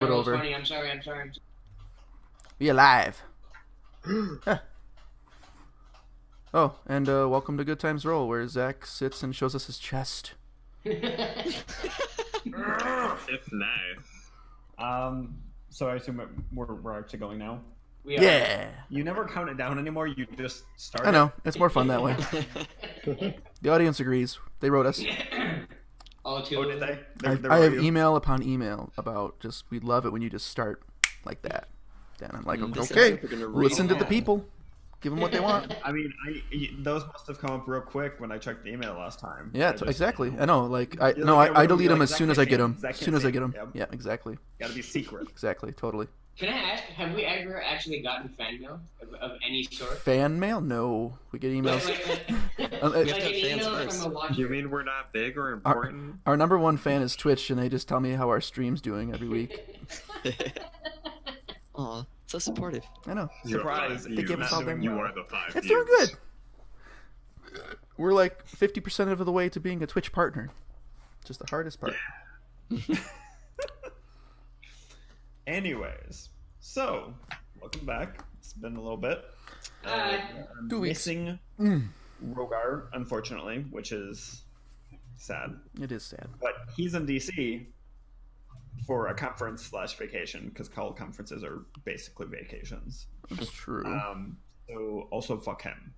That was over. funny. I'm sorry. Be alive. Huh. Oh, and welcome to Good Times Roll, where Zach sits and shows us his chest. It's nice. So I assume we're actually going now. We are. Yeah. You never count it down anymore. You just start. I know. It's more fun that way. The audience agrees. They wrote us. All two. Oh, did they? I have email upon email about just, we'd love it when you just start like that. Then I'm like, This okay, sounds like we're gonna listen to read the it. people. Give them what they want. I mean, those must have come up real quick when I checked the email last time. Yeah, I just, exactly. I know. Like, I You're no, like, I delete you're them like, as soon as I get them. Zach As can't soon as see I get them. them. Yep. Yeah, exactly. Gotta be secret. Exactly. Totally. Can I ask, have we ever actually gotten fan mail of any sort? Fan mail? No. We get emails. Like Like, an email from a watcher. You mean we're not big or important? our number one fan is Twitch, and they just tell me how our stream's doing every week. Aw, so supportive. I know. Surprise! They give us all their You well. are the 5 It's doing views. good. We're like 50% of the way to being a Twitch partner. Just the hardest part. Anyways, so welcome back. It's been a little bit. Hi. 2 weeks. Missing Rogar, unfortunately, which is sad. It is sad. But he's in DC for a conference/vacation because college conferences are basically vacations. That's true. So also fuck him.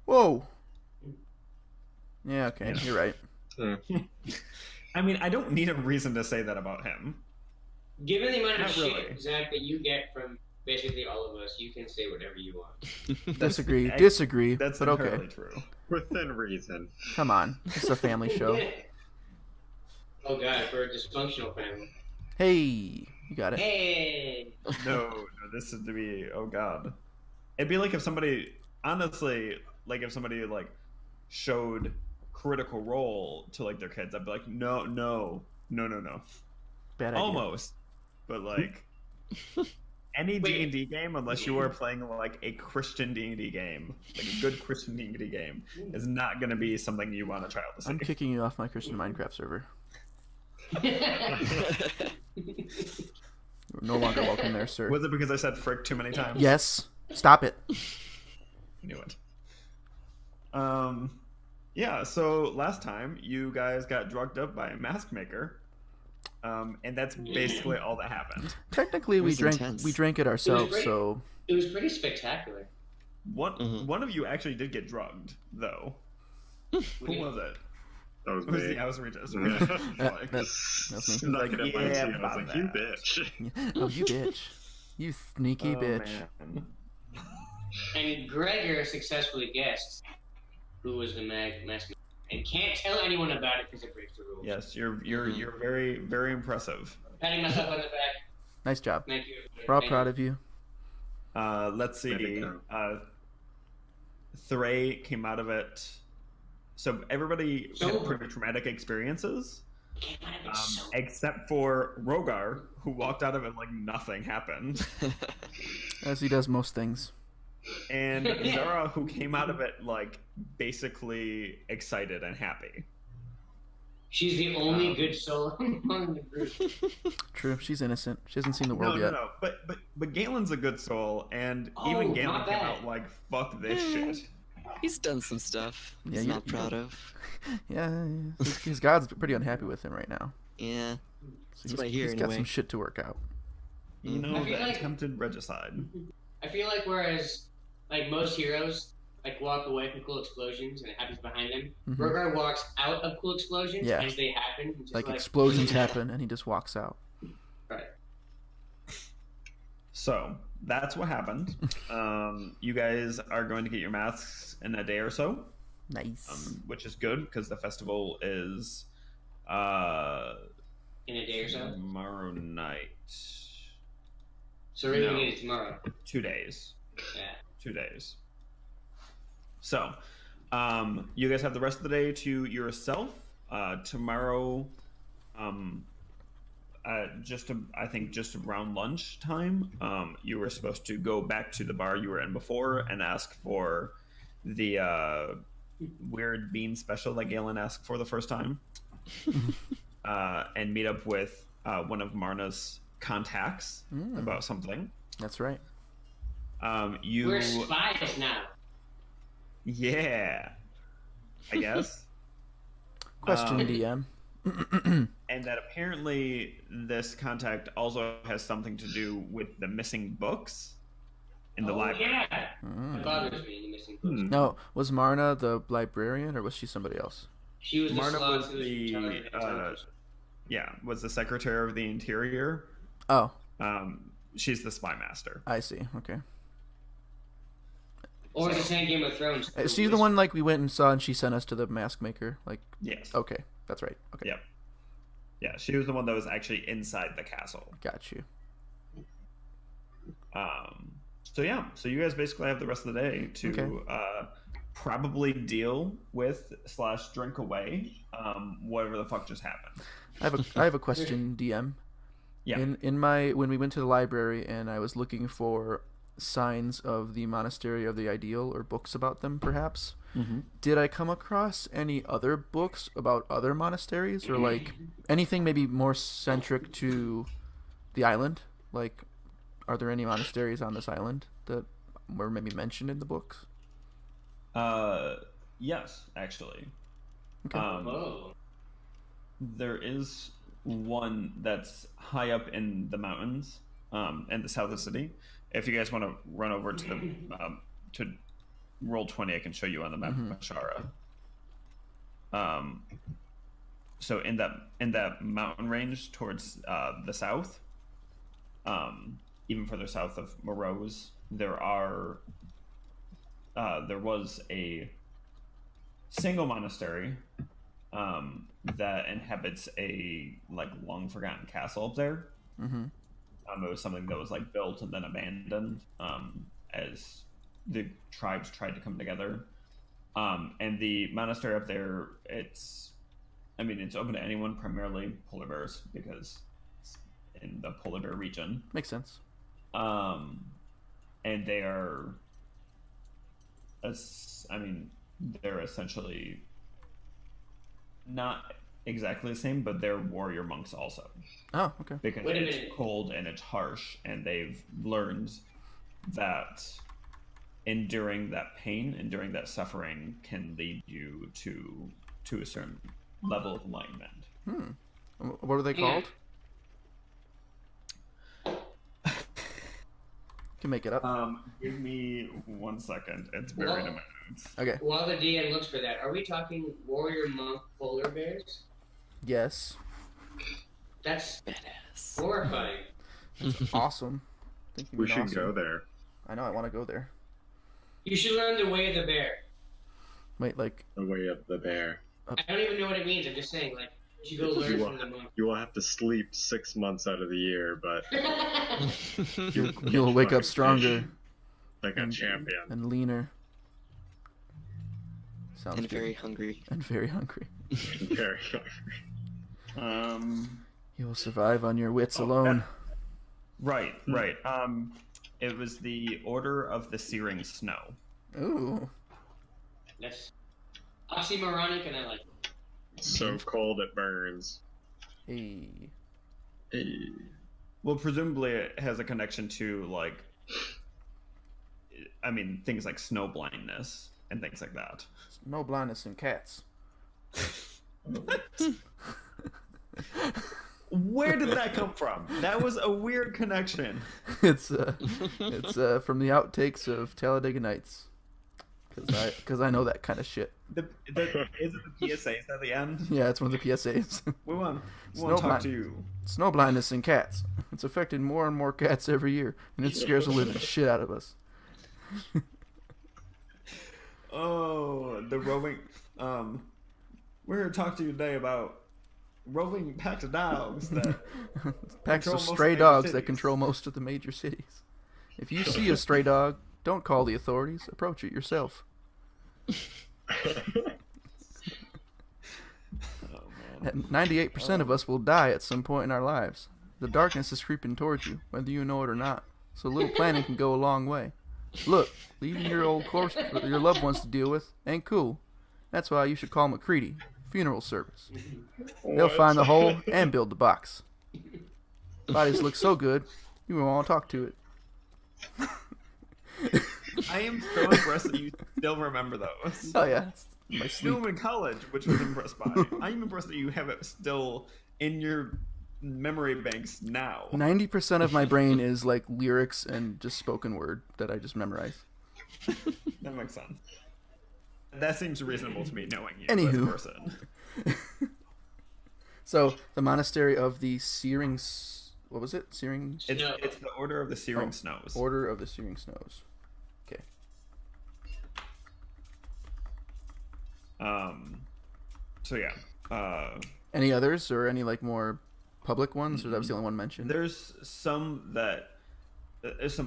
Whoa. Yeah, okay. You're right. I mean, I don't need a reason to say that about him. Given the amount of Not shit, really. Zach, that you get from basically all of us, you can say whatever you want. Disagree, That's but okay. entirely true. Within reason. Come on. It's a family show. Oh god, for a dysfunctional family. Hey, you got it. Hey. No, this is to be. Oh god, it'd be like if somebody, honestly, like if somebody like showed Critical Role to like their kids, I'd be like, no. Bad idea. Almost, but like any Wait. D&D game, unless you are playing like a Christian D&D game, like a good Christian D&D game, is not going to be something you want a child to see. I'm kicking you off my Christian Minecraft server. You're no longer welcome there, sir. Was it because I said frick too many times? Yes. Stop it. Knew it. Yeah, so last time you guys got drugged up by a mask maker. And that's basically all that happened. Technically, we was drank intense. we drank it ourselves, great. so It was pretty spectacular. One of you actually did get drugged, though. Who was it? That was It was me. I was Regis. that's me. Snuck it up my Yeah, seat. I was about like, you that. bitch. Oh, you bitch. You sneaky bitch. Man. And Gregor successfully guessed who was the mask, and can't tell anyone about it because it breaks the rules. Yes, you're very very impressive. Patting myself on the back. Nice job. Thank you. everybody. We're all Thank proud you. of you. Let's Way to see. go. Thray came out of it. So everybody had Sober. pretty traumatic experiences, Came out of it so- except for Rogar, who walked out of it like nothing happened, As he does most things. and Zara, who came out of it like basically excited and happy. She's the only good soul among the group. True. She's innocent. She hasn't seen the No, world yet. no. But Galen's a good soul, and Oh, even Galen not came bad. out like, "Fuck this shit." He's done some stuff Yeah, he's you- not proud of. Yeah, his God's pretty unhappy with him right now. Yeah. So That's what I hear he's got anyway. some shit to work out. You know, I feel that like- attempted regicide. I feel like whereas like most heroes like walk away from cool explosions and it happens behind them, Mhm. Rogar walks out of cool explosions Yeah. as they happen. and just Like explosions happen, and he just walks out. Right. So that's what happened. You guys are going to get your masks in a day or so, Nice. which is good because the festival is In a day or so. tomorrow night. So really No. we need it tomorrow. 2 days. Yeah. 2 days. So, you guys have the rest of the day to yourself. Tomorrow, I think just around lunchtime, you were supposed to go back to the bar you were in before and ask for the weird bean special that Galen asked for the first time, and meet up with one of Marna's contacts about something. That's right. You We're spies now. yeah, I guess. Question, DM. And that apparently this contact also has something to do with the missing books in the library. Yeah. It bothers me, the missing books. No, was Marna the librarian, or was she somebody else? She was the Marna sloth was who was the charging the towers. was the secretary of the interior. Oh, She's the spy master. I see. Okay. Or the same Game of Thrones. Is she the one like we went and saw, and she sent us to the mask maker? Like, Yes. okay, that's right. Okay, Yep. Yeah, she was the one that was actually inside the castle. got you. So you guys basically have the rest of the day to probably deal with / drink away whatever the fuck just happened. I have a question, DM. Yeah. In my when we went to the library and I was looking for signs of the Monastery of the Ideal or books about them, perhaps. Mm-hmm. Did I come across any other books about other monasteries, or like anything maybe more centric to the island? Like, are there any monasteries on this island that were maybe mentioned in the books? Yes, actually. Okay. Whoa. There is one that's high up in the mountains, in the south of the city. If you guys want to run over to the to roll 20, I can show you on the map of Mashara. So in that mountain range towards the south, even further south of Morose, there was a single monastery that inhabits a like long forgotten castle up there. Mm-hmm. It was something that was like built and then abandoned as the tribes tried to come together. And the monastery up there, it's open to anyone, primarily polar bears, because it's in the polar bear region. Makes sense. And they are, they're essentially not exactly the same, but they're warrior monks also. Oh, okay. Because Wait a it's minute. cold and it's harsh, and they've learned that enduring that pain, enduring that suffering, can lead you to a certain level of enlightenment. What are they called? Can make it up. Give me 1 second. It's buried in my notes. Okay. While the DM looks for that, are we talking warrior monk polar bears? Yes. That's Badass. horrifying. Awesome. Think you We mean should awesome. go there. I know. I want to go there. You should learn the way of the bear. Wait, like. The way of the bear. I don't even know what it means. I'm just saying, like, you should go learn from the monk. You will have to sleep 6 months out of the year, but You'll wake up stronger like a champion. and leaner. Sounds And good. very hungry. And very hungry. Very You will survive on your wits alone. Right. It was the Order of the Searing Snow. Ooh. That's oxymoronic, and I like it. so cold it burns. Hey. Hey. Well, presumably it has a connection to, like, things like snow blindness and things like that. No blindness in cats. Where did that come from? That was a weird connection. It's from the outtakes of Talladega Nights. Because I know that kind of shit. Is it the PSAs at the end? Yeah, it's one of the PSAs. We want Snow to talk blind. to you. Snow blindness in cats. It's affecting more and more cats every year, and it scares the living shit out of us. Oh, the roving. We're here to talk to you today about roving packs of dogs that Packs control of most stray major dogs that cities. control most of the major cities. If you see a stray dog, don't call the authorities. Approach it yourself. Oh man. 98% of us will die at some point in our lives. The darkness is creeping towards you, whether you know it or not. So a little planning can go a long way. Look, leaving your old corpse for your loved ones to deal with ain't cool. That's why you should call McCready Funeral Service. They'll find the hole and build the box. Bodies look so good, you won't want to talk to it. I am so impressed that you still remember those. Oh yeah, it's my You knew sleep. them in college, which was impressed by. I'm impressed that you have it still in your memory banks now. 90% of my brain is like lyrics and just spoken word that I just memorize. That makes sense. That seems reasonable to me, knowing you Anywho. as a person. So the monastery of the Searing, what was it? Searing It's the Order of the Searing Snows. Order of the Searing Snows. Okay. So yeah. Any others or any like more public ones, or that was the only one mentioned? There's some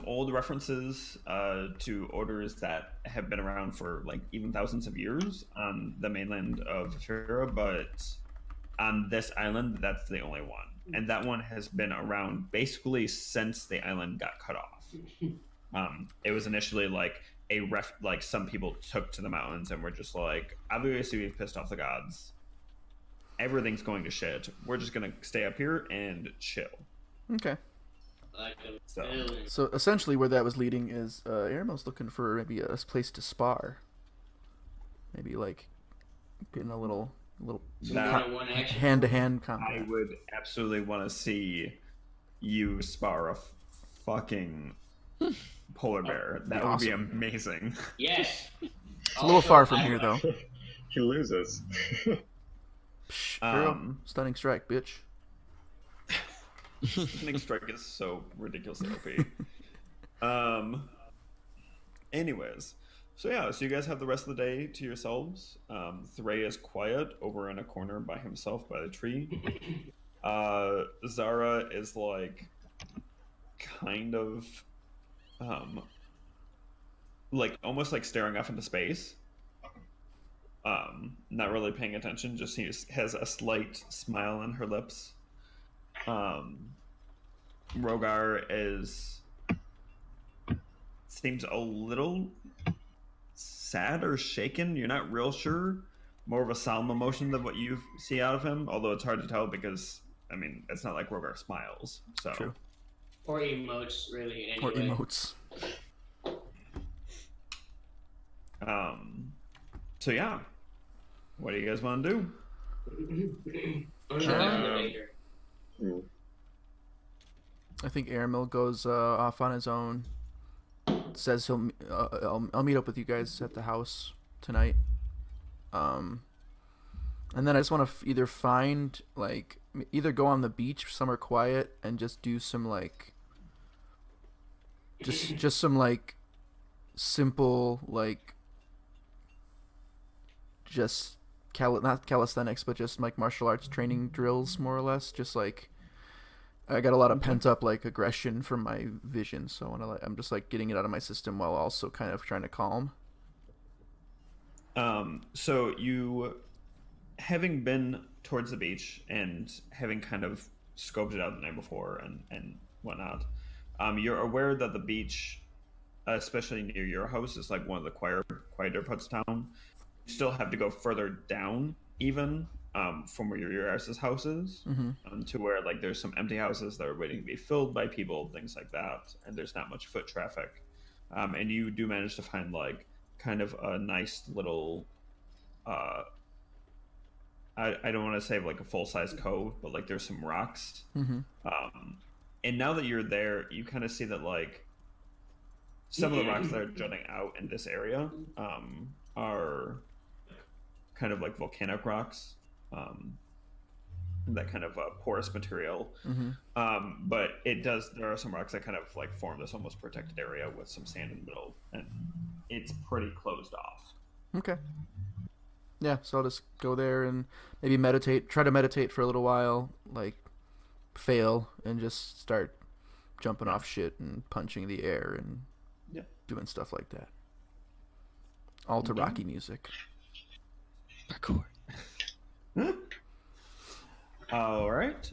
old references to orders that have been around for like even thousands of years on the mainland of Fira, but on this island, that's the only one, and that one has been around basically since the island got cut off. It was initially like like some people took to the mountains and were just like, obviously we've pissed off the gods. Everything's going to shit. We're just gonna stay up here and chill. Okay. Like a So- villain. So essentially, where that was leading is Aramel's looking for maybe a place to spar. Maybe like getting a little Some That- one-on-one action. hand-to-hand I combat. would absolutely want to see you spar a fucking polar bear. That would be amazing. Yes. It's a little far from here, though. He loses. Psh, girl, Um, stunning strike, bitch. Stunning strike is so ridiculously OP. Anyways, so yeah, so you guys have the rest of the day to yourselves. Thray is quiet over in a corner by himself by the tree. Zara is like kind of like almost like staring off into space. Not really paying attention, just has a slight smile on her lips. Rogar seems a little sad or shaken. You're not real sure. More of a solemn emotion than what you see out of him, although it's hard to tell because, I mean, it's not like Rogar smiles. So True. Or emotes, really. Or Anyway. emotes. So yeah, what do you guys want to do? On the elevator. I think Aramil goes off on his own. Says I'll meet up with you guys at the house tonight. And then I just want to either find either go on the beach somewhere quiet and just do some like just some like simple like just not calisthenics but just like martial arts training drills, more or less. Just like I got a lot of pent up like aggression from my vision, so I'm just like getting it out of my system while also kind of trying to calm. So you, having been towards the beach and having kind of scoped it out the night before and whatnot, you're aware that the beach, especially near your house, is like one of the quieter parts of town. You still have to go further down, even from where your guys' house is, to where like there's some empty houses that are waiting to be filled by people, things like that, and there's not much foot traffic. And you do manage to find like kind of a nice little I don't want to say like a full-size cove, but like there's some rocks. And now that you're there, you kind of see that like some of the rocks that are jutting out in this area are kind of like volcanic rocks, that kind of porous material. But there are some rocks that kind of like form this almost protected area with some sand in the middle, and it's pretty closed off. Okay. Yeah, so I'll just go there and maybe try to meditate for a little while, like fail and just start jumping off shit and punching the air and doing stuff like that. All to Rocky music. Parkour. All right.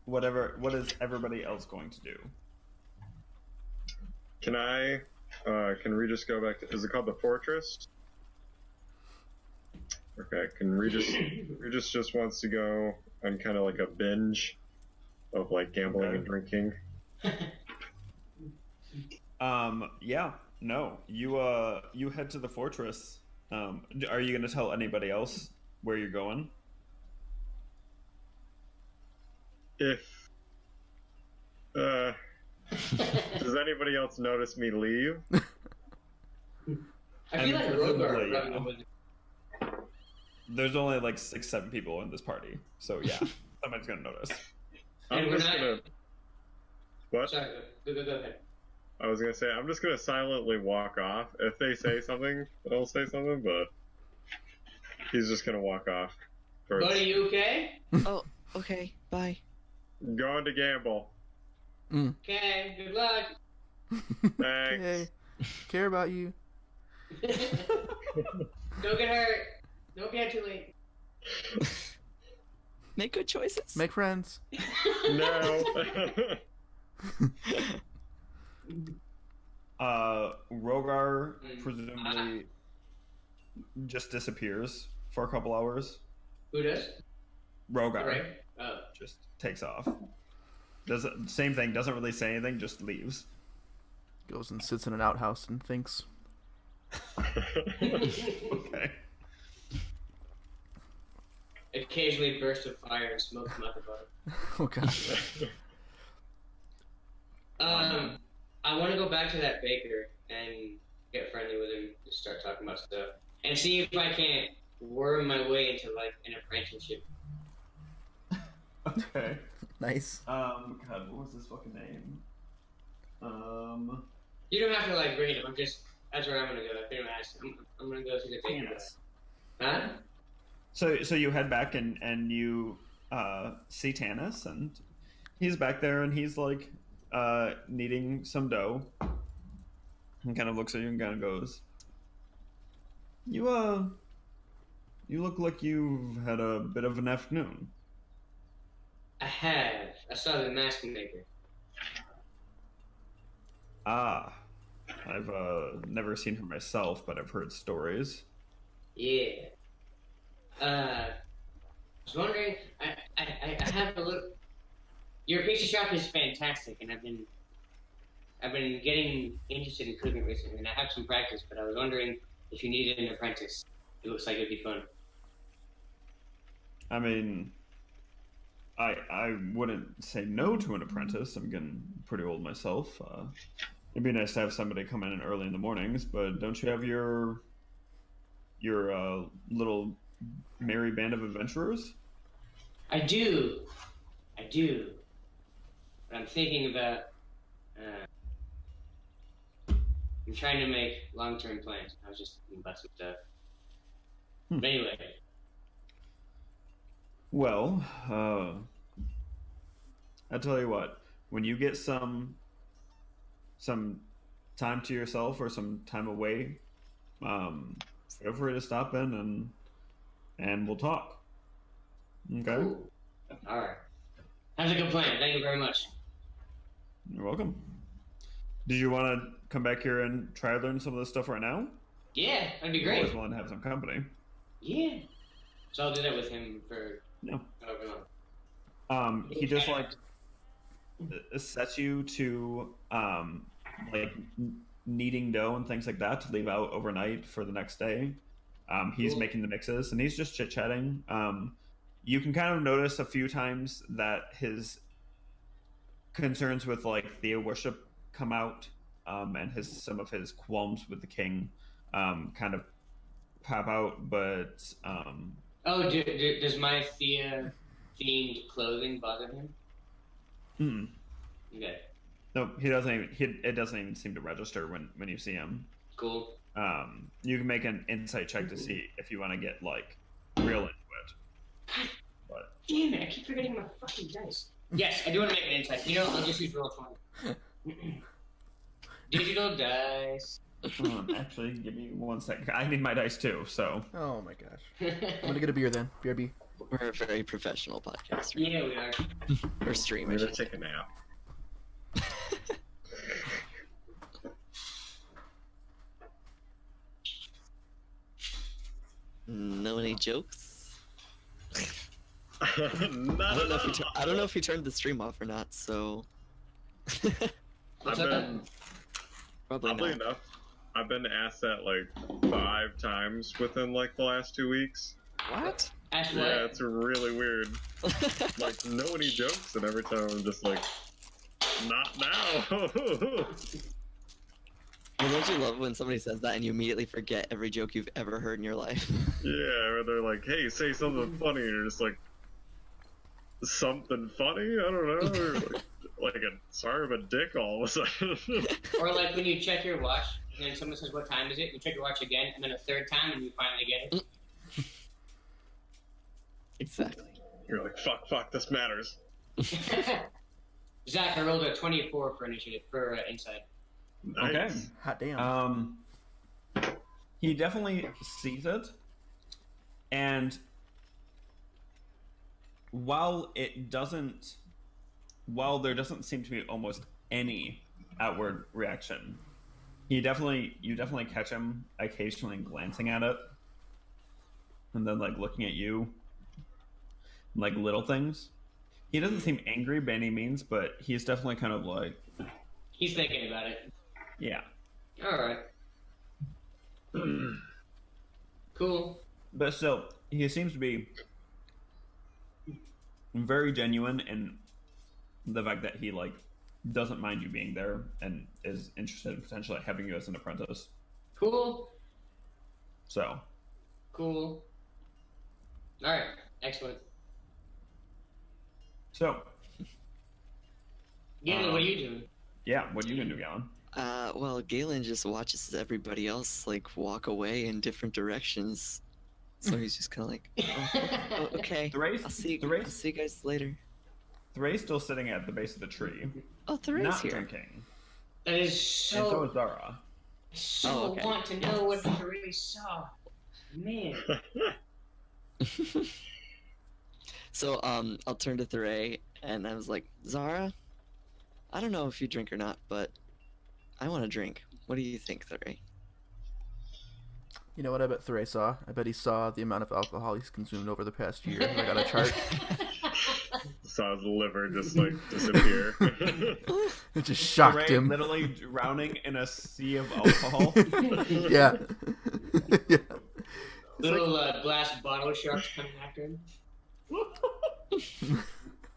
What is everybody else going to do? Can we just go back to, is it called the fortress? Okay, can Regis just wants to go on kind of like a binge of like gambling Okay. and drinking. Yeah, no. You head to the fortress. Are you gonna tell anybody else where you're going? If does anybody else notice me leave? I feel like presumably, Rogar rubbing with There's only like 6-7 people in this party, so yeah, somebody's gonna notice. And I'm we're just not- gonna. What? Sorry, go ahead. I was gonna say I'm just gonna silently walk off. If they say something, I'll say something, but he's just gonna walk off. First. Buddy, you okay? Oh, okay. Bye. Going to gamble. Okay, good luck. Thanks. Okay. Care about you. Don't get hurt. Don't be out too late. Make good choices. Make friends. No. Rogar presumably just disappears for a couple hours. Who does? Rogar Right. Oh. just takes off. Does same thing. Doesn't really say anything. Just leaves. Goes and sits in an outhouse and thinks. Okay. Occasionally burst of fire and smoke from out the bottom. Oh god. I want to go back to that baker and get friendly with him and start talking about stuff and see if I can't worm my way into like an apprenticeship. Okay. Nice. God, what was his fucking name? You don't have to like grade him. That's where I'm gonna go. If anyone asks, I'm gonna go to the baker. Tannis. Huh? So you head back and you see Tannis, and he's back there, and he's like kneading some dough. And kind of looks at you and kind of goes, "You look like you've had a bit of an afternoon." I have. I saw the mask maker. Ah, I've never seen her myself, but I've heard stories. Yeah. I was wondering. I have a little. Your pizza shop is fantastic, and I've been getting interested in cooking recently, and I have some practice. But I was wondering if you needed an apprentice. It looks like it'd be fun. I mean, I wouldn't say no to an apprentice. I'm getting pretty old myself. It'd be nice to have somebody come in early in the mornings, but don't you have your little merry band of adventurers? I do. But I'm thinking about. I'm trying to make long-term plans. I was just thinking about some stuff. But anyway. Well, I'll tell you what. When you get some time to yourself or some time away, feel free to stop in and we'll talk. Okay. Cool. All right. That's a good plan. Thank you very much. You're welcome. Did you want to come back here and try to learn some of this stuff right now? Yeah, that'd be You're always great. willing to have some company. Yeah. So I'll do that with him for Yeah. however long. He just like sets you to like kneading dough and things like that to leave out overnight for the next day. He's Cool. making the mixes and he's just chit-chatting. You can kind of notice a few times that his concerns with like Thea worship come out, and some of his qualms with the king kind of pop out, but Oh, does my Thea themed clothing bother him? Okay. no, he doesn't even. It doesn't even seem to register when you see him. Cool. You can make an insight check to see if you want to get like real into it. But Damn it! I keep forgetting my fucking dice. Yes, I do want to make an insight. You know, I'll just use roll 20. Digital dice. hold on, actually, give me 1 second. I need my dice too. So Oh my gosh. I'm gonna get a beer then. BRB. We're a very professional podcast. Right? Yeah, we are. Or I'm streamers. gonna take a nap. Know any jokes? I don't know if he turned the stream off or not. So. I've been Probably oddly not. enough, I've been asked that like 5 times within like the last 2 weeks. What? Ask what? Yeah, it's really weird. Like nobody jokes, and every time I'm just like, not now. Don't you love when somebody says that and you immediately forget every joke you've ever heard in your life? Yeah, or they're like, hey, say something funny, and you're just like, something funny? I don't know. Or like a sorry of a dick all of a sudden. Or like when you check your watch, and then someone says, what time is it? You check your watch again, and then a third time, and you finally get it. Exactly. You're like, fuck, this matters. Zach, I rolled a 24 for initiative, for insight. Nice. Okay. Hot damn. He definitely sees it, and while there doesn't seem to be almost any outward reaction, you definitely catch him occasionally glancing at it, and then like looking at you, like little things. He doesn't seem angry by any means, but he's definitely kind of like, He's thinking about it. yeah. Alright. Cool. But still, he seems to be very genuine in the fact that he like doesn't mind you being there and is interested in potentially having you as an apprentice. Cool. So, Cool. Alright. Excellent. so Galen, what are you doing? yeah, what are you gonna do, Galen? Well, Galen just watches everybody else like walk away in different directions, so he's just kind of like, oh, okay. Thrace, I'll see you guys later. Thrace still sitting at the base of the tree, Oh, Thrace not here. drinking, That is and so so... is Zara. So okay. want to know what Therese saw. Man. So I'll turn to Thuray and I was like, Zara, I don't know if you drink or not, but I want to drink. What do you think, Thuray? You know what I bet Thuray saw? I bet he saw the amount of alcohol he's consumed over the past year. I got a chart. Saw his liver just like disappear. It just shocked Ray him. literally drowning in a sea of alcohol. Yeah. Yeah. Little glass bottle sharks coming after him.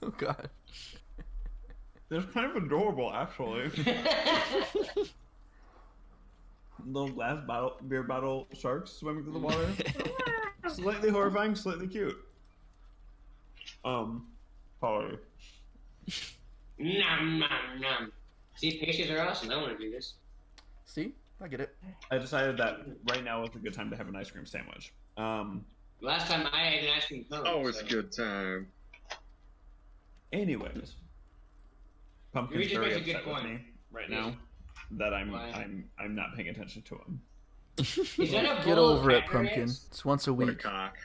Oh god. They're kind of adorable, actually. Little beer bottle sharks swimming through the water. Slightly horrifying, slightly cute. Probably. Nom nom nom. See, pastries are awesome. I want to do this. See? I get it. I decided that right now is a good time to have an ice cream sandwich. Last time I had an ice cream cone. Always so. a good time. Anyways, Pumpkin's Regis very makes a good upset with point. me right now that Why? I'm not paying attention to him. Is that a Get bowl of over it, Cadbury Pumpkin. eggs? It's once a What a week. cock.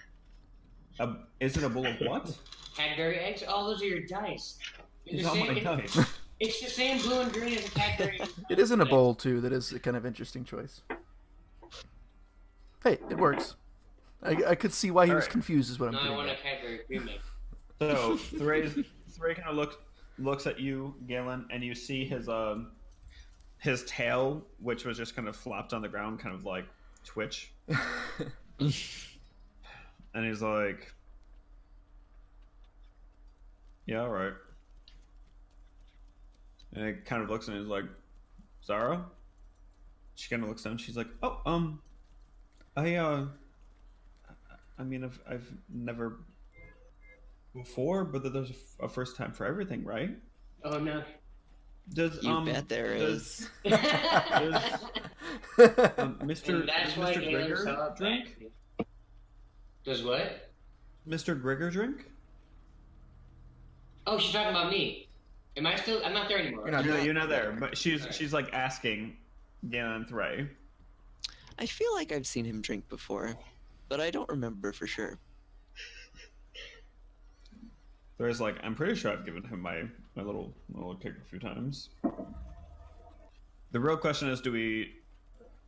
Is it a bowl of what? Cadbury eggs? Oh, those are your dice. It's on my dice. It's the same blue and green as a Cadbury. It is in a bowl too. That is a kind of interesting choice. Hey, it works. I could see why he was Alright. confused. Is what I'm No, I getting want a at. Cadbury cream egg. So Thray kind of looks at you, Galen, and you see his tail, which was just kind of flopped on the ground, kind of like twitch. And he's like, "Yeah, all right." And he kind of looks and he's like, "Zara?" She kind of looks down. She's like, "Oh, I mean, I've never before, but there's a first time for everything, right?" Oh no. Does You bet there is. does Mr. And that's why Mr. Galen saw Grigger it drink? back. Does what? Mr. Grigger drink? Oh, she's talking about me. Am I still? I'm not there anymore. You're not You're not there, but she's Alright. she's like asking Galen and Thray. I feel like I've seen him drink before, but I don't remember for sure. Thray's like, I'm pretty sure I've given him my little kick a few times. The real question is, do we?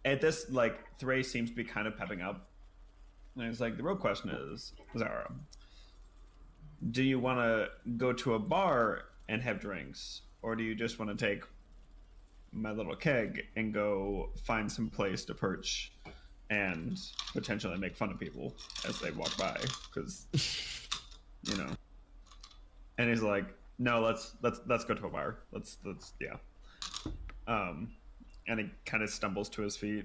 At this, like, Thray seems to be kind of pepping up, and he's like, the real question is, Zara, do you want to go to a bar and have drinks, or do you just want to take my little keg and go find some place to perch and potentially make fun of people as they walk by? Because, you know. And he's like, no, let's go to a bar. Let's yeah. And he kind of stumbles to his feet.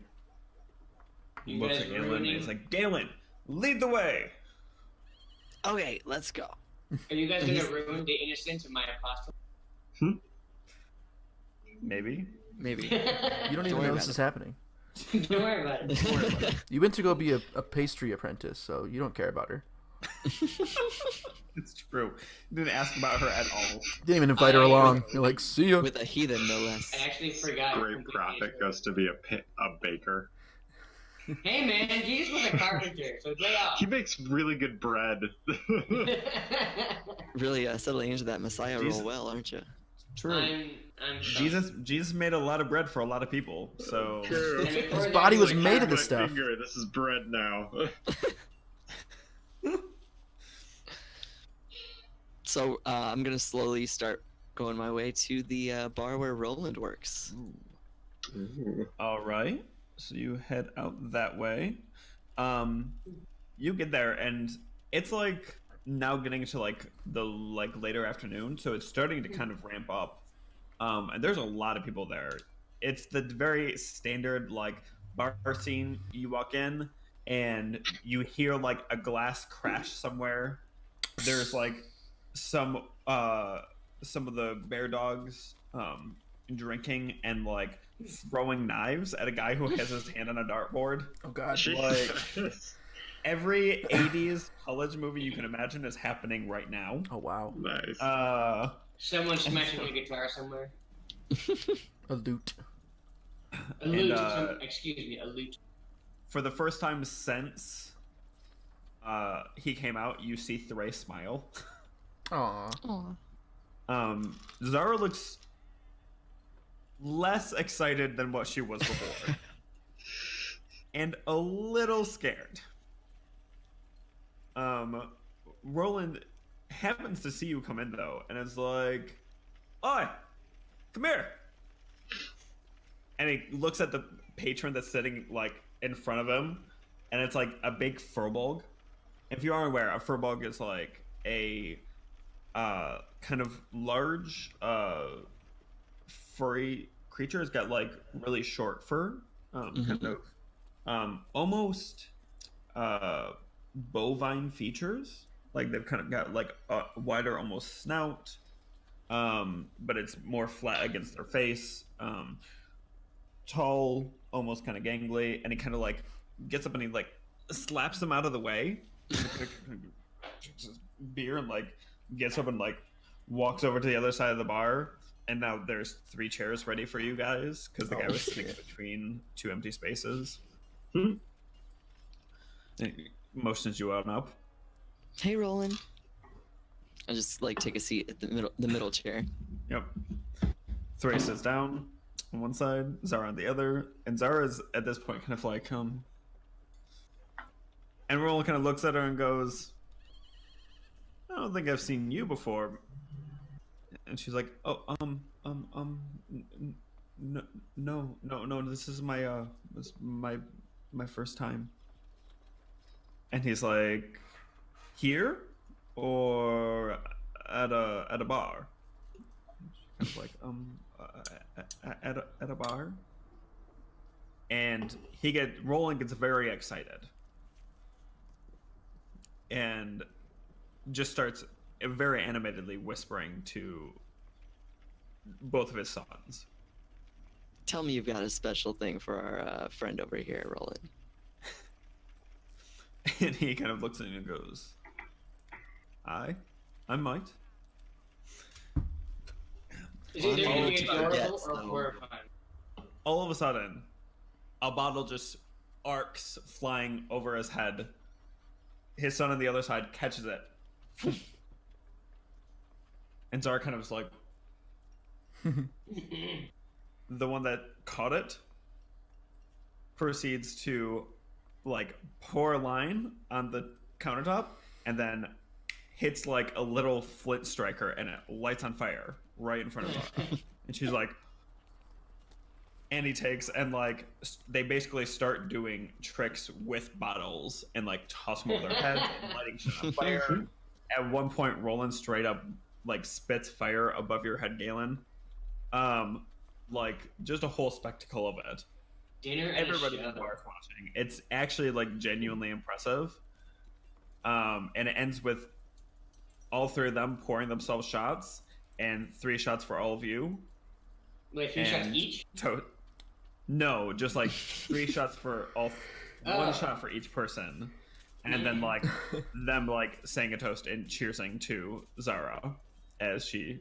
You Looks guys at Galen and ruining- he's like, Galen, lead the way. Okay, let's go. Are you guys gonna ruin the innocence of my apostle? Maybe. Maybe. You don't even worry know about this it. is happening. Don't worry about it. You went to go be a pastry apprentice, so you don't care about her. It's true. You didn't ask about her at all. You didn't even invite her along. You're like, see ya. With a heathen, no less. I actually forgot. Great completely. prophet goes to be a baker. Hey man, Jesus was a carpenter, so lay off. He makes really good bread. Really settling into that Messiah Jesus. role well, aren't you? True. I'm Jesus made a lot of bread for a lot of people. So True. And before His that, body he was like, made of My this stuff. finger, this is bread now. So I'm gonna slowly start going my way to the bar where Roland works. Ooh. all right. So you head out that way. You get there and it's like now getting to like the later afternoon, so it's starting to kind of ramp up. And there's a lot of people there. It's the very standard like bar scene. You walk in and you hear like a glass crash somewhere. There's like some of the bear dogs drinking and like throwing knives at a guy who has his hand on a dartboard. Oh god. Jesus. Every 80s college movie you can imagine is happening right now. Oh wow. Nice. Someone smashing a guitar somewhere. A loot. A lute. And, Excuse me, a lute. For the first time since he came out, you see Thray smile. Aw. Zara looks less excited than what she was before. And a little scared. Roland happens to see you come in though, and is like, "Oi, come here!" And he looks at the patron that's sitting like in front of him, and it's like a big furbolg. If you aren't aware, a furbolg is like a kind of large furry creature. It's got like really short fur, kind of almost bovine features. Like they've kind of got like a wider almost snout, but it's more flat against their face. Tall, almost kind of gangly, and he kind of like gets up and he like slaps them out of the way. Beer and like gets up and like walks over to the other side of the bar, and now there's 3 chairs ready for you guys because the guy was sitting between 2 empty spaces. And he motions you on up. Hey, Roland. I just like take a seat at the middle chair. Yep. Thray sits down on one side, Zara on the other, and Zara's at this point kind of like and Roland kind of looks at her and goes, "I don't think I've seen you before." And she's like, "Oh, no, this is my first time." And he's like, "Here or at a bar?" Kind of like, at a bar. And Roland gets very excited. And just starts very animatedly whispering to both of his sons. Tell me you've got a special thing for our friend over here, Roland. And he kind of looks at you and goes, I might. Is it Well, anything to forget, adorable or so- horrifying? All of a sudden, a bottle just arcs flying over his head. His son on the other side catches it. And Zara kind of is like, the one that caught it proceeds to like pour a line on the countertop and then hits like a little flint striker and it lights on fire right in front of her. And she's like, and he takes and like they basically start doing tricks with bottles and like toss them over their heads and lighting shit on fire. At one point, Roland straight up like spits fire above your head, Galen. Like just a whole spectacle of it. Dinner and Everybody in the bar is watching. It's actually like genuinely impressive. And it ends with all three of them pouring themselves shots, and 3 shots for all of you. Wait, 3 shots each? No, just like 3 shots for all. One shot for each person, and then like them like saying a toast and cheersing to Zara as she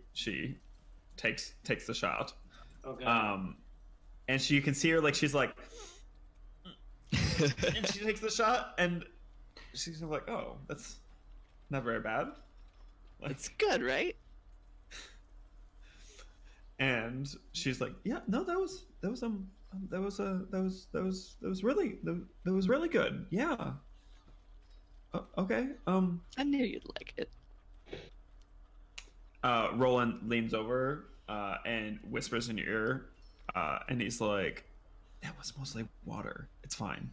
takes the shot. Okay. And you can see her like she's like, and she takes the shot and she's like, oh, that's not very bad. Like, it's good, right? And she's like, yeah, no, that was really good. Yeah. Okay. I knew you'd like it. Roland leans over and whispers in your ear, and he's like, that was mostly water. It's fine.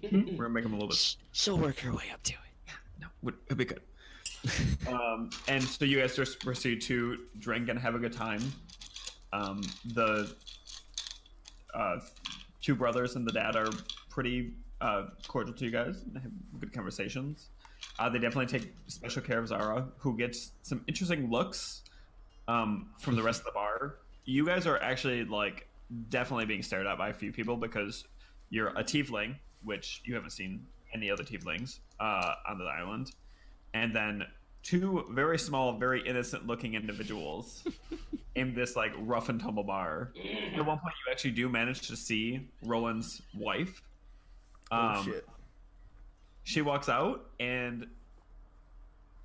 We're gonna make him a little bit. She'll work her way up to it. Yeah, no, it'll be good. And so you guys just proceed to drink and have a good time. The 2 brothers and the dad are pretty cordial to you guys and have good conversations. They definitely take special care of Zara, who gets some interesting looks from the rest of the bar. You guys are actually like definitely being stared at by a few people because you're a tiefling, which you haven't seen any other tieflings on the island, and then 2 very small, very innocent-looking individuals in this like rough and tumble bar. At one point, you actually do manage to see Roland's wife. Oh shit! She walks out, and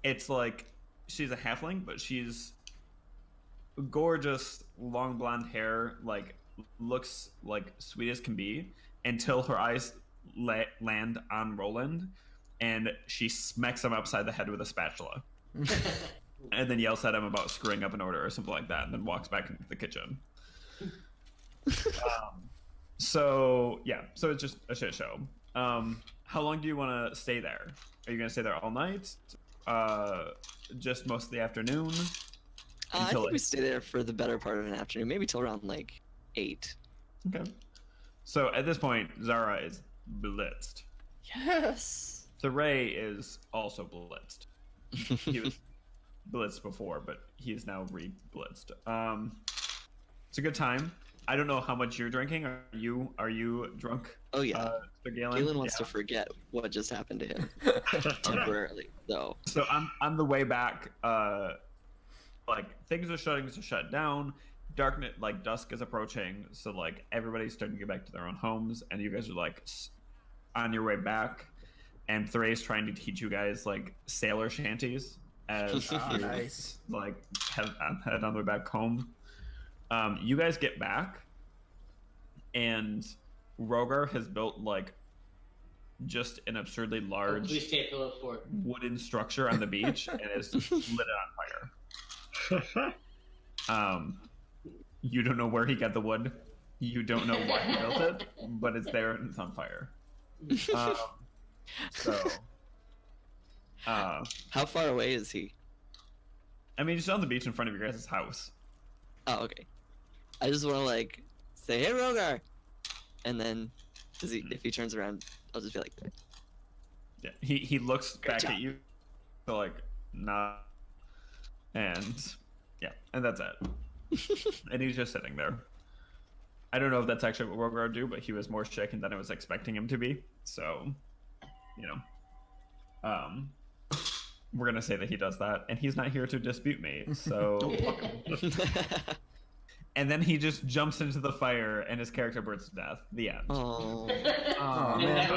it's like she's a halfling, but she's gorgeous, long blonde hair, like looks like sweet as can be, until her eyes land on Roland, and she smacks him upside the head with a spatula. And then yells at him about screwing up an order or something like that, and then walks back into the kitchen. So it's just a shit show. How long do you want to stay there? Are you going to stay there all night? Just most of the afternoon? I think we stay there for the better part of an afternoon, maybe till around like 8. Okay. So at this point, Zara is blitzed. Yes. Ray is also blitzed. He was blitzed before, but he is now re-blitzed. It's a good time. I don't know how much you're drinking. Are you drunk? Oh yeah. Galen wants to forget what just happened to him temporarily, though. So on the way back, like things are starting to shut down. Darkness, like dusk is approaching, so like everybody's starting to get back to their own homes, and you guys are like on your way back. And Therese trying to teach you guys like sailor shanties as nice. Like head on the way back home. You guys get back, and Rogar has built like just an absurdly large wooden structure on the beach and is lit it on fire. You don't know where he got the wood. You don't know why he built it, but it's there and it's on fire. How far away is he? I mean, he's on the beach in front of your guys' house. Oh, okay. I just want to like say, "Hey, Rogar," and then if he turns around, I'll just be like, yeah. He looks back at you, so like, nah, and yeah, and that's it. And he's just sitting there. I don't know if that's actually what Rogar would do, but he was more shaken than I was expecting him to be. So, you know, we're gonna say that he does that, and he's not here to dispute me. So, fuck him. And then he just jumps into the fire, and his character burns to death. The end. "Oh, man.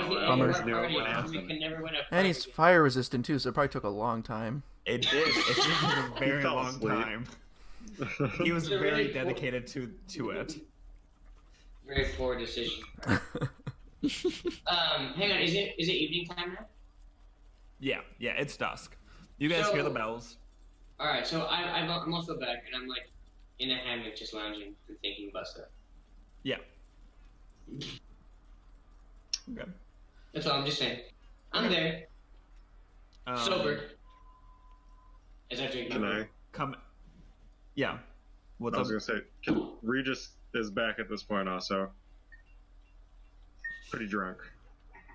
And he's fire resistant too, so it probably took a long time. It did. It took a very long time. He was very dedicated to it. Very poor decision. Hang on, is it evening time now? Yeah, it's dusk. You guys So- hear the bells. All right, so I'm also back, and I'm like in a hammock, just lounging and thinking about stuff. Yeah. Okay. That's all I'm just saying. I'm there, sober, as I drink. Can I? Come. Yeah. What's I was up? gonna say, Regis is back at this point also. Pretty drunk.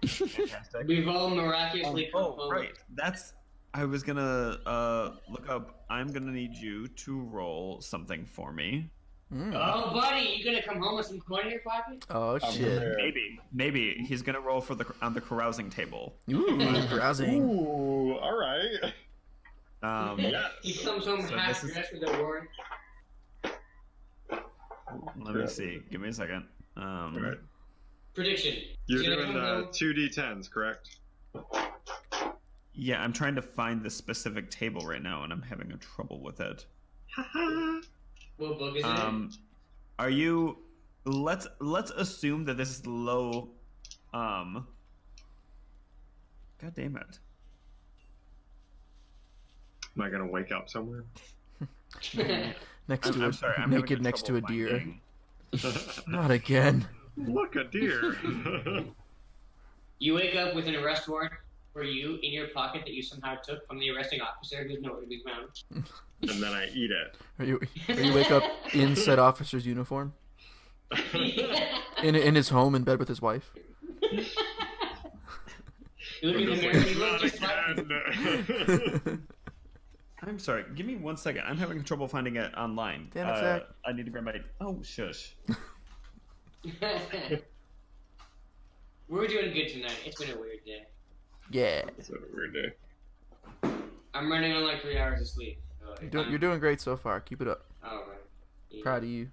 Fantastic. We've all miraculously come Oh, home. right. That's. I was gonna look up. I'm gonna need you to roll something for me. Oh, buddy, you gonna come home with some coin in your pocket? Oh I'm shit. prepared. Maybe he's gonna roll for on the carousing table. Ooh, carousing. Ooh, all right. Yes. He comes home So half this is- dressed with a warrant. Let me see. Give me a second. All right. Prediction. You're He's gonna doing come home. 2d10s, correct? Yeah, I'm trying to find the specific table right now, and I'm having a trouble with it. What book is it? Are you? Let's assume that this is low. God damn it! Am I gonna wake up somewhere? Next to I'm a sorry. I'm naked having next to a trouble deer. finding- Not again. Look, a deer. You wake up with an arrest warrant for you in your pocket that you somehow took from the arresting officer who's nowhere to be found. And then I eat it. Are you wake up in said officer's uniform? In his home in bed with his wife? You look in the I'm just mirror, like, you look "Not just like again." I'm sorry. Give me 1 second. I'm having trouble finding it online. Damn it, Zach. I need to grab my. Oh, shush. We're doing good tonight. It's been a weird day. Yeah. It's a weird day. I'm running on like 3 hours of sleep. So You're doing great so far. Keep it up. Oh, right. Yeah. Proud of you.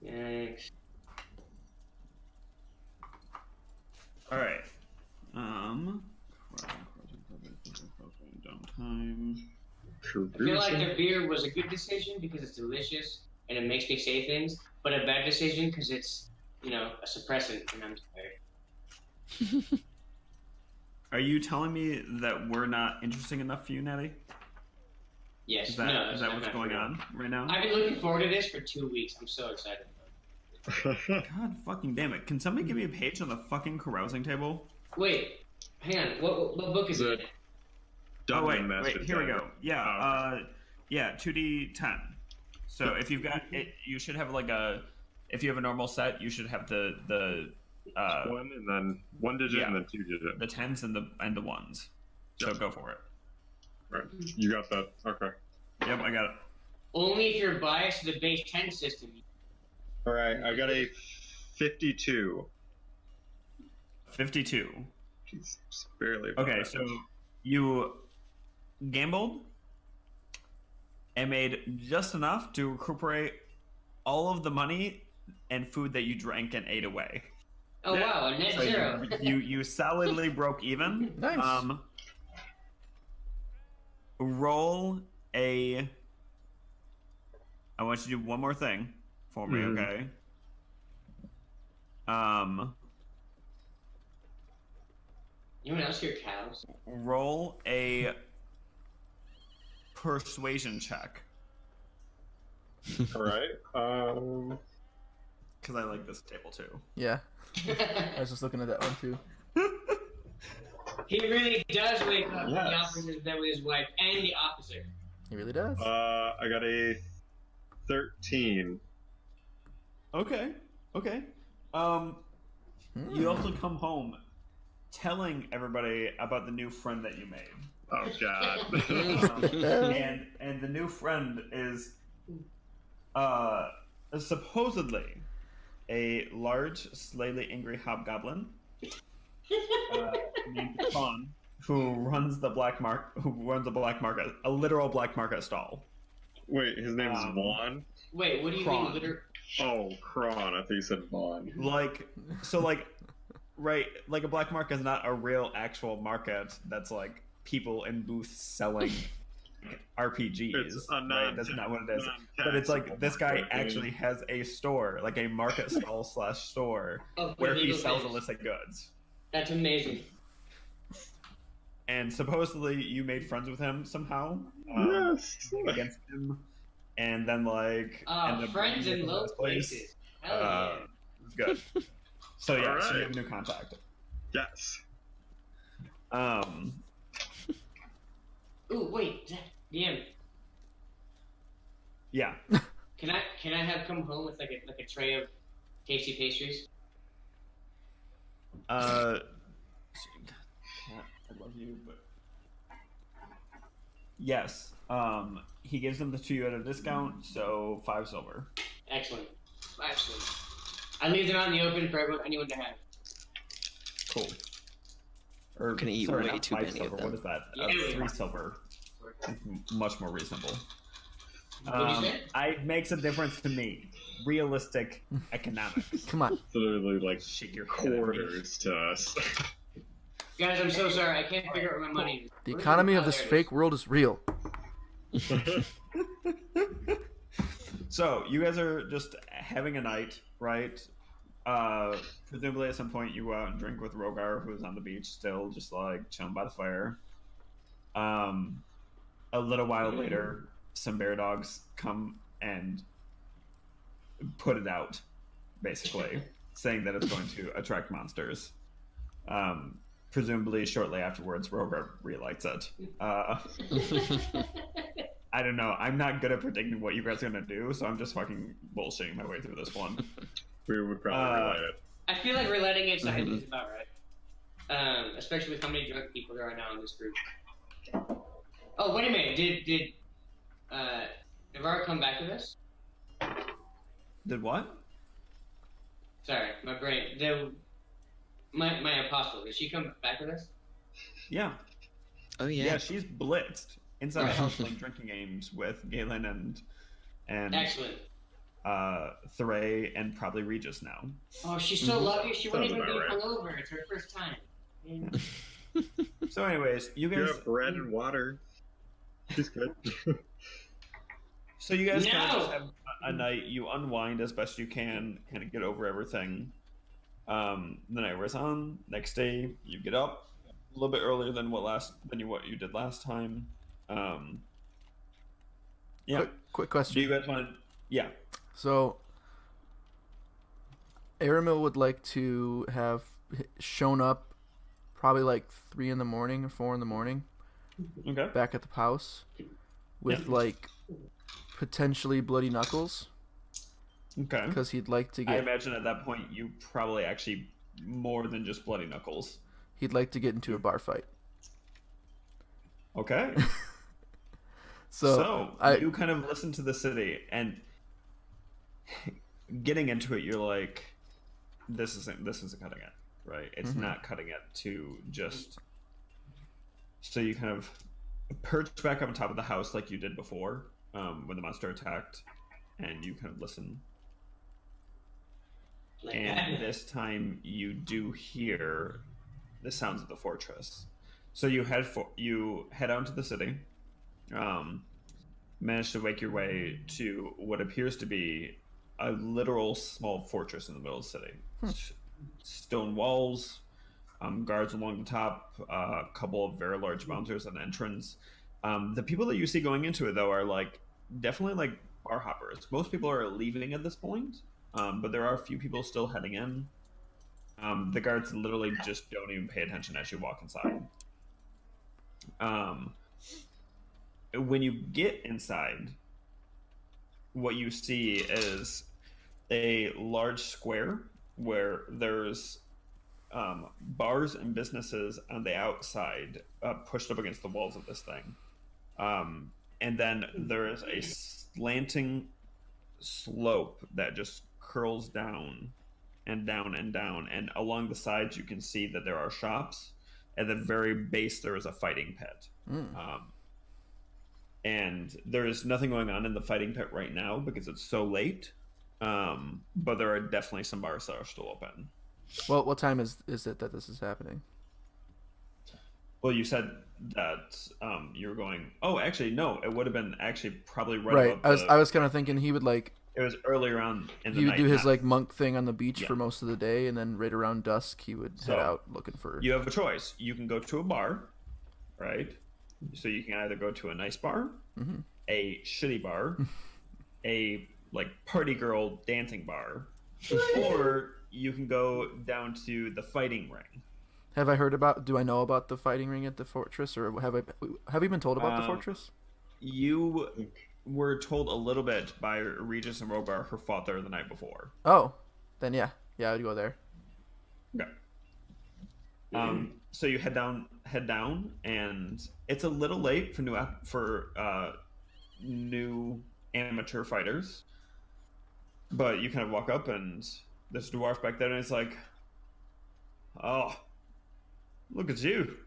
Thanks. All right. Downtime. I feel like the beer was a good decision because it's delicious and it makes me say things, but a bad decision because it's, a suppressant and I'm tired. Are you telling me that we're not interesting enough for you, Natty? Yes. Is that, no, is that I'm what's not going for on right now? I've been looking forward to this for 2 weeks. I'm so excited. God fucking damn it. Can somebody give me a page on the fucking carousing table? Wait, hang on. What book is it? Dungeon Master here we Guide. go. Yeah, yeah, 2d10. So if you've got it, you should have if you have a normal set, you should have the One and then 1 digit yeah. and then 2 digit. the tens and the ones. So Yep. go for it. Right. You got that. Okay. Yep, I got it. Only if you're biased to the base 10 system. All right. I got a 52. 52. Jeez, just barely. above Okay, that. so you gambled and made just enough to recuperate all of the money and food that you drank and ate away. Oh, Yeah. wow, a net So zero. you solidly broke even. Nice. Roll a. I want you to do one more thing for me, Mhm. okay? Anyone else hear cows? Roll a persuasion check All right. because I like this table too. Yeah. I was just looking at that one too. He really does wake up in the Yes. officer's bed with his wife and the officer. He really does. I got a 13. Okay. Okay. Hmm. You also come home telling everybody about the new friend that you made. Oh God. And the new friend is supposedly a large, slightly angry hobgoblin named Khan, who runs a black market, a literal black market stall. Wait, his name's Vaughn. Wait, what do you Kron. mean, liter? Oh, Kron. I thought you said Vaughn. Right, like a black market is not a real actual market that's like people in booths selling RPGs. It's a right? That's not what it is. But it's like this guy actually has a store, like a market stall / store, Oh, where for he legal sells things. illicit goods. That's amazing. and supposedly you made friends with him somehow. Yes. Against him, and then like friends in low places. Hell yeah. Good. So yeah, All so you right. have a new contact. Yes. Ooh, wait, Zach, DM. Yeah. Can I have come home with like a tray of tasty pastries? I love you, but yes. He gives them to you at a discount, so 5 silver. Excellent. I leave them out in the open for anyone to have. Cool. Or Gonna eat sorry, way not too 5 many of silver. them. What is that? Yeah. 3 silver. It's much more reasonable. What'd you say? It makes a difference to me. Realistic economics. Come on. It's literally like Shake your head at me. quarters to us. Guys, I'm so sorry. I can't figure out where my money is. The economy of this fake world is real. So you guys are just having a night, right? Presumably at some point you go out and drink with Rogar, who's on the beach still, just like chilling by the fire. A little while later, some bear dogs come and put it out, basically, saying that it's going to attract monsters. Presumably shortly afterwards, Rogar relights it. I don't know. I'm not good at predicting what you guys are going to do, so I'm just fucking bullshitting my way through this one. We would probably relight it. I feel like relighting it is about right. Especially with how many drunk people there are now in this group. Oh, wait a minute. Did Navarro come back with us? Did what? Sorry, my brain. My apostle. Did she come back with us? Yeah. Oh yeah. Yeah, she's blitzed inside the house playing drinking games with Galen and Excellent. Thuray and probably Regis now. Oh, she's so lucky. She wouldn't Sounds even be about right. hungover. It's her first time. Yeah. So, anyways, you You guys. have bread and water. She's good. So you guys kind of No! just have a night. You unwind as best you can, kind of get over everything. The night wears on. Next day, you get up a little bit earlier than what you did last time. Yeah. Quick Do question. you guys want to? Yeah. So, Aramil would like to have shown up probably like 3 in the morning or 4 in the morning Okay. back at the house with like potentially bloody knuckles Okay. because he'd like to I get imagine at that point you probably actually more than just bloody knuckles. into a bar fight. Okay. So, you kind of listen to the city and getting into it, you're like, this isn't cutting it, right? It's not cutting it to just. So you kind of perch back up on top of the house like you did before when the monster attacked, and you kind of listen. And this time you do hear the sounds of the fortress. So you head out into the city, manage to make your way to what appears to be a literal small fortress in the middle of the city. Stone walls, guards along the top, a couple of very large bouncers at the entrance. The people that you see going into it, though, are like definitely like bar hoppers. Most people are leaving at this point, but there are a few people still heading in. The guards literally just don't even pay attention as you walk inside. When you get inside, what you see is a large square where there's bars and businesses on the outside pushed up against the walls of this thing. And then there is a slanting slope that just curls down and down and down. And along the sides, you can see that there are shops. At the very base, there is a fighting pit. And there is nothing going on in the fighting pit right now because it's so late. But there are definitely some bars that are still open. Well, what time is it that this is happening? Well, you said that you were going. Oh, actually, no. It would have been actually probably Right. above I was kind of thinking he would like It was earlier on in the he would night. do his not- like monk thing on the beach Yeah. for most of the day, and then right around dusk he would So, head out looking for. You have a choice. You can go to a bar, right? So you can either go to a nice bar, Mhm. a shitty bar, a like party girl dancing bar, or you can go down to the fighting ring. Have I heard about? Do I know about the fighting ring at the fortress, or have we been told about the fortress? You were told a little bit by Regis and Robar who fought there the night before. Oh, then yeah, I'd go there. Okay. So you head down, and it's a little late for new amateur fighters. But you kind of walk up, and there's a dwarf back there, and it's like, oh, look at you.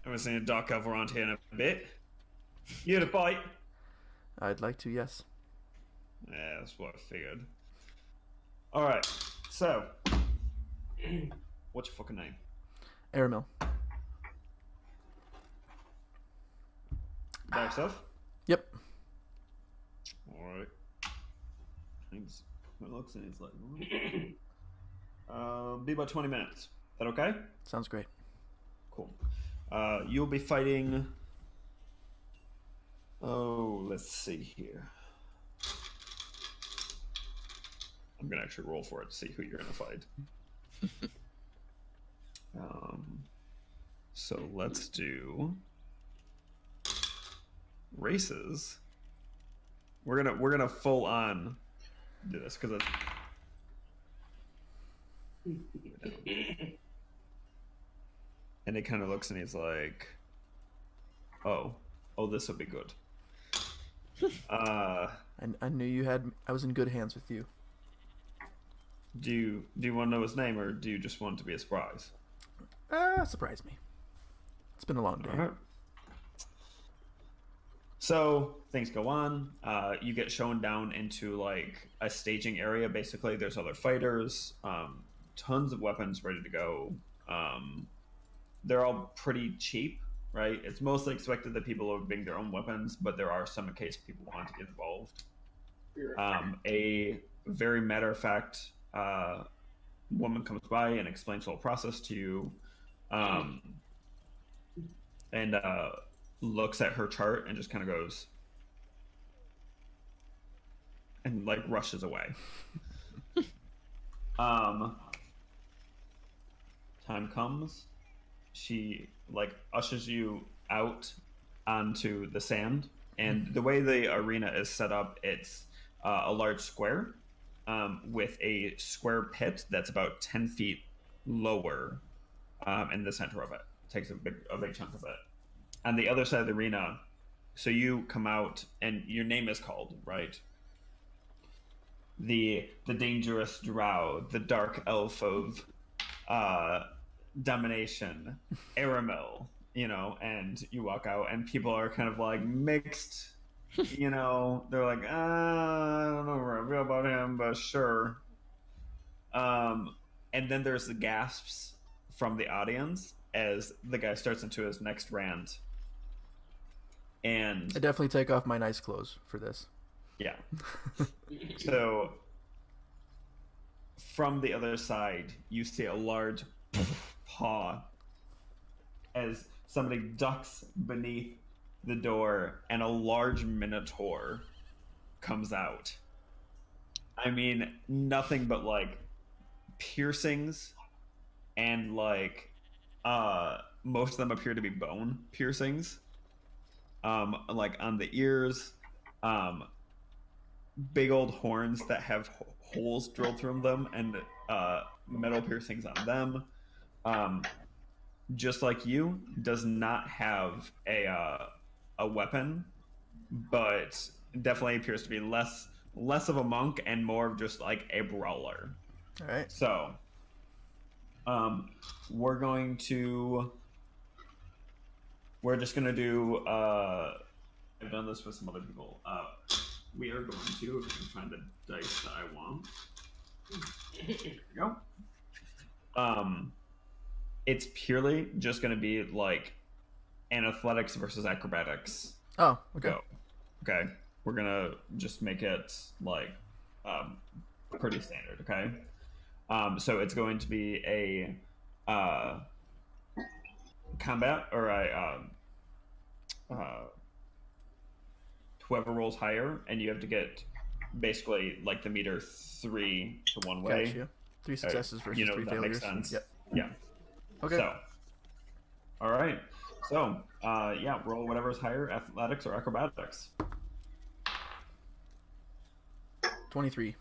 I haven't seen a dark elf around here in a bit. You here to fight? I'd like to, yes. Yeah, that's what I figured. Alright, so, what's your fucking name? Aramil. By yourself? Yep. Alright. Thanks. It looks and it's like, be about 20 minutes. Is that okay? Sounds great. Cool. You'll be fighting. Oh, let's see here. I'm gonna actually roll for it to see who you're gonna fight. So let's do races. We're gonna full on do this because it's. And he kind of looks and he's like, "Oh, this will be good." I knew you had. I was in good hands with you. Do you want to know his name, or do you just want it to be a surprise? Surprise me. It's been a long day. All right. So things go on. You get shown down into like a staging area. Basically, there's other fighters, tons of weapons ready to go. They're all pretty cheap, right? It's mostly expected that people will bring their own weapons, but there are some in case people want to get involved. A very matter-of-fact woman comes by and explains the whole process to you, and looks at her chart and just kind of goes and like rushes away. Time comes. She like ushers you out onto the sand, and the way the arena is set up, it's a large square with a square pit that's about 10 feet lower in the center of it. Takes a big chunk of it. On the other side of the arena, so you come out and your name is called, right? The dangerous drow, the dark elf of domination, Aramil, and you walk out and people are kind of like mixed, they're like, I don't know how I feel about him, but sure. And then there's the gasps from the audience as the guy starts into his next rant. And I definitely take off my nice clothes for this. Yeah. So from the other side, you see a large paw as somebody ducks beneath the door and a large minotaur comes out. I mean, nothing but like piercings and like most of them appear to be bone piercings. Like on the ears, big old horns that have holes drilled through them and metal piercings on them. Just like you, does not have a weapon, but definitely appears to be less of a monk and more of just like a brawler. All right. So, we're just gonna do. I've done this with some other people. We are going to, if I can find the dice that I want. There we go. It's purely just going to be like an athletics versus acrobatics. Oh, okay. Go. Okay. We're going to just make it like pretty standard, okay? So it's going to be a combat or a whoever rolls higher, and you have to get basically like the meter 3 to one way. Gotcha. 3 successes versus 3 that failures. makes sense. Yep. Yeah. Okay. So, all right. So, roll whatever's higher, athletics or acrobatics. 23.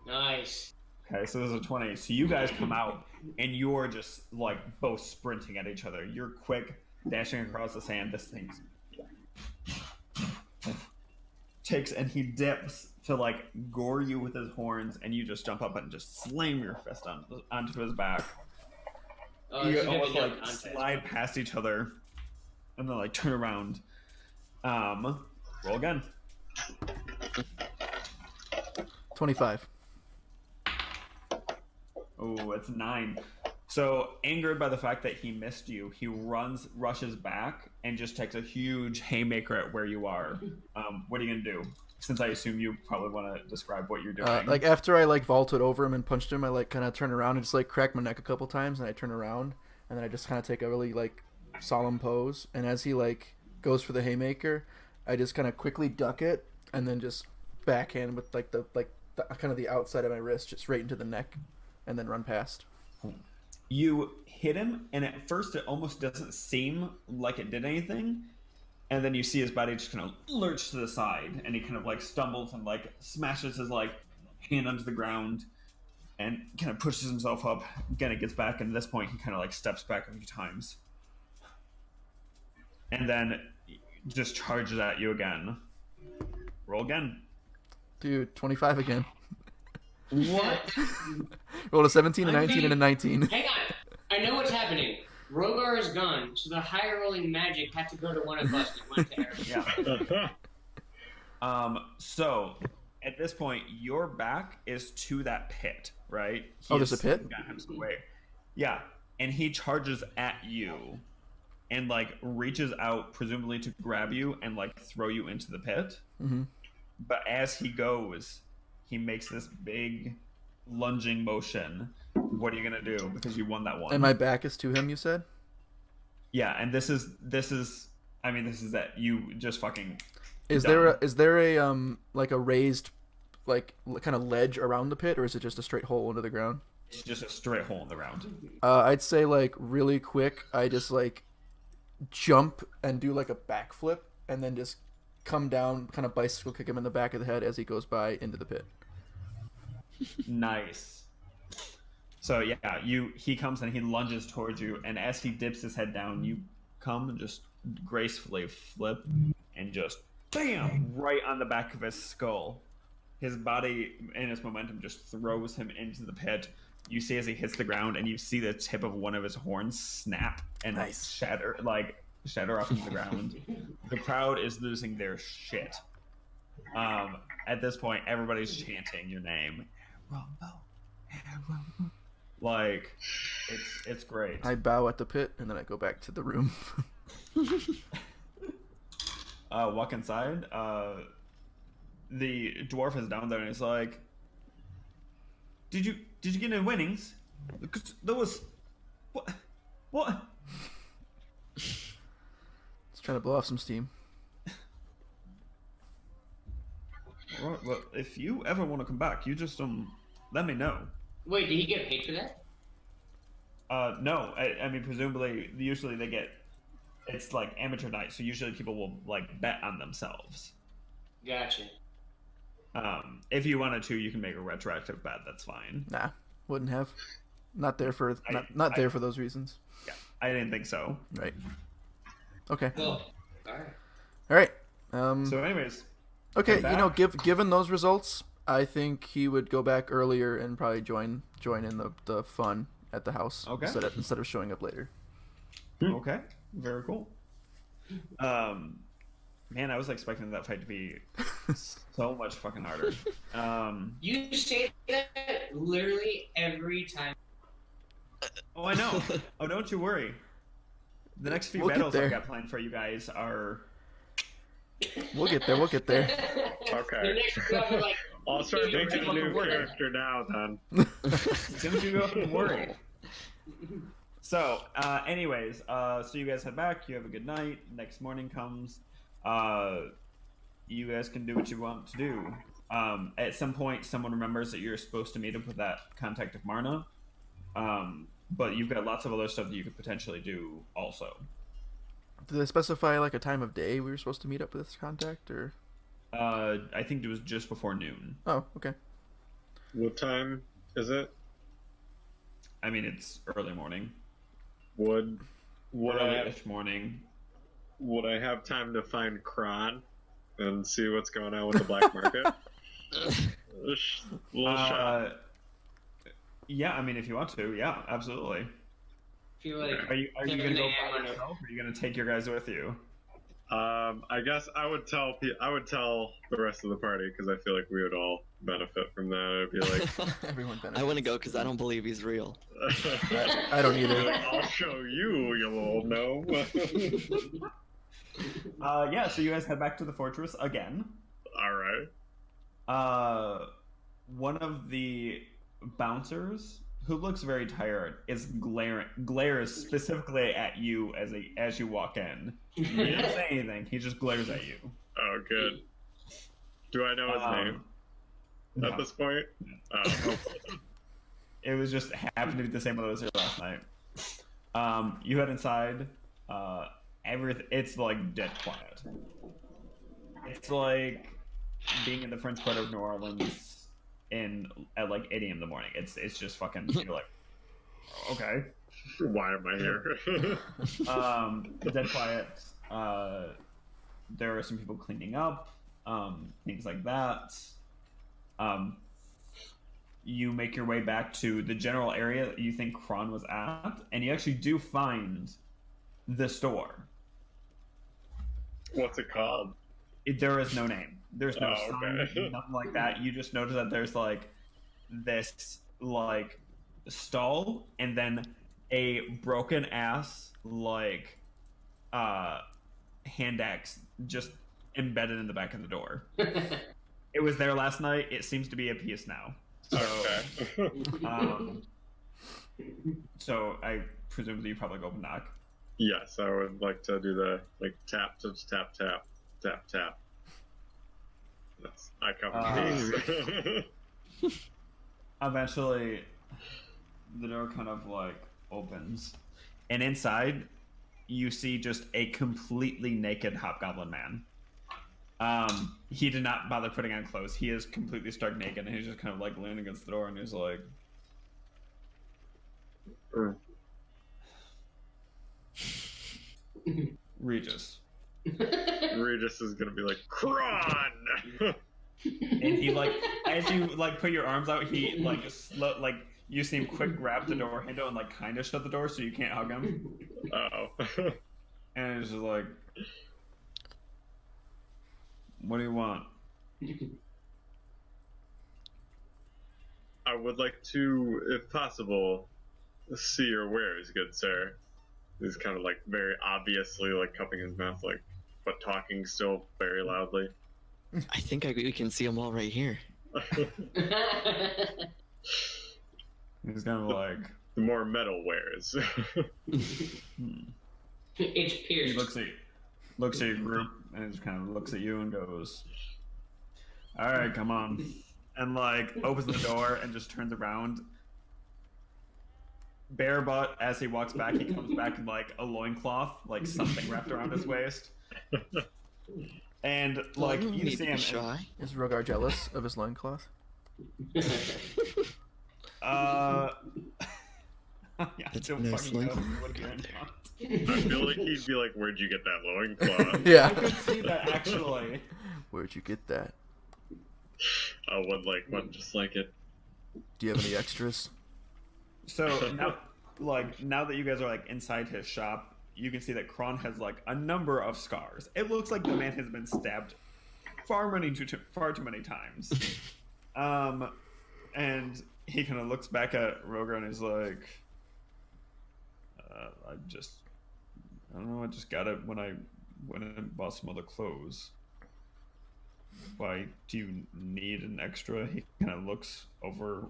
Nice. Okay, so this is a 20. So you guys come out, and you're just like both sprinting at each other. You're quick, dashing across the sand. This thing takes, and he dips to like gore you with his horns, and you just jump up and just slam your fist onto his back. You almost like slide past each other, and then like turn around. Roll again. 25. Oh, it's 9. So, angered by the fact that he missed you, he rushes back, and just takes a huge haymaker at where you are. What are you gonna do? Since I assume you probably want to describe what you're doing. Like after I like vaulted over him and punched him, I like kind of turn around and just like crack my neck a couple times, and I turn around, and then I just kind of take a really like solemn pose. And as he like goes for the haymaker, I just kind of quickly duck it, and then just backhand with like the kind of the outside of my wrist, just right into the neck, and then run past. You hit him, and at first it almost doesn't seem like it did anything, and then you see his body just kind of lurch to the side, and he kind of like stumbles and like smashes his like hand onto the ground, and kind of pushes himself up. Again, it gets back, and at this point he kind of like steps back a few times, and then just charges at you again. Roll again. Dude, 25 again. What? Rolled a 17, a 19, and a 19. Hang on. I know what's happening. Rogar is gone, so the higher rolling magic had to go to one of us. It went to Eric. Yeah. So at this point, your back is to that pit, right? There's a pit? Got him some way. Yeah, and he charges at you, and like reaches out, presumably to grab you and like throw you into the pit. Mm-hmm. But as he goes, he makes this big lunging motion. What are you gonna do? Because you won that one. And my back is to him, you said? Yeah, and this is that you just fucking. Is done. there a like a raised like kind of ledge around the pit, or is it just a straight hole into the ground? It's just a straight hole in the ground. I'd say like really quick, I just like jump and do like a backflip, and then just come down, kind of bicycle kick him in the back of the head as he goes by into the pit. Nice. So yeah, he comes and he lunges towards you, and as he dips his head down, you come and just gracefully flip and just bam right on the back of his skull. His body and his momentum just throws him into the pit. You see as he hits the ground, and you see the tip of one of his horns snap and Nice. shatter off into the ground. The crowd is losing their shit. At this point, everybody's chanting your name. Like, it's great. I bow at the pit, and then I go back to the room. Walk inside. The dwarf is down there, and he's like, "Did you get any winnings? Because there was what?" Just trying to blow off some steam. All right, well, if you ever want to come back, you just let me know. Wait, did he get paid for that? No, I mean presumably, usually they get. It's like amateur night, so usually people will like bet on themselves. Gotcha. If you wanted to, you can make a retroactive bet. That's fine. Nah, wouldn't have. Not there for there for those reasons. Yeah, I didn't think so. Right. Okay. Cool. All right. All right. So, anyways. Okay, back. you know, given those results, I think he would go back earlier and probably join in the fun at the house. Okay. Instead of showing up later. Okay. Very cool. Man, I was expecting that fight to be so much fucking harder. You say that literally every time. Oh, I know. Oh, don't you worry. The next few We'll get battles I've there. got planned for you guys are. We'll get there. Okay. The next couple, like, I'll start Don't making you a new fucking worry. character now then. Don't you go and worry. Anyways, so you guys head back. You have a good night. Next morning comes. You guys can do what you want to do. At some point, someone remembers that you're supposed to meet up with that contact of Marna. But you've got lots of other stuff that you could potentially do also. Did they specify like a time of day we were supposed to meet up with this contact, or? I think it was just before noon. Oh, okay. What time is it? I mean, it's early morning. Would Early-ish morning. would I have time to find Kron and see what's going on with the black market? Little shot. Yeah, I mean, if you want to, yeah, absolutely. Feel like Are you taking gonna go the by hammer. yourself, or are you gonna take your guys with you? I guess I would tell the rest of the party because I feel like we would all benefit from that. I'd be like, Everyone benefits. I want to go because I don't believe he's real. I don't either. I'll show you, you little gnome. Yeah, so you guys head back to the fortress again. All right. One of the bouncers, who looks very tired, is glares specifically at you as you walk in. He doesn't say anything. He just glares at you. Oh, good. Do I know his name No. at this point? Oh. It was just happened to be the same one that was here last night. You head inside. Everything. It's like dead quiet. It's like being in the French Quarter of New Orleans at like 8 a.m. in the morning. It's just fucking. You're like, okay. Why am I here? Dead quiet. There are some people cleaning up. Things like that. You make your way back to the general area that you think Kron was at, and you actually do find the store. What's it called? There is no name. There's no Oh, sign, okay. nothing like that. You just notice that there's like this like stall, and then a broken ass like hand axe just embedded in the back of the door. It was there last night. It seems to be a piece now. So, Okay. So I presumably you probably go up and knock. Yes, I would like to do the like tap, touch, tap, tap, tap, tap. That's I come in peace. Eventually, the door kind of like opens, and inside, you see just a completely naked hobgoblin man. He did not bother putting on clothes. He is completely stark naked, and he's just kind of like leaning against the door, and he's like, Regis. Regis is gonna be like, Kron! And he like, as you like put your arms out, he like you see him quick grab the door handle and like kind of shut the door so you can't hug him. Uh-oh. And it's just like, what do you want? I would like to, if possible, see your wares, good sir. He's kind of like very obviously like cupping his mouth, like, but talking still very loudly. I think we can see them all right here. He's kind of like, The more metal wares. It's he pierced. looks at your group and just kind of looks at you and goes, all right, come on. And like opens the door and just turns around. Bare butt, as he walks back, he comes back in like a loincloth, like something wrapped around his waist. And like don't you need see to be him. shy. Is Rogar jealous of his loincloth? Yeah, That's don't a nice fucking know loincloth. what you're in. I feel like he'd be like, where'd you get that loincloth? I Yeah. could see that actually. Where'd you get that? I would like one just like it. Do you have any extras? So now that you guys are like inside his shop, you can see that Kron has like a number of scars. It looks like the man has been stabbed far too many times. And he kind of looks back at Rogar and he's like, I don't know, I just got it when I went and bought some other clothes. Why do you need an extra? He kind of looks over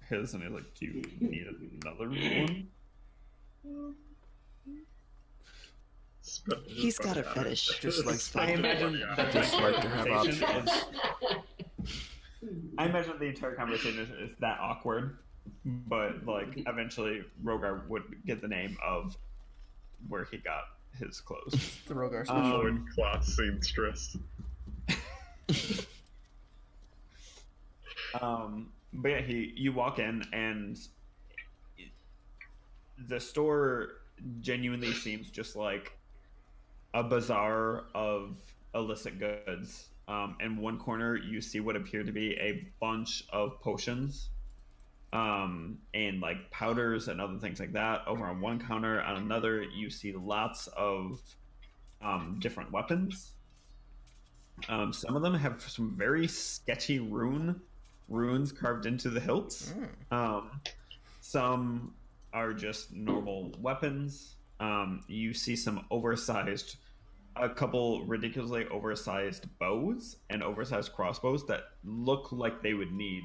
his and he's like, do you need another one? He's got a fetish. Just like I imagine that Just like to have conversation options. I imagine the entire conversation is that awkward, but like eventually Rogar would get the name of where he got his clothes. The Rogar Lord special. Cloth seamstress. But yeah, you walk in and the store genuinely seems just like a bazaar of illicit goods. In one corner, you see what appear to be a bunch of potions, and like powders and other things like that. Over on one counter, on another, you see lots of different weapons. Some of them have some very sketchy runes carved into the hilts. Some are just normal weapons. You see some a couple ridiculously oversized bows and oversized crossbows that look like they would need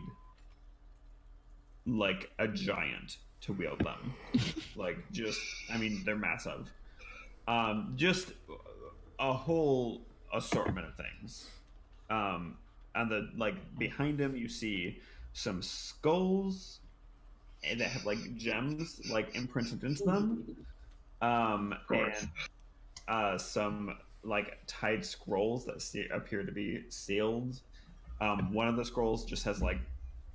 like a giant to wield them. I mean, they're massive. Just a whole assortment of things. And behind him, you see some skulls that have like gems like imprinted into them. And some like tied scrolls that appear to be sealed. One of the scrolls just has like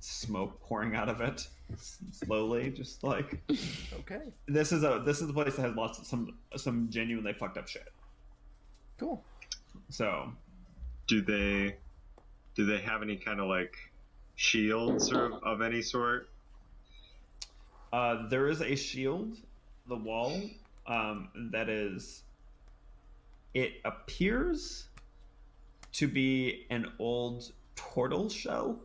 smoke pouring out of it slowly, just like Okay. This is the place that has lots of some genuinely fucked up shit. Cool. So, Do they have any kind of like shields or of any sort? there is a shield, the wall, that is. It appears to be an old turtle shell,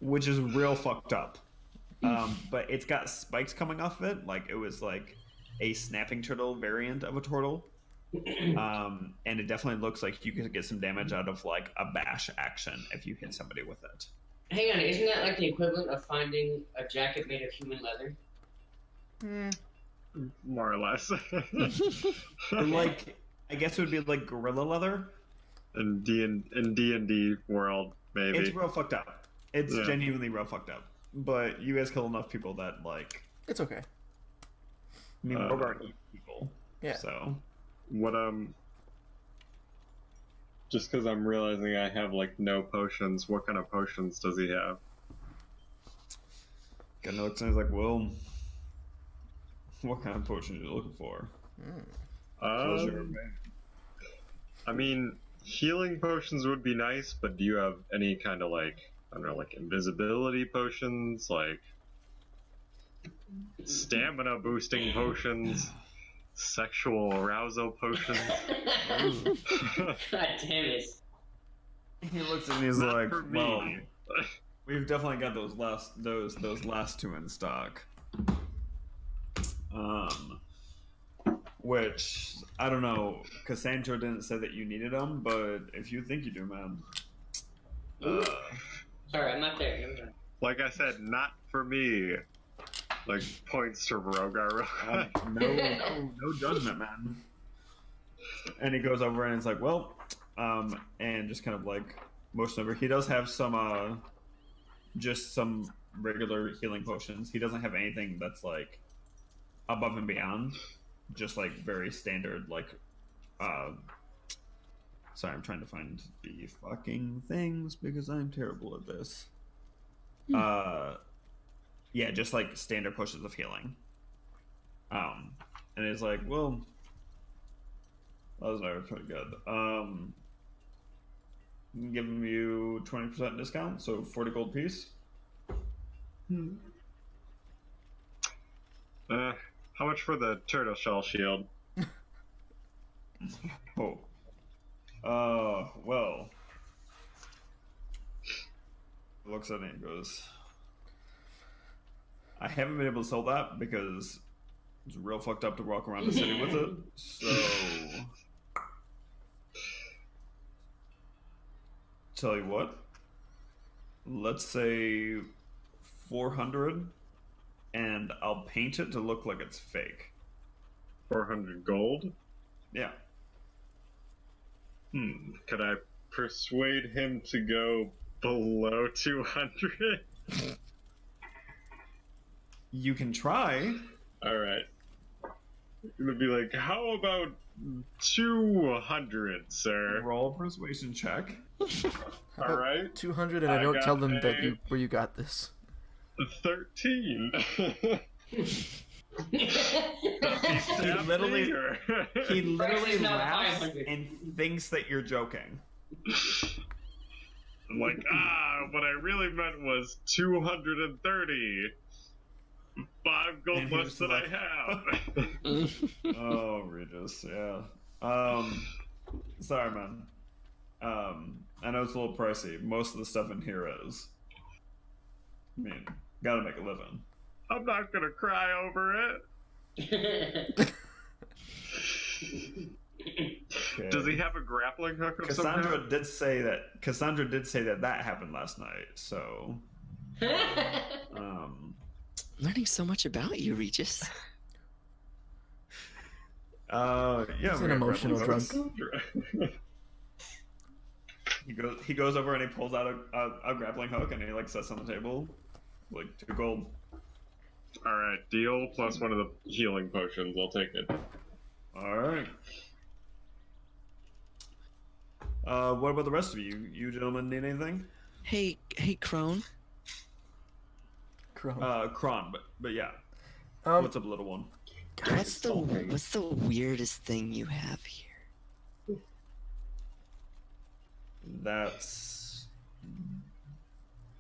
which is real fucked up. But it's got spikes coming off of it, like it was like a snapping turtle variant of a turtle. And it definitely looks like you could get some damage out of like a bash action if you hit somebody with it. Hang on, isn't that like the equivalent of finding a jacket made of human leather? More or less. Like, I guess it would be like gorilla leather. in D&D world, maybe. It's real fucked up. It's Yeah. genuinely real fucked up. But you guys kill enough people that like, It's okay. I mean, Rogar eats people. Yeah. So What just because I'm realizing I have like no potions, what kind of potions does he have? Got no looks and he's like, well, what kind of potion are you looking for? I mean, healing potions would be nice, but do you have any kind of like, I don't know, like invisibility potions, like stamina boosting potions, sexual arousal potions? God damn it. He looks at me and he's Not like, for me. well, we've definitely got those last two in stock. Which I don't know. Cassandra didn't say that you needed them, but if you think you do, man. Sorry, I'm not there. Never mind. Like I said, not for me. Like points to Rogar. No judgment, man. And he goes over and it's like, well, and just kind of like motion over. He does have some, just some regular healing potions. He doesn't have anything that's like above and beyond. Just like very standard, like, sorry, I'm trying to find the fucking things because I'm terrible at this. Yeah, just like standard potions of healing. And it's like, well, that was never pretty good. Giving you 20% discount, so 40 gold piece. How much for the turtle shell shield? Oh. Well. Looks at it and goes, I haven't been able to sell that because it's real fucked up to walk around the city with it. So, tell you what, let's say 400 and I'll paint it to look like it's fake. 400 gold? Yeah. Could I persuade him to go below 200? You can try. Alright. I'm gonna be like, how about 200, sir? Roll a persuasion check. How about Alright. 200, and I I don't got tell them that a- where you got this. 13. He literally Price is now laughs 500. and thinks that you're joking. I'm like, what I really meant was 230. 5 gold And he less was than like- I have. Oh, Regis, yeah. Sorry, man. I know it's a little pricey. Most of the stuff in here is. I mean, gotta make a living. I'm not gonna cry over it. Okay. Does he have a grappling hook of some Cassandra kind? did say that happened last night. So, Learning so much about you, Regis. yeah, He's we an got emotional grappling drunk. hooks. He goes over and he pulls out a grappling hook and he like sets on the table, like 2 gold. Alright, deal plus one of the healing potions. I'll take it. All right. What about the rest of you? You gentlemen need anything? Hey, Crone. Chrome. Kron, but yeah. What's What's up, little one? What's the weirdest thing you have here? That's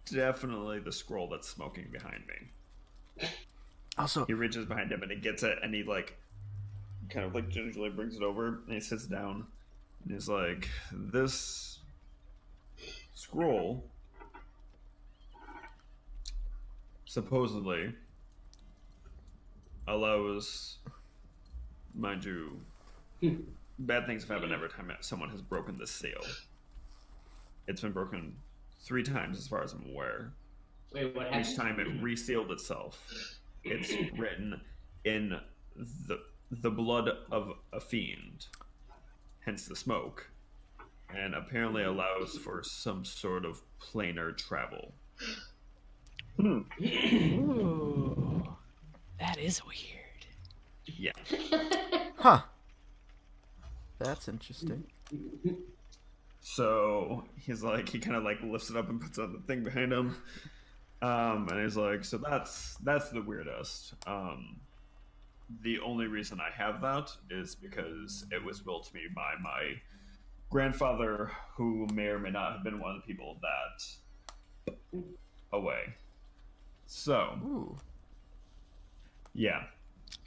definitely the scroll that's smoking behind me. Also, He reaches behind him and he gets it and he like kind of like gingerly brings it over and he sits down and he's like, this scroll supposedly allows, mind you, bad things have happened every time someone has broken this seal. It's been broken 3 times as far as I'm aware. Wait, what Each happened? time it resealed itself. It's written in the blood of a fiend, hence the smoke, and apparently allows for some sort of planar travel. Ooh, that is weird. Yeah. huh? That's interesting. So he's like, he kind of like lifts it up and puts on the thing behind him. And he's like, so that's the weirdest. The only reason I have that is because it was willed to me by my grandfather, who may or may not have been one of the people that away. So, Ooh, yeah.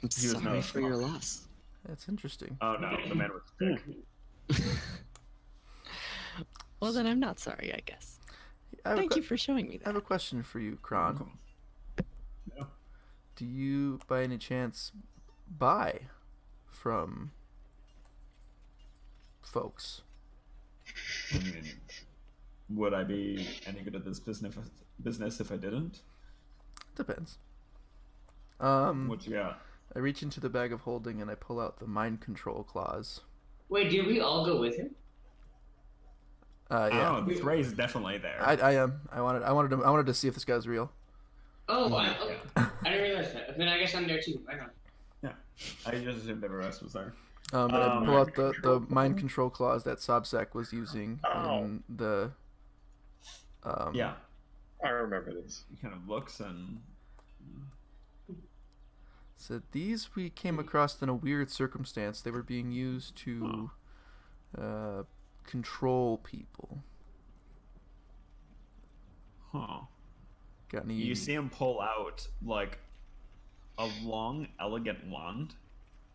I'm He was sorry not for your loss. that's interesting. Oh no, the man was sick. Well, then I'm not sorry, I guess. I have, Thank you for showing me I have that. a question for you, Kron. Yeah. Do you, by any chance, buy from folks? I mean, would I be any good at this business if I didn't? Depends. What you got? I reach into the bag of holding and I pull out the mind control clause. Wait, did we all go with him? Yeah. Oh, Thray's definitely there. I am. I wanted to see if this guy's real. Oh, I didn't realize that. Then I guess I'm there too. Right on. Yeah, I just assumed the rest was there. But I pull out the control mind control clause that Sobsek was using Oh. in the. Yeah, I remember this. he kind of looks and Said these we came across in a weird circumstance. They were being used to control people. Got any? you see him pull out like a long, elegant wand,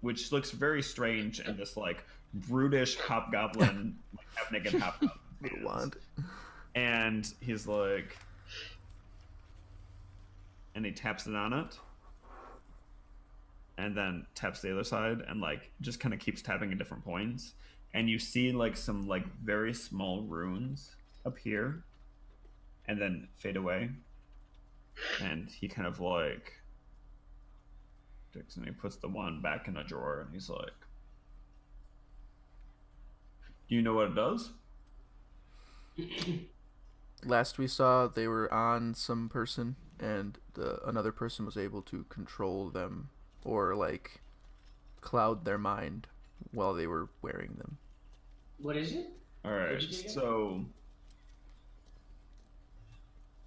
which looks very strange in this like brutish hobgoblin, like half-naked hobgoblin. Little wand. And he's like, and he taps it on it, and then taps the other side, and like just kind of keeps tapping at different points, and you see like some like very small runes appear, and then fade away, and he kind of like Takes and he puts the wand back in a drawer, and he's like, "Do you know what it does?" Last we saw, they were on some person, and another person was able to control them or like cloud their mind while they were wearing them. What is it? All right, What'd you do again? so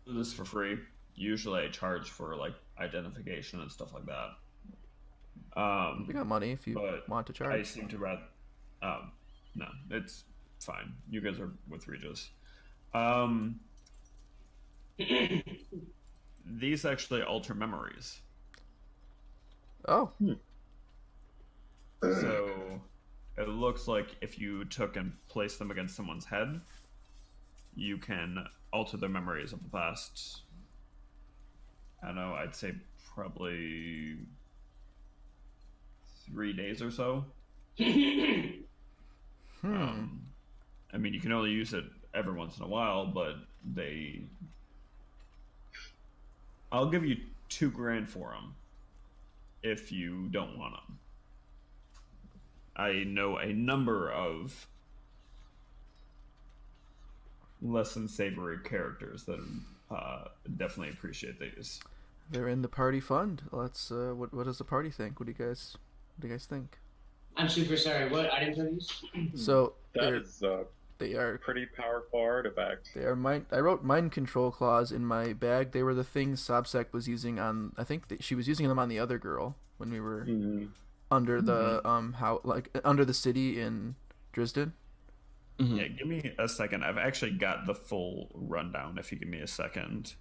this is for free. Usually, I charge for like identification and stuff like that. We got money if you But want to I charge. seem to rather. No, it's fine. You guys are with Regis. These actually alter memories. Oh, So it looks like if you took and placed them against someone's head, you can alter their memories of the past. I don't know, I'd say probably 3 days or so. I mean, you can only use it every once in a while, but I'll give you $2,000 for them if you don't want them. I know a number of less than savory characters that definitely appreciate these. they're in the party fund. Let's. What does the party think? What do you guys think? I'm super sorry. What items are these? So That is they are pretty powerful artifact. They are mind. I wrote mind control claws in my bag. They were the things Sobsek was using on. I think she was using them on the other girl when we were under the under the city in Dresden. Mm-hmm. Yeah, give me a second. I've actually got the full rundown. If you give me a second.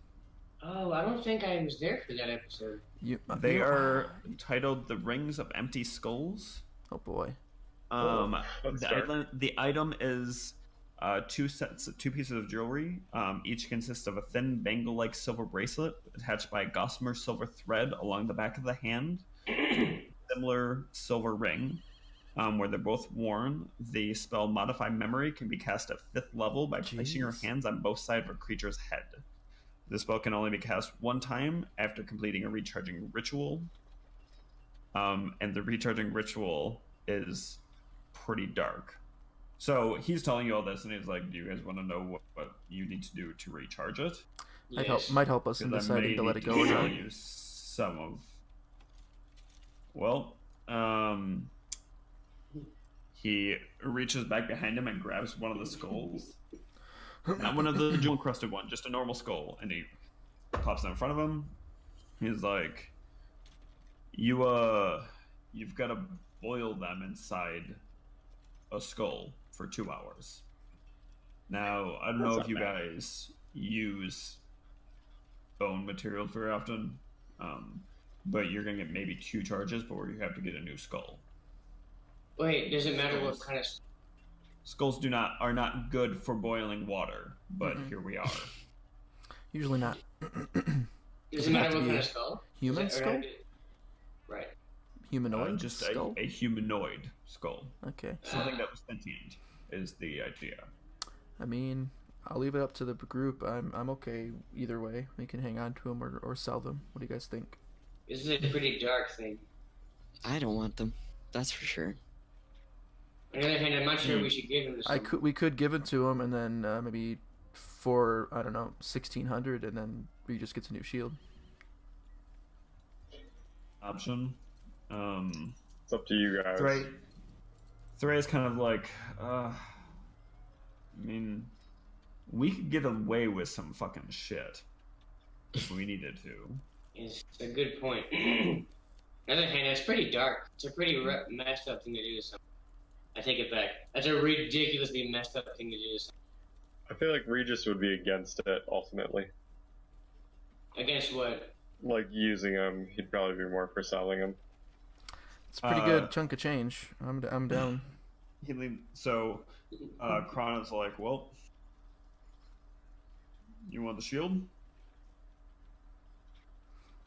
Oh, I don't think I was there for that episode. They are titled "The Rings of Empty Skulls." Oh boy. The item is two pieces of jewelry. Each consists of a thin bangle-like silver bracelet attached by a gossamer silver thread along the back of the hand. Similar silver ring, where they're both worn. The spell Modify Memory can be cast at 5th level by placing your hands on both sides of a creature's head. The spell can only be cast one time after completing a recharging ritual. And the recharging ritual is pretty dark. So he's telling you all this, and he's like, "Do you guys want to know what you need to do to recharge it?" Yes. Might help us in Because deciding to let it go or tell not. you some of. Well, he reaches back behind him and grabs one of the skulls. Not one of the jewel encrusted one, just a normal skull, and he pops it in front of him. He's like, you've got to boil them inside a skull for 2 hours. Now, I don't know if you guys use bone materials very often, but you're going to get maybe 2 charges, but where you have to get a new skull. Wait, does it matter what kind of? Skulls are not good for boiling water, but here we are. Usually not. Does it matter what kind of skull? Human skull? Right. Humanoid Just skull? a humanoid skull. Okay. Something that was sentient is the idea. I mean, I'll leave it up to the group. I'm okay either way. We can hang on to them or sell them. What do you guys think? This is a pretty dark thing. I don't want them. That's for sure. On the other hand, I'm not sure we should give him to someone. We could give it to him and then maybe for I don't know 1,600 and then he just gets a new shield. Option. It's up to you guys. Thray is kind of like, I mean, we could get away with some fucking shit if we needed to. It's a good point. On the other hand, it's pretty dark. It's a pretty messed up thing to do to someone. I take it back. That's a ridiculously messed up thing to do to someone. I feel like Regis would be against it ultimately. Against what? Like using them, he'd probably be more for selling them. It's a pretty good chunk of change. I'm down. So, Kron is like, well, you want the shield?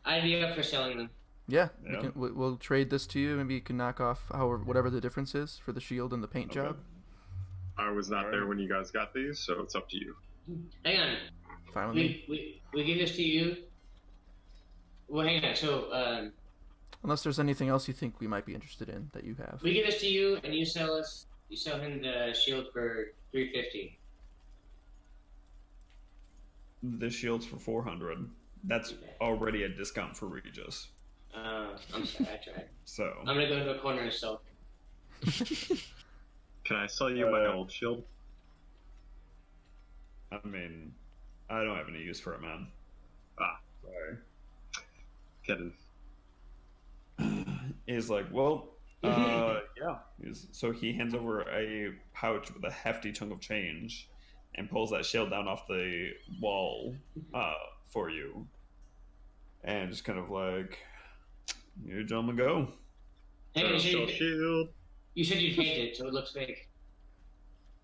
I'd be up for selling them. Yeah, Yeah. we'll trade this to you. Maybe you can knock off whatever the difference is for the shield and the paint Okay. job. I was not Alright. there when you guys got these, so it's up to you. Hang on. Fine with me. We give this to you. Well, hang on. So, Unless there's anything else you think we might be interested in that you have. We give this to you, and you sell him the shield for 350. The shield's for 400. That's already a discount for Regis. I'm sorry, I tried. So I'm gonna go into a corner and sell. Can I sell you my old shield? I mean, I don't have any use for it, man. Ah, Sorry. kidding. He's like, well, yeah. So he hands over a pouch with a hefty chunk of change and pulls that shield down off the wall for you. And just kind of like, you gentlemen go. Hey, Shield. you said you painted it, so it looks fake.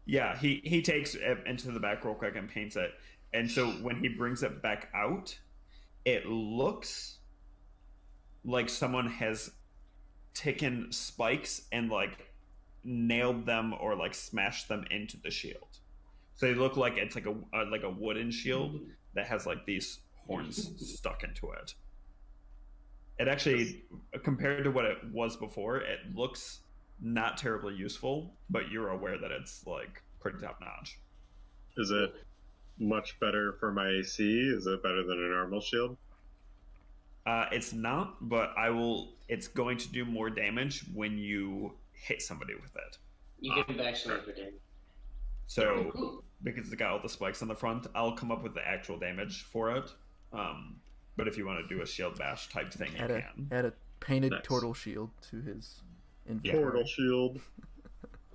Yeah, he takes it into the back real quick and paints it. And so when he brings it back out, it looks like someone has taken spikes and like nailed them or like smashed them into the shield. So they look like it's like a wooden shield that has like these horns stuck into it. It actually, compared to what it was before, it looks not terribly useful, but you're aware that it's like pretty top notch. Is it much better for my AC? Is it better than a normal shield? It's not, but it's going to do more damage when you hit somebody with it. You give him back some for damage. So, because it's got all the spikes on the front, I'll come up with the actual damage for it. But if you want to do a shield bash type thing, you can. Add a painted Nice. turtle shield to his Yeah. Portal shield.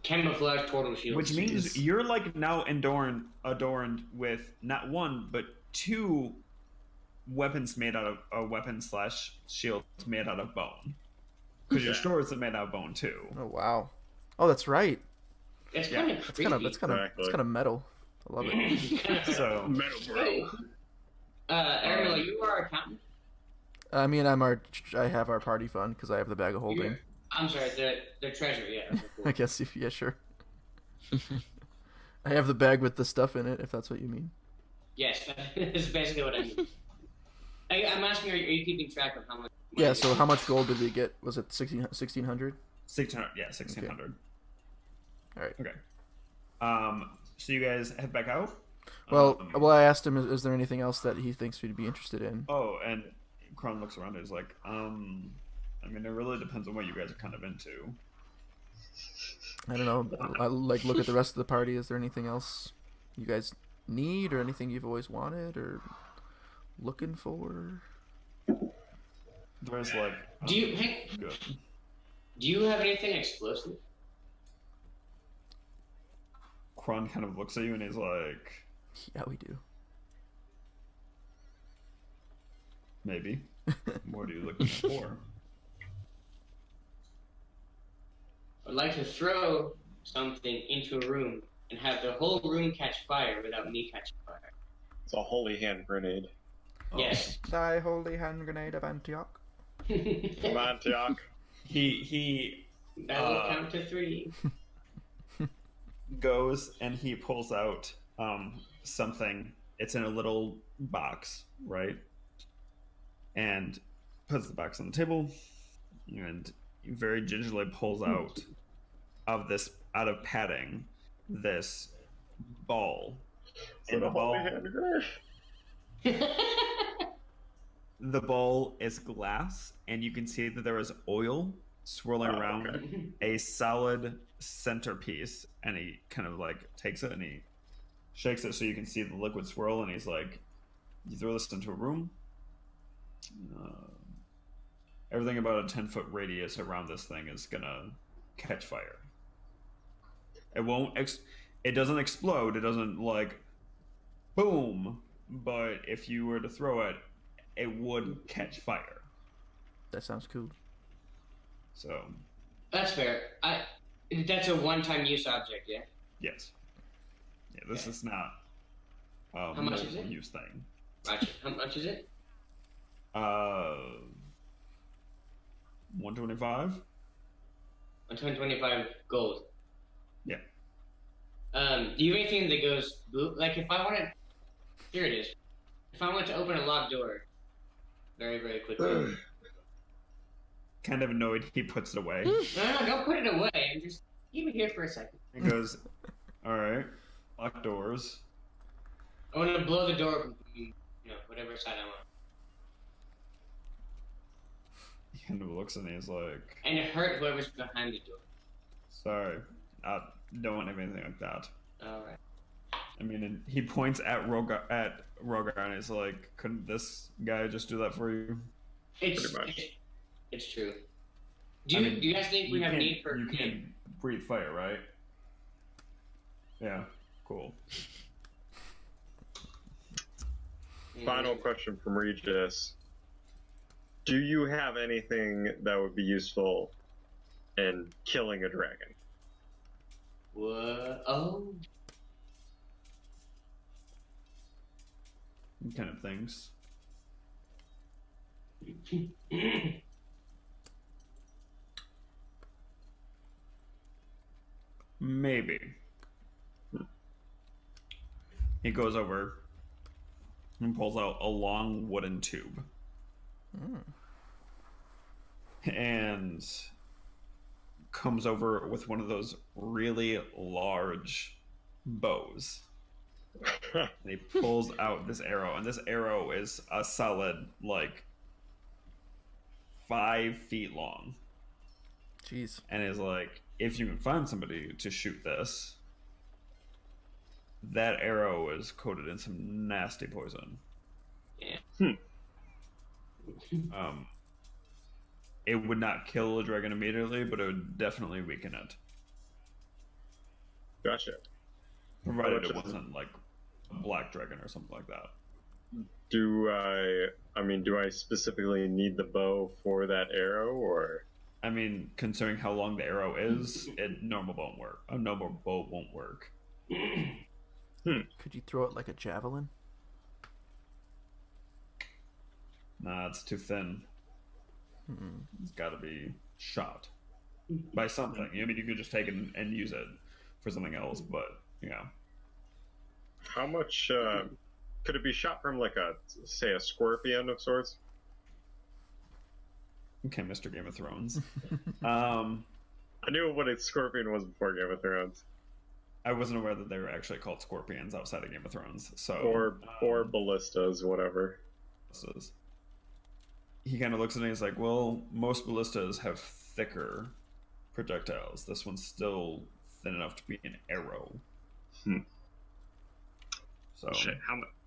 Camouflage turtle shield. Which means you're like now adorned with not one, but two weapons made out of shields made out of bone. Because your swords are made out of bone too. Oh wow! Oh, that's right. It's kind of creepy. That's kind of metal. I love it. So Metal bro. Ariel, you are our accountant? I mean, I have our party fund because I have the bag of holding. I'm sorry, the treasure, yeah. Okay, cool. I guess yeah, sure. I have the bag with the stuff in it, if that's what you mean. Yes, that's basically what I mean. I'm asking, are you keeping track of how much? Yeah. So how much gold did we get? Was it 1600? 1600, yeah, 1600. All right. Okay. So you guys head back out. Well, I asked him, is there anything else that he thinks we'd be interested in? Oh, and Kron looks around and is like, I mean, it really depends on what you guys are kind of into. I don't know. I like look at the rest of the party. Is there anything else you guys need, or anything you've always wanted, or looking for? There's like, Do you good. do you have anything explosive? Kron kind of looks at you and he's like, Yeah, we do. maybe. What are you looking for? I'd like to throw something into a room and have the whole room catch fire without me catching fire. It's a holy hand grenade. Yes. Thy holy hand grenade of Antioch. From Antioch. He That will count to 3. goes and he pulls out something. It's in a little box, right? And puts the box on the table and very gingerly pulls out of padding this ball. And the ball, the ball is glass, and you can see that there is oil swirling around a solid centerpiece. And he kind of like takes it and he shakes it so you can see the liquid swirl. And he's like, "You throw this into a room. Everything about a 10-foot radius around this thing is gonna catch fire. It won't. It doesn't explode. It doesn't like boom. But if you were to throw it, it would catch fire." That sounds cool. So. That's fair. That's a one-time use object, yeah? Yes. Yeah. This is not. How much is it? Use thing. Roger. How much is it? 125. 125 gold. Yeah. Do you have anything that goes boop? Like if I wanted, here it is. If I want to open a locked door, very very quickly, kind of annoyed, he puts it away. No, don't put it away. I'm just keep it here for a second. He goes, all right, lock doors. I want to blow the door open from, whatever side I want. He kind of looks and he's like, And hurt whoever's behind the door. sorry, I don't want anything like that. Alright. I mean, and he points at Rogar, and he's like, couldn't this guy just do that for you? It's true. Do you guys think we have need for... You can breathe fire, right? Yeah, cool. Final question from Regis. Do you have anything that would be useful in killing a dragon? What? Oh. Kind of things. Maybe. He goes over and pulls out a long wooden tube. And comes over with one of those really large bows. And he pulls out this arrow, and this arrow is a solid, 5 feet long. Jeez. And is like, if you can find somebody to shoot this, that arrow is coated in some nasty poison. Yeah. It would not kill a dragon immediately, but it would definitely weaken it. Gotcha. Provided it wasn't like a black dragon or something like that. Do I specifically need the bow for that arrow, or? I mean, considering how long the arrow is, a normal bow won't work. Could you throw it like a javelin? Nah, it's too thin. It's got to be shot by something. I mean, you could just take it and use it for something else, but How much could it be shot from, like a scorpion of sorts? Okay, Mr. Game of Thrones. I knew what a scorpion was before Game of Thrones. I wasn't aware that they were actually called scorpions outside of Game of Thrones. So or ballistas, whatever. He kind of looks at it and he's like, well, most ballistas have thicker projectiles. This one's still thin enough to be an arrow. So, shit,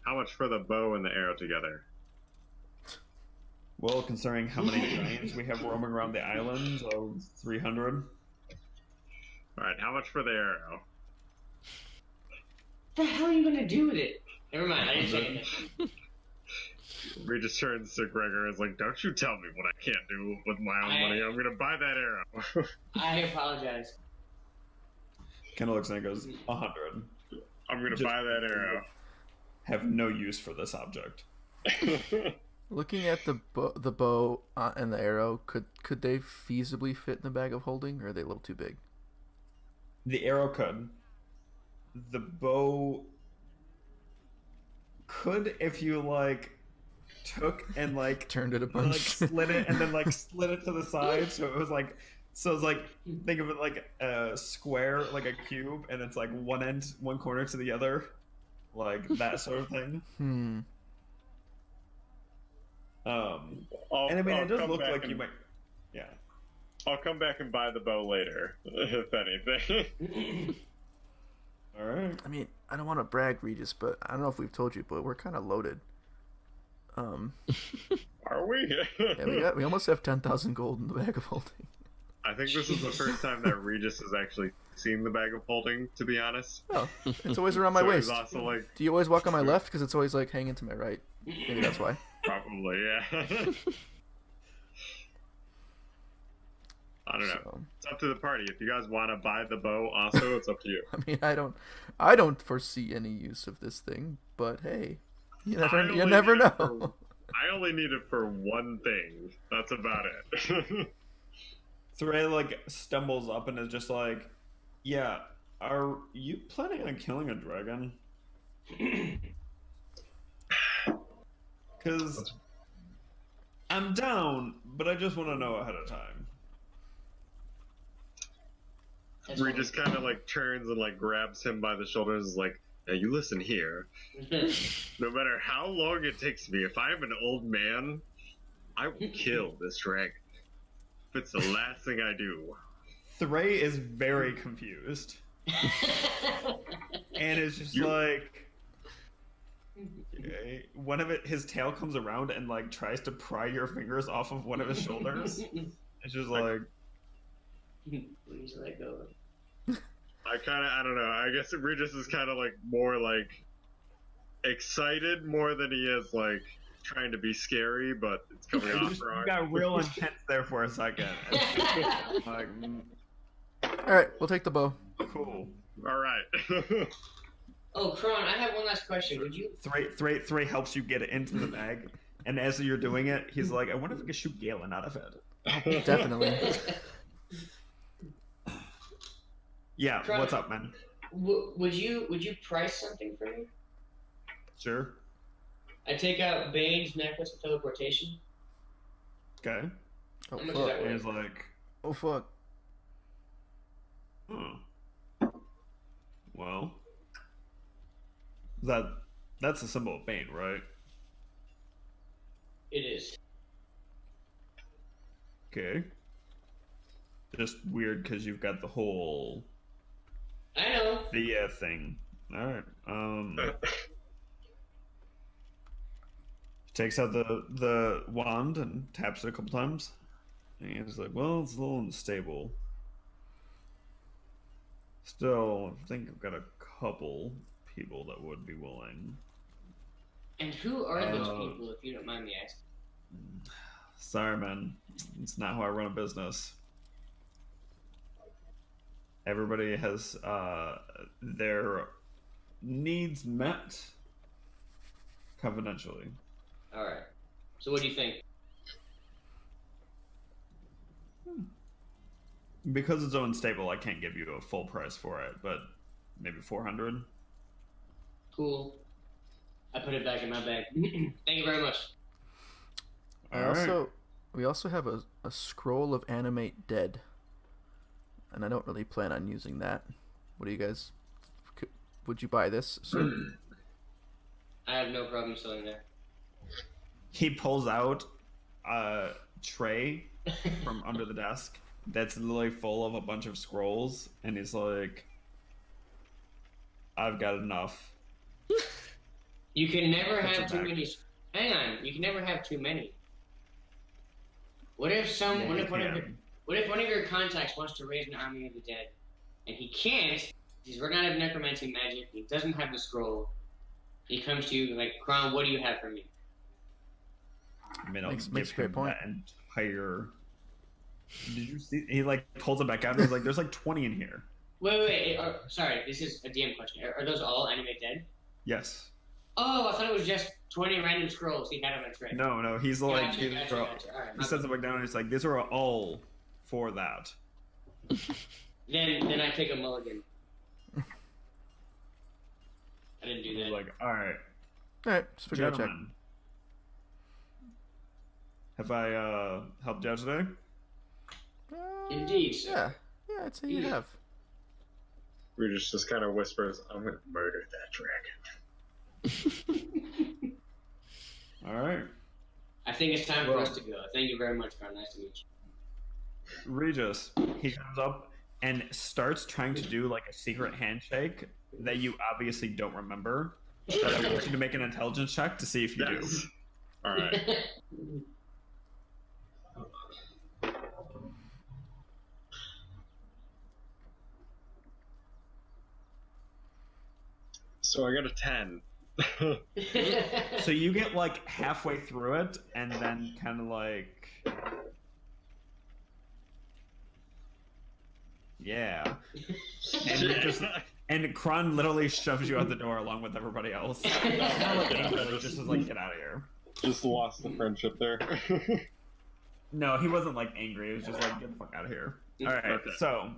how much for the bow and the arrow together? Well, considering how many giants we have roaming around the island, 300. Alright, how much for the arrow? What the hell are you gonna do with it? Never mind, I didn't say anything. Regis turns to Gregor and is like, don't you tell me what I can't do with my own money. I'm gonna buy that arrow. I apologize. Kind of looks and goes, 100. I'm gonna buy that arrow. Have no use for this object. Looking at the bow and the arrow, could they feasibly fit in the bag of holding, or are they a little too big? The arrow could. The bow could if you took and turned it a bunch, slid it and then slid it to the side, so it's like think of it like a square, like a cube, and it's like one corner to the other, like that sort of thing. And I mean, it does look like you might. Yeah. I'll come back and buy the bow later, if anything. All right. I mean, I don't want to brag, Regis, but I don't know if we've told you, but we're kind of loaded. Are we? Yeah, we almost have 10,000 gold in the bag of holding. I think this is the first time that Regis has actually seen the bag of holding, to be honest. Oh, it's always around my waist. Also like, do you always walk on my left? Because it's always hanging to my right. Maybe that's why. Probably, yeah. I don't know. So, it's up to the party. If you guys want to buy the bow, also, it's up to you. I mean, I don't foresee any use of this thing, but hey, you never know. I only need it for one thing. That's about it. Thray stumbles up and is just like, yeah, are you planning on killing a dragon? Because I'm down, but I just want to know ahead of time. That's Ree just kind of like turns and like grabs him by the shoulders, and is like, "Now you listen here. No matter how long it takes me, if I am an old man, I will kill this dragon. If it's the last thing I do." Thray is very confused. And it's just like his tail comes around and like tries to pry your fingers off of one of his shoulders. It's just like Please let go. I don't know. I guess Regis is kind of like more like excited more than he is like trying to be scary, but it's coming off just wrong. got real intense there for a second. Like, All right, we'll take the bow. cool. All right. Oh, Kron, I have one last question. Would you? Thray helps you get it into the bag, and as you're doing it, he's like, "I wonder if we can shoot Galen out of it." Definitely. Yeah, Kron, what's up, man? would you price something for me? Sure. I take out Bane's necklace of teleportation. Okay. Oh How much is fuck. that And worth? he's like, Oh fuck. well, that's a symbol of Bane, right? It is. Okay. Just weird because you've got the whole I know. thing. All right. Takes out the wand and taps it a couple times. And he's like, "Well, it's a little unstable. Still, I think I've got a couple people that would be willing." And who are those people, if you don't mind me asking? Sorry, man. It's not how I run a business. Everybody has their needs met confidentially. All right. So what do you think? Because it's unstable, I can't give you a full price for it, but maybe 400. Cool. I put it back in my bag. Thank you very much. We also have a scroll of animate dead, and I don't really plan on using that. What do you guys? Would you buy this, sir? I have no problem selling that. He pulls out a tray from under the desk that's literally full of a bunch of scrolls, and he's like, "I've got enough." You can never Puts have it too back. many. Hang on. You can never have too many. What if Yeah, what you if one of your, can. what if one of your contacts wants to raise an army of the dead, and he can't? He's run out of necromancy magic. He doesn't have the scroll. He comes to you like, "Kron, what do you have for me?" I mean, I'll Makes give a great him point. that entire. Did you see? He like pulls it back out and he's like, "There's like 20 in here." Wait. Sorry, this is a DM question. Are those all animate dead? Yes. Oh, I thought it was just 20 random scrolls he had on a tray. No. He's like, Gotcha. All right, he sets it back down and he's like, "These are all for that." Then I take a mulligan. I didn't do He's that. like, "All right, All right, just figure out a check. gentlemen, have I helped you out today?" Indeed, sir. Yeah, I'd say you have. Regis just kind of whispers, "I'm gonna murder that dragon." All right, I think it's time for us to go. Thank you very much, Kron. Nice to meet you. Regis. He comes up and starts trying to do like a secret handshake that you obviously don't remember. But I want you to make an intelligence check to see if you do. Yes. All right. So I got a 10. So you get like halfway through it, and then kind of like, yeah, and you just and Kron literally shoves you out the door along with everybody else. Kind of like angrily, just as like, "Get out of here." Just lost the friendship there. No, he wasn't like angry. He was just like, "Get the fuck out of here." All right, Okay. so,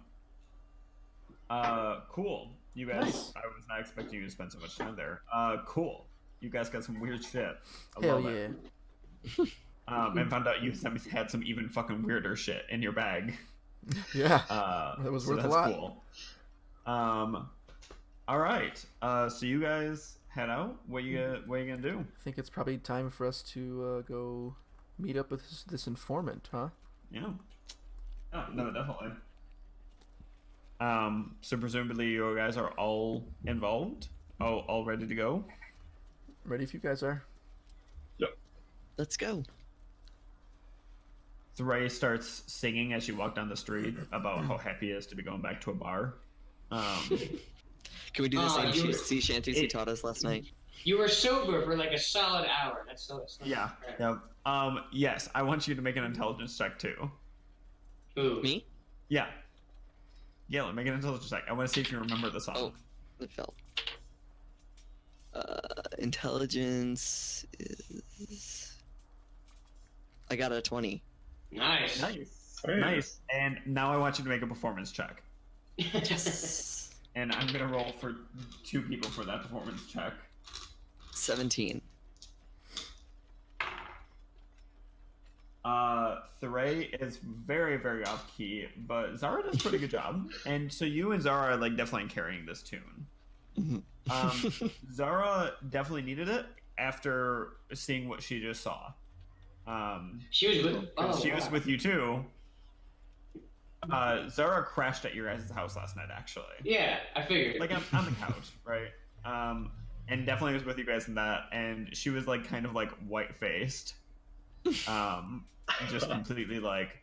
cool. You guys, Nice. I was not expecting you to spend so much time there. Cool. You guys got some weird shit. I Hell love yeah. it. and found out you had some even fucking weirder shit in your bag. Yeah, that was So worth a that's lot. cool. All right. So you guys head out. What you gonna do? I think it's probably time for us to go meet up with this informant, huh? Yeah. Oh, no, definitely. So presumably you guys are all involved, all ready to go. Ready if you guys are. Let's go. Thray starts singing as you walk down the street about how happy he is to be going back to a bar. Can we do the same sea shanties he taught us last night? You were sober for like a solid hour. That's so. Yeah. Yep. Yes, I want you to make an intelligence check too. Ooh. Me? Yeah. Galen, make an intelligence check. I want to see if you remember the song. Oh, it fell. Intelligence is... I got a 20. Nice. Nice. And now I want you to make a performance check. And I'm going to roll for 2 people for that performance check. 17. Thray is very, very off key, but Zara does a pretty good job. And so you and Zara are like definitely carrying this tune. Zara definitely needed it after seeing what she just saw. She was with. She was with you too. Zara crashed at your guys' house last night, actually. Yeah, I figured. Like on the couch, right? And definitely was with you guys in that. And she was like kind of like white faced, just completely like.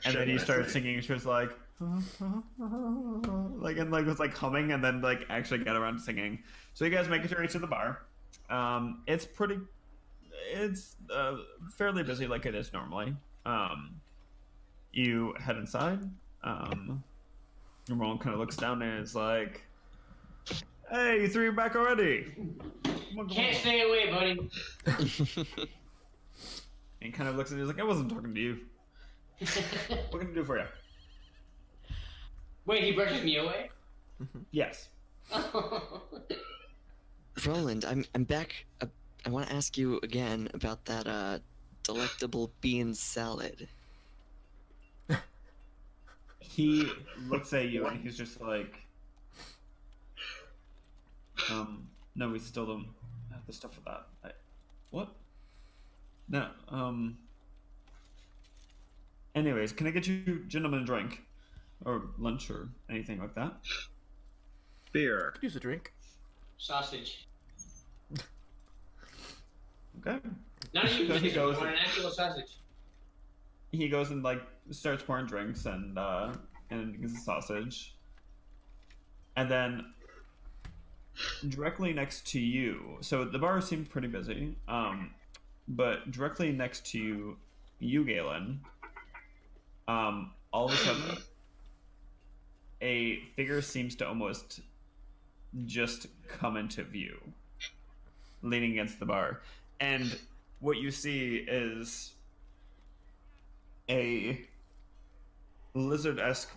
And then you started singing. She was like, like and like was like humming, and then like actually got around to singing. So you guys make your way to the bar. It's fairly busy, like it is normally. You head inside. Ramon kind of looks down and is like, "Hey, you 3 are back already. Can't stay away, buddy." And he kind of looks at you, he's like, "I wasn't talking to you. What can I do for you?" Wait, he brushes me away? Yes. Roland, I'm back. I want to ask you again about that delectable bean salad. He looks at you and he's just like, no, we still don't have the stuff for that. What? No, anyways, can I get you gentlemen a drink? Or lunch or anything like that? Beer. Use a drink. Sausage. Okay. Not a So he sausage, goes- I want an actual sausage. He goes and like starts pouring drinks and gets a sausage. And then directly next to you, so the bar seemed pretty busy, but directly next to you, Galen, all of a sudden, a figure seems to almost just come into view, leaning against the bar. And what you see is a lizard-esque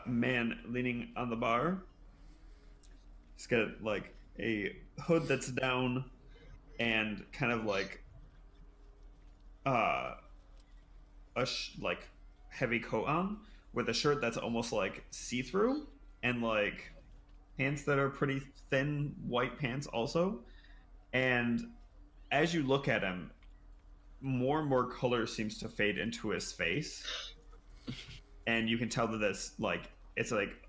man leaning on the bar. He's got like a hood that's down and kind of like like heavy coat on, with a shirt that's almost like see-through, and like pants that are pretty thin white pants also. And as you look at him, more and more color seems to fade into his face, and you can tell that it's like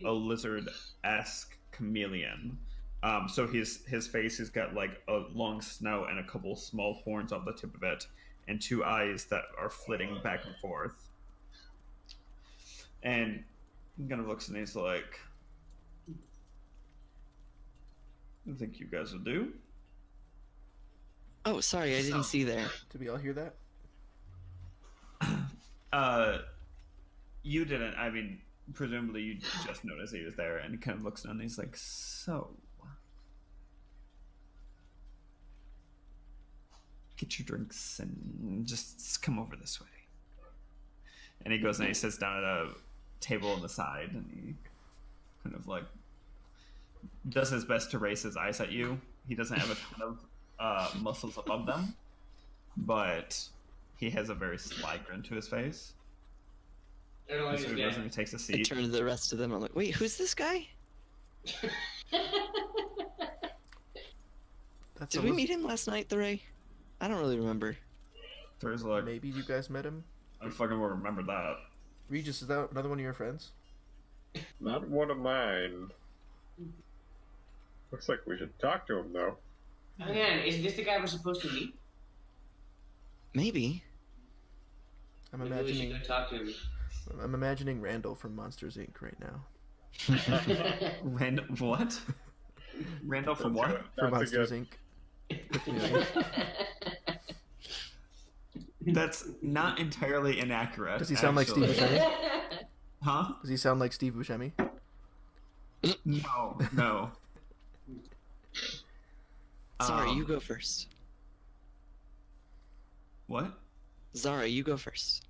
a lizard-esque chameleon. So his face has got like a long snout and a couple small horns off the tip of it, and 2 eyes that are flitting back and forth. And he kind of looks and he's like, "I think you guys will do." Oh, sorry, I didn't see there. Did we all hear that? You didn't. I mean, presumably you just noticed he was there, and he kind of looks down and he's like, "So, get your drinks and just come over this way." And he goes and he sits down at a table on the side, and he kind of like does his best to raise his eyes at you, he doesn't have a ton of muscles above them, but he has a very sly grin to his face. I don't like So this he goes and guy. he takes a I seat. turn to the rest of them. I'm like, wait, who's this guy? That's Did we meet him last night, Ray? I don't really remember. There's like, Maybe you guys met him. I fucking will remember that. Regis, is that another one of your friends? Not one of mine. Looks like we should talk to him, though. Oh man, is this the guy we're supposed to meet? Maybe. I'm Maybe we should imagining. go talk to him. I'm imagining Randall from Monsters Inc. right now. What? Randall from what? From That's a Monsters good. Inc. That's not entirely inaccurate. Does he sound like Steve actually. Buscemi? Huh? Does he sound like Steve Buscemi? No. Sorry, you go first. What? Zara, you go first.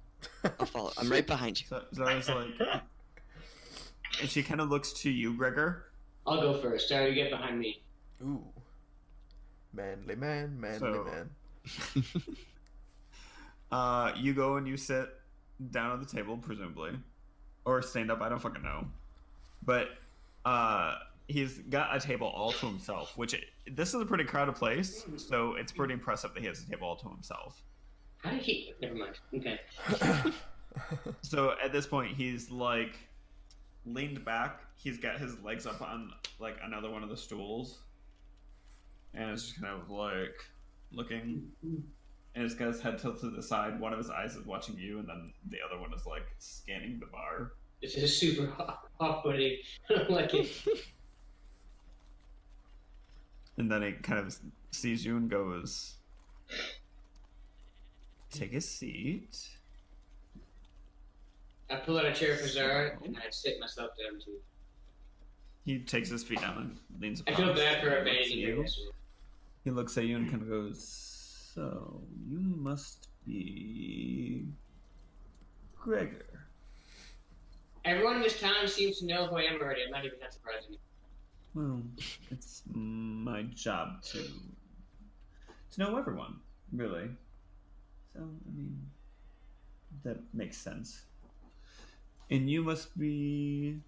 I'll follow. I'm right behind you. So I was like, and she kind of looks to you, Gregor. I'll go first. Sorry, you get behind me. Ooh. Manly man, manly So- man. You go and you sit down at the table, presumably, or stand up. I don't fucking know. But he's got a table all to himself, which this is a pretty crowded place, so it's pretty impressive that he has a table all to himself. How did he? Never mind. Okay. So at this point, he's like leaned back. He's got his legs up on like another one of the stools, and it's just kind of like looking. And he's got his head tilted to the side. One of his eyes is watching you, and then the other one is like scanning the bar. This is super off-putting. I don't like it. And then he kind of sees you and goes, "Take a seat." I pull out a chair for Zara and I sit myself down too. He takes his feet down and leans I across. feel bad for and looks abandoning at you. you. He looks at you and kind of goes, "So you must be Gregor." Everyone in this town seems to know who I am already. I'm not even that surprising. Well, it's my job to know everyone, really. So I mean, that makes sense. And you must be.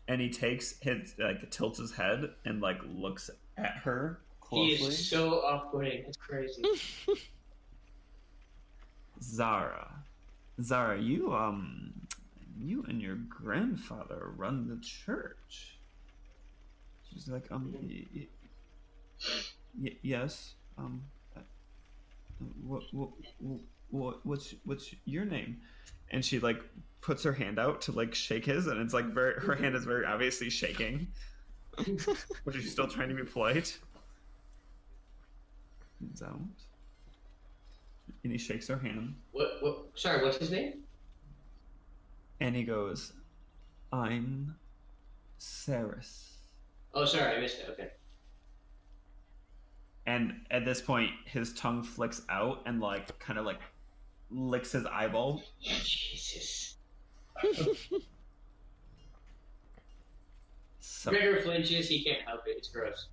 And he tilts his head and like looks at her He closely. is so off-putting. It's crazy. Zara, you and your grandfather run the church. She's like, yes. What's your name? And she like puts her hand out to like shake his, and it's like her hand is very obviously shaking, but she's still trying to be polite. And he shakes her hand. What? Sorry, what's his name? And he goes, "I'm Saris." Oh, sorry, I missed it. Okay. And at this point, his tongue flicks out and like kind of like licks his eyeball. Jesus. So Gregor flinches. He can't help it. It's gross.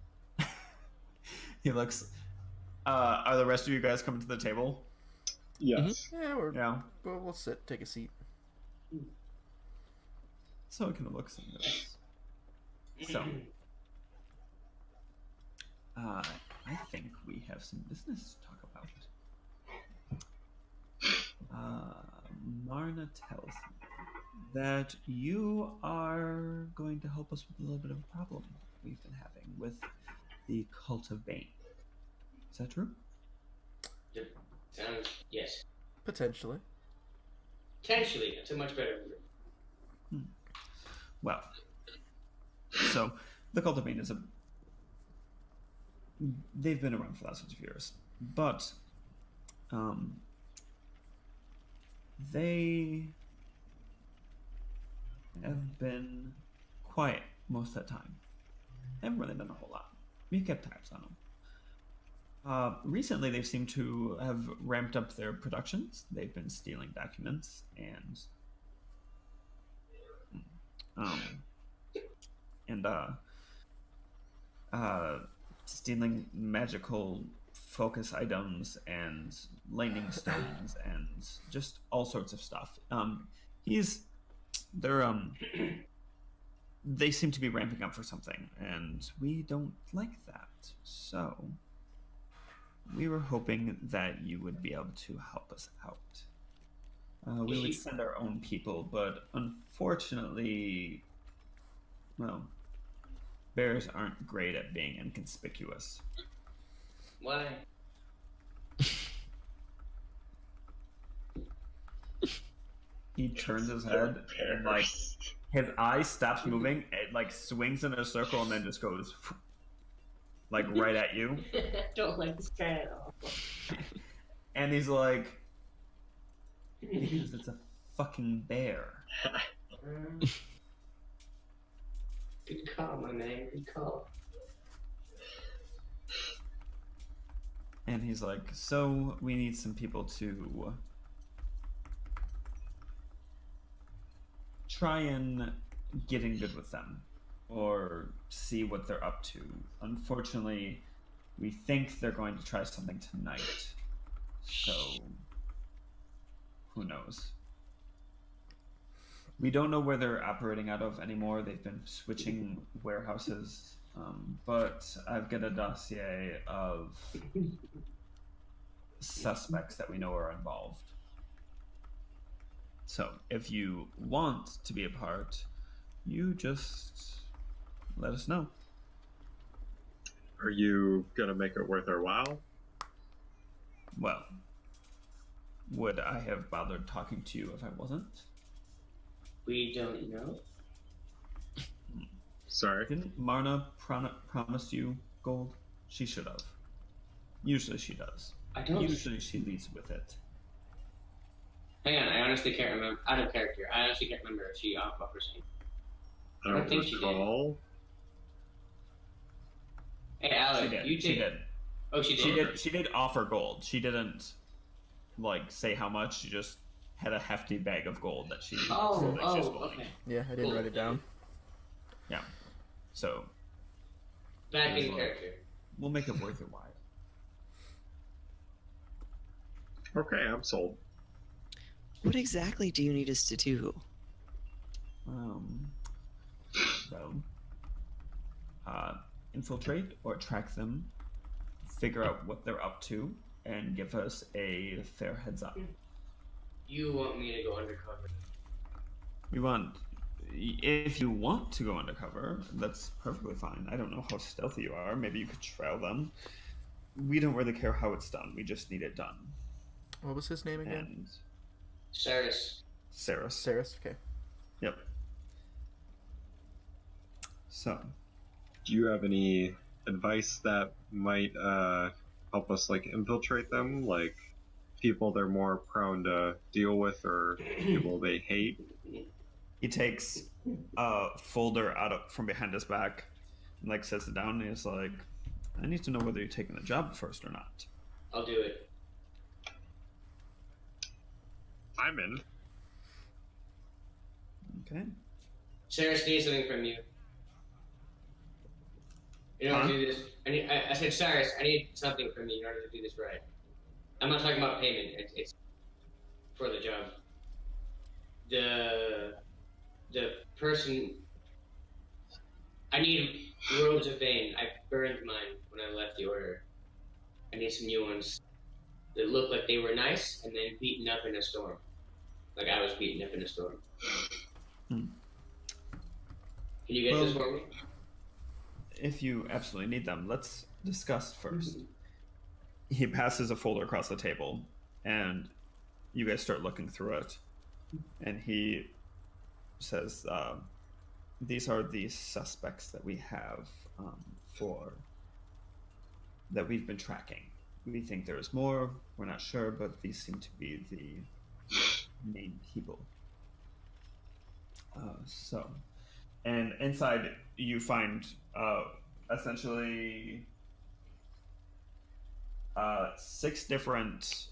he looks. Are the rest of you guys coming to the table? Yes. Yeah, Yeah. we'll sit, take a seat. So it kind of looks and goes. So, I think we have some business to talk about. Marna tells me that you are going to help us with a little bit of a problem we've been having with the cult of Bane. Is that true? Sounds yes. Potentially. Potentially, that's a much better word. Well, so the cult of Bane is they've been around for thousands of years, but they have been quiet most of the time. They haven't really done a whole lot. We've kept tabs on them. Recently, they seem to have ramped up their productions. They've been stealing documents and stealing magical focus items and lightning stones and just all sorts of stuff. They seem to be ramping up for something, and we don't like that. So we were hoping that you would be able to help us out. We would send our own people, but unfortunately, well, bears aren't great at being inconspicuous. Why? He turns his head and like his eye stops moving. It like swings in a circle and then just goes like right at you. I don't like this guy at all. And he's like, because it's a fucking bear. Good call, my man. Good call. And he's like, so we need some people to try and get in good with them or see what they're up to. Unfortunately, we think they're going to try something tonight. So, who knows? We don't know where they're operating out of anymore. They've been switching warehouses. But I've got a dossier of suspects that we know are involved. So, if you want to be a part, you just let us know. Are you gonna make it worth our while? Well, would I have bothered talking to you if I wasn't? We don't know. Sorry. Didn't Marna promise you gold? She should have. Usually she does. I don't. Usually she leads with it. Hang on, I honestly can't remember. Out of character, I honestly can't remember if she offers anything. I don't think she did. recall. Hey, Alex, She did. you She did. did. Oh, she did. She did offer gold. She didn't like say how much. She just had a hefty bag of gold that she. Oh, said that she was holding. okay. Yeah, I didn't Cool. write it down. Yeah. So Back in character. we'll make it worth your while. Okay, I'm sold. What exactly do you need us to do? So, infiltrate or track them, figure out what they're up to, and give us a fair heads up. You want me to go undercover? If you want to go undercover, that's perfectly fine. I don't know how stealthy you are. Maybe you could trail them. We don't really care how it's done. We just need it done. What was his name again? And Saris. Saris. Saris. Okay. Yep. So, Do you have any advice that might help us like infiltrate them? Like people they're more prone to deal with or people they hate? he takes a folder from behind his back and like sets it down and he's like, I need to know whether you're taking the job first or not. I'll do it. I'm in. Okay. Saris needs something from you. In order to do this, I said, Cyrus, I need something from you in order to do this right. I'm not talking about payment. It's for the job. The person. I need robes of Bane. I burned mine when I left the order. I need some new ones that look like they were nice and then beaten up in a storm. Like I was beaten up in a storm. Can you get this for me? If you absolutely need them, let's discuss first. He passes a folder across the table, and you guys start looking through it. And he says, these are the suspects that we have that we've been tracking. We think there's more, we're not sure, but these seem to be the main people. And inside you find essentially 6 different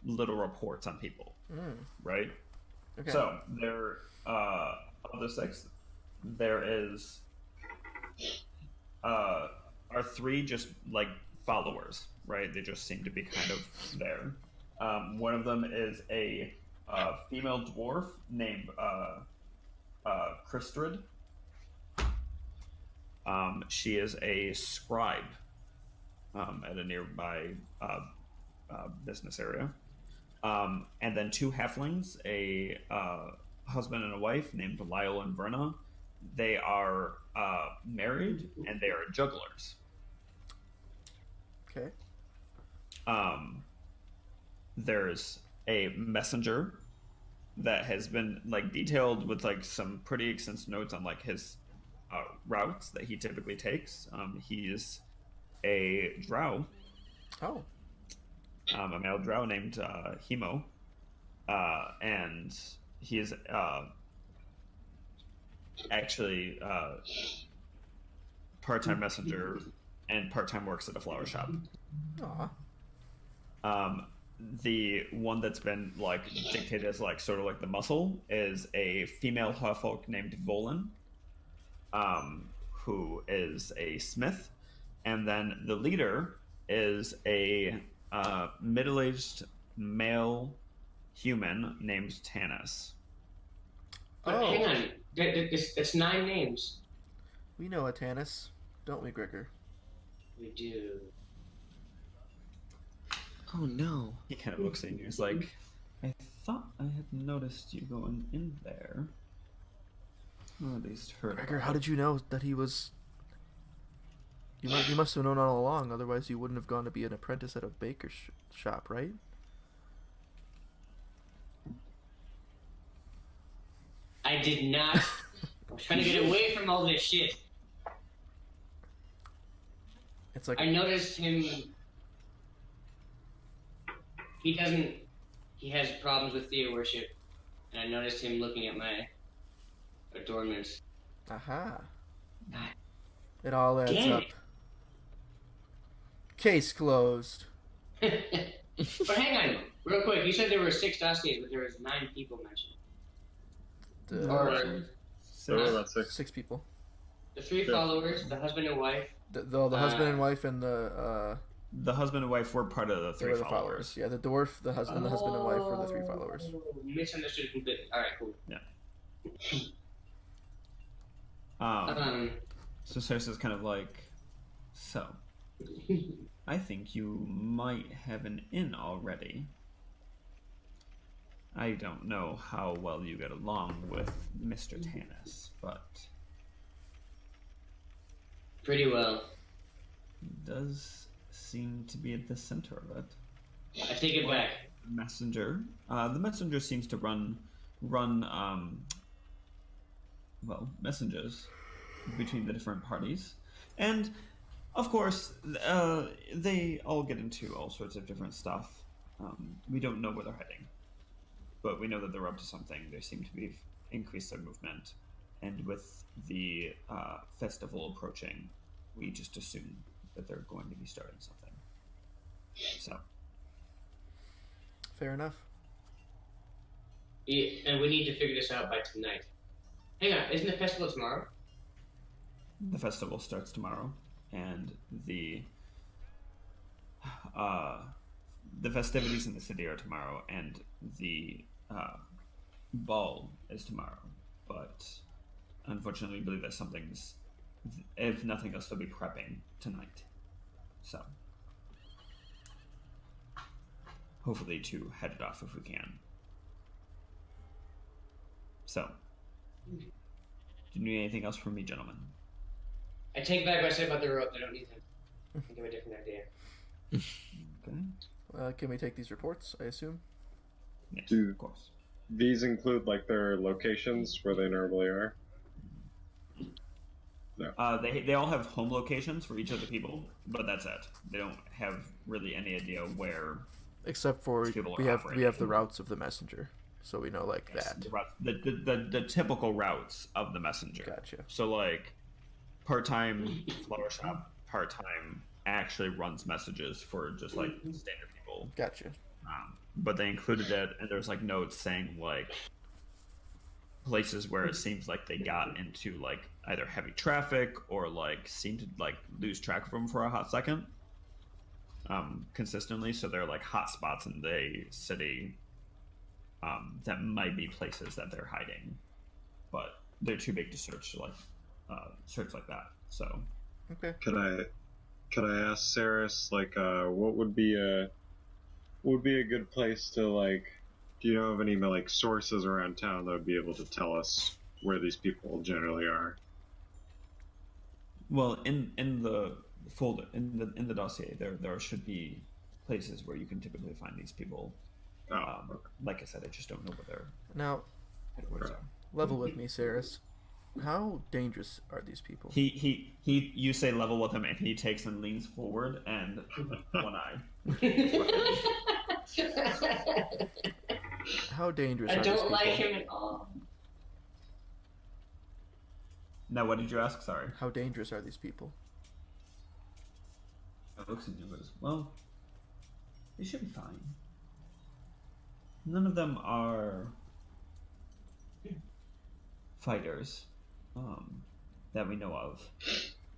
little reports on people, right? Okay. So there, of the 6, there is a are three just like followers, right? They just seem to be kind of there. One of them is a female dwarf named Crystrid. She is a scribe at a nearby business area. And then two halflings, a husband and a wife named Lyle and Verna. They are married and they are jugglers. Okay. There's a messenger that has been like detailed with like some pretty extensive notes on like his routes that he typically takes. He's a drow, Oh. a male drow named Hemo, and he is actually part-time messenger and part-time works at a flower shop. Aw. The one that's been like dictated as like sort of like the muscle is a female half-orc named Volan, who is a smith, and then the leader is a middle-aged male human named Tanis. But Oh. hang on, that's 9 names. We know a Tanis, don't we, Gregor? We do. Oh no. He kind of looks at you and he's like, I thought I had noticed you going in there. Or at least heard Gregor, about how it." did you know that he was... You must have known all along, otherwise you wouldn't have gone to be an apprentice at a baker's shop, right? I did not. I was trying to get away from all this shit. It's like... I noticed him. He has problems with Thea worship, and I noticed him looking at my adornments. Aha. God It all adds damn up. it. Case closed. But hang on, real quick. You said there were 6 dossiers, but there was 9 people mentioned. Or There were about 6. 6 people. the 3 followers, the husband and wife. The husband and wife and the husband and wife were part of the they three were the followers. Yeah, the dwarf, the husband and wife were the 3 followers. Misunderstood completely. All right, cool. So Cersei's kind of like, so, I think you might have an in already. I don't know how well you get along with Mr. Tanis, but Pretty well. he does seem to be at the center of it. I take it back. Messenger. The messenger seems to run messages between the different parties, and of course they all get into all sorts of different stuff. We don't know where they're heading, but we know that they're up to something. They seem to be increased their movement, and with the festival approaching, we just assume that they're going to be starting something. So. Fair enough. Yeah, and we need to figure this out by tonight. Hang on, isn't the festival tomorrow? The festival starts tomorrow, and the festivities in the city are tomorrow, and the ball is tomorrow. But unfortunately, we believe that something's, if nothing else, they'll be prepping tonight. So hopefully to head it off if we can. So, do you need anything else from me, gentlemen? I take back what I said about the rope. I don't need them. I think I have a different idea. Okay. Can we take these reports, I assume? Yes, Do- of course. These include like their locations where they normally are. They all have home locations for each of the people, but that's it. They don't have really any idea where. Except for People are we have operating. the routes of the messenger, so we know like that. The typical routes of the messenger. Gotcha. So like, part-time flower shop, part-time actually runs messages for just like standard people. Gotcha. But they included it, and there's like notes saying like, places where it seems like they got into like either heavy traffic or like seemed to like lose track of them for a hot second, consistently. So they're like hot spots in the city, that might be places that they're hiding, but they're too big to search like that. So Okay. Could I ask Saris, like, what would be a good place to, like, do you know of any like sources around town that would be able to tell us where these people generally are? well, in the folder in the dossier, there should be places where you can typically find these people. Oh, Like I said, I just don't know what their Now, headquarters are. level with me, Saris. How dangerous are these people? He you say level with him, and he takes and leans forward and one eye. How dangerous I are these don't people? like him at all. Now, what did you ask? Sorry. How dangerous are these people? It looks at you and goes, well, they should be fine. None of them are fighters, that we know of.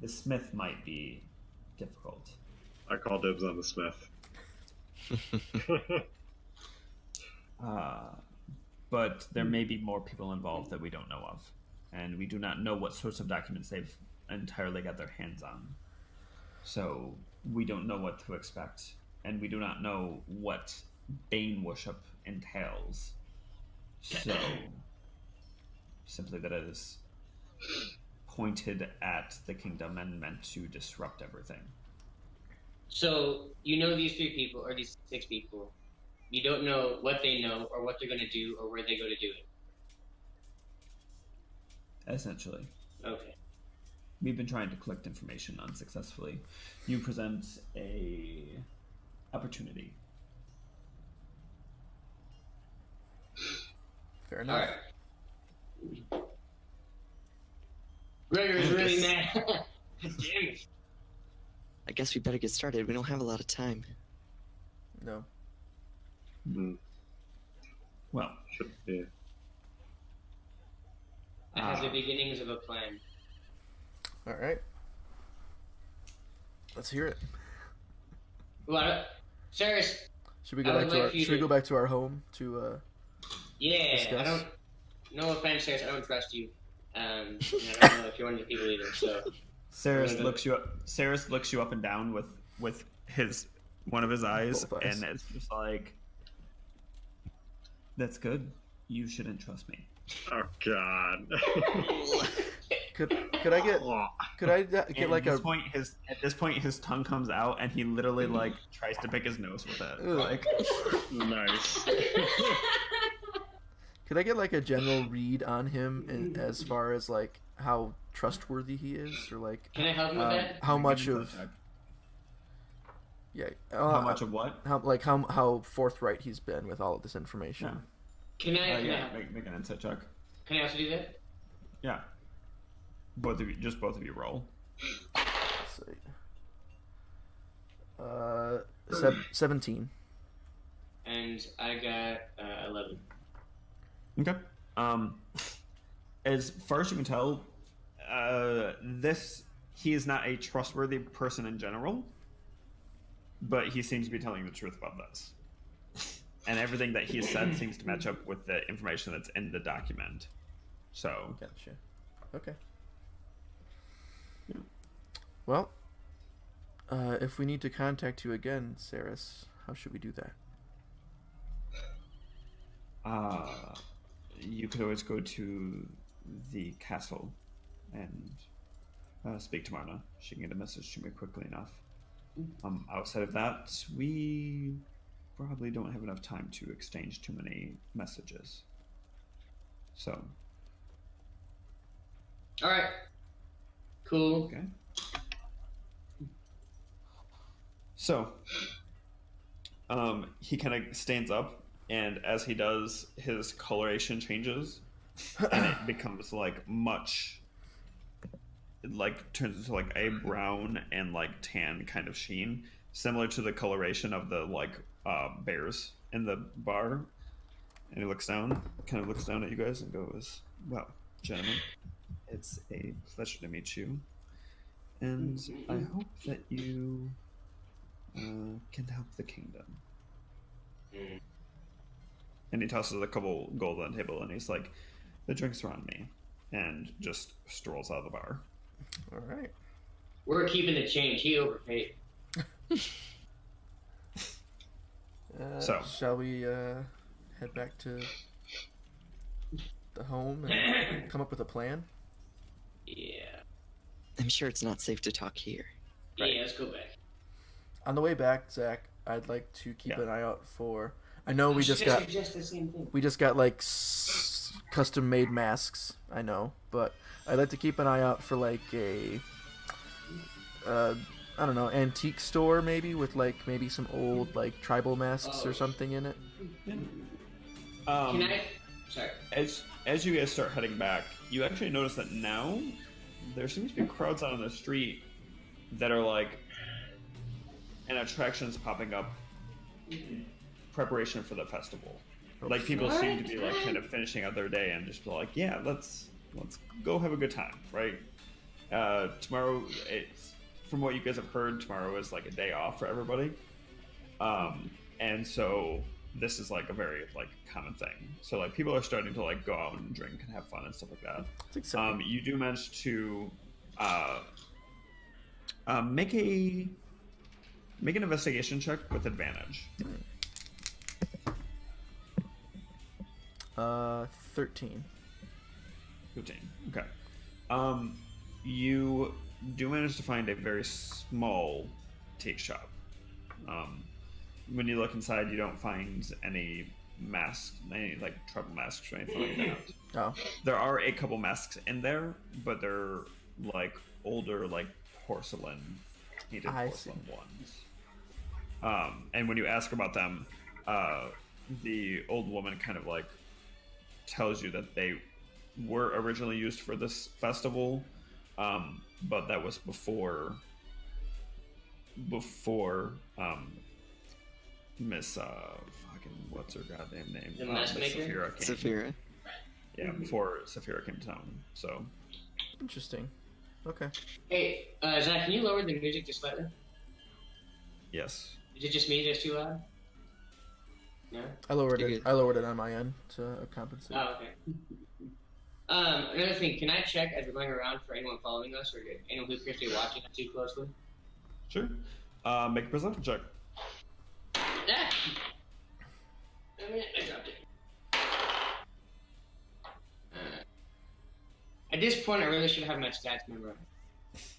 The smith might be difficult. I call dibs on the Smith. But there may be more people involved that we don't know of. And we do not know what sorts of documents they've entirely got their hands on. So we don't know what to expect. And we do not know what Bane worship entails. So simply that it is pointed at the kingdom and meant to disrupt everything. So you know these 3 people or these 6 people. You don't know what they know or what they're going to do or where they go to do it. Essentially. Okay. We've been trying to collect information unsuccessfully. You present a opportunity. Fair All enough. right. Gregor's really mad. Damn it. I guess we better get started. We don't have a lot of time. No. Well, Should be. I have the beginnings of a plan. All right. Let's hear it. Well, Saris, Should we go I would back to like our? for you Should we to- go back to our home to? yeah, Discuss. I don't. No offense, Saris, I don't trust you. And I don't know if you're one of the people either. So Saris Really? looks you up. Saris looks you up and down with his one of his eyes, Both eyes. and it's just like, "That's good. You shouldn't trust me." Oh God. Could I get? Could I get And like at a? this point, his tongue comes out, and he literally like tries to pick his nose with it. Ugh. Like, Nice. Could I get like a general read on him as far as like how trustworthy he is, or like can I help him with that? how much of? Yeah. how much of what? How forthright he's been with all of this information. Can I? Can, Yeah, I make an insight check. can I also do that? Yeah. Both of you roll. Let's see. 17. And I got 11. Okay. As far as you can tell, he is not a trustworthy person in general, but he seems to be telling the truth about this. And everything that he has said seems to match up with the information that's in the document. So, Gotcha. Okay. Well, if we need to contact you again, Saris, how should we do that? you could always go to the castle and speak to Marna. She can get a message to me quickly enough. Outside of that, we probably don't have enough time to exchange too many messages. So. All right. Cool. Okay. So, he kind of stands up, and as he does, his coloration changes, and it becomes like much, like turns into like a brown and like tan kind of sheen, similar to the coloration of the like bears in the bar. And he looks down, kind of looks down at you guys, and goes, Well, gentlemen, it's a pleasure to meet you, and I hope that you can help the kingdom. And he tosses a couple gold on the table, and he's like, "The drinks are on me," and just strolls out of the bar. All right. We're keeping the change. He overpaid. So. Shall we head back to the home and come up with a plan? Yeah. I'm sure it's not safe to talk here. Right. Yeah, let's go back. On the way back, Zach, I'd like to keep an eye out for. I know I we was just gonna got suggest the same thing. we just got like custom made masks. I know, but I'd like to keep an eye out for like a I don't know, antique store maybe with like maybe some old like tribal masks or something in it. Can I? Sorry. As you guys start heading back, you actually notice that now there seems to be crowds out on the street that are like, and attractions popping up in preparation for the festival. Like people seem to be like kind of finishing out their day and just be like, yeah, let's go have a good time, right? Tomorrow, from what you guys have heard, tomorrow is like a day off for everybody, and so this is like a very like common thing. So like people are starting to like go out and drink and have fun and stuff like that. That's exciting. You do manage to make an investigation check with advantage. 13. 15. Okay. You do manage to find a very small tea shop. When you look inside, you don't find any masks, any like tribal masks or anything like that. Oh. There are a couple masks in there, but they're like older, like porcelain, painted porcelain ones. And when you ask about them, the old woman kind of like tells you that they were originally used for this festival, but that was before Miss fucking what's her goddamn name? The mask Miss maker? Saphira came. Saphira. Yeah, before Saphira came to town. So Interesting. Okay. Hey, Zach, can you lower the music just slightly? yes. Is it just me that's too loud? No? I lowered You're it. good. I lowered it on my end to compensate. Oh, okay. Another thing, can I check as we're going around for anyone following us or anyone who's potentially watching us too closely? Sure. Make a perception check. Ah! I dropped it. At this point, I really should have my stats memorized.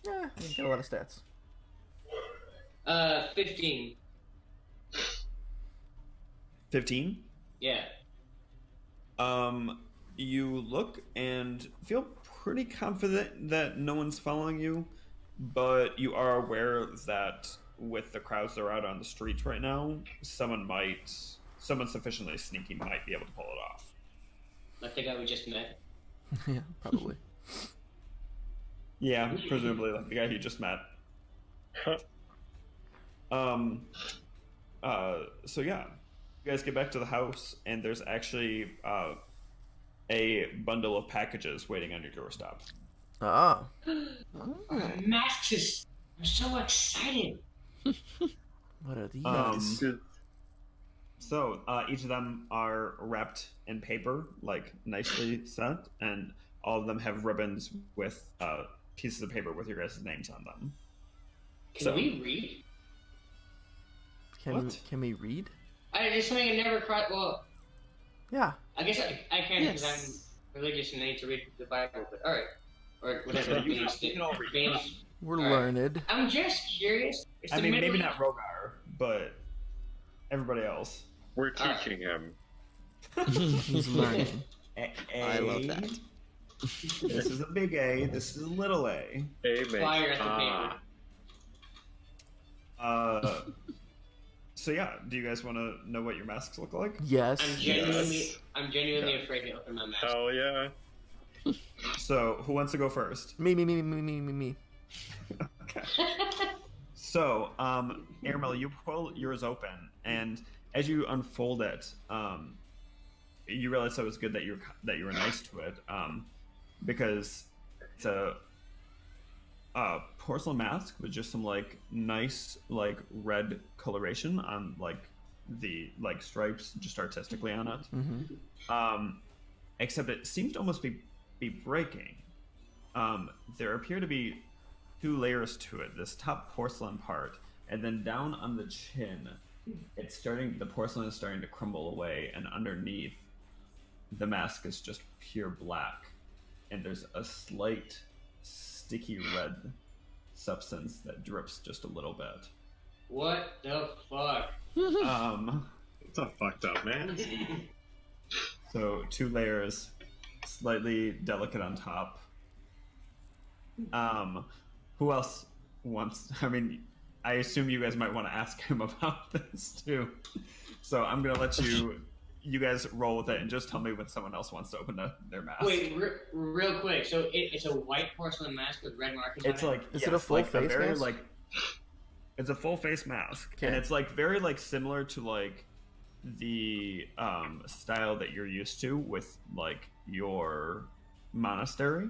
Yeah, you got a lot of stats. 15. 15. Yeah. You look and feel pretty confident that no one's following you, but you are aware that with the crowds that are out on the streets right now, someone sufficiently sneaky might be able to pull it off. Like the guy we just met. Yeah, probably. Yeah, presumably like the guy you just met. So yeah, you guys get back to the house, and there's actually a bundle of packages waiting on your doorstep. Ah. Masks I'm so excited. What are these? So each of them are wrapped in paper, like nicely set, and all of them have ribbons with pieces of paper with your guys' names on them. Can we read? Can we read? It's something I never crossed. Well, Yeah. I guess I can because Yes. I'm religious and I need to read the Bible. But all right, or whatever. You can all read. We're All right. learned. I'm just curious. It's I the mean, middle- maybe not Rogar, but everybody else. We're teaching him. He's learning. I love that. This is a big A. This is a little A. Amen. Fire at the paper. So yeah, do you guys want to know what your masks look like? Yes. I'm genuinely afraid to open my mouth. Hell yeah. So who wants to go first? Me. Okay. So, Airmel, you pull yours open, and as you unfold it, you realize that it was good that you were nice to it, because it's a porcelain mask with just some like nice like red coloration on like the like stripes just artistically on it. Except it seems to almost be breaking. There appear to be two layers to it. This top porcelain part, and then down on the chin, the porcelain is starting to crumble away, and underneath, the mask is just pure black, and there's a slight sticky red substance that drips just a little bit. What the fuck? It's all fucked up, man. So 2 layers, slightly delicate on top. Who else wants? I mean, I assume you guys might want to ask him about this too. So I'm gonna let you guys roll with it and just tell me when someone else wants to open their mask. Wait, real quick. So it's a white porcelain mask with red markings It's on like Is it a full face very, mask? like it's a full face mask, Okay. and it's like very like similar to like the style that you're used to with like your monastery,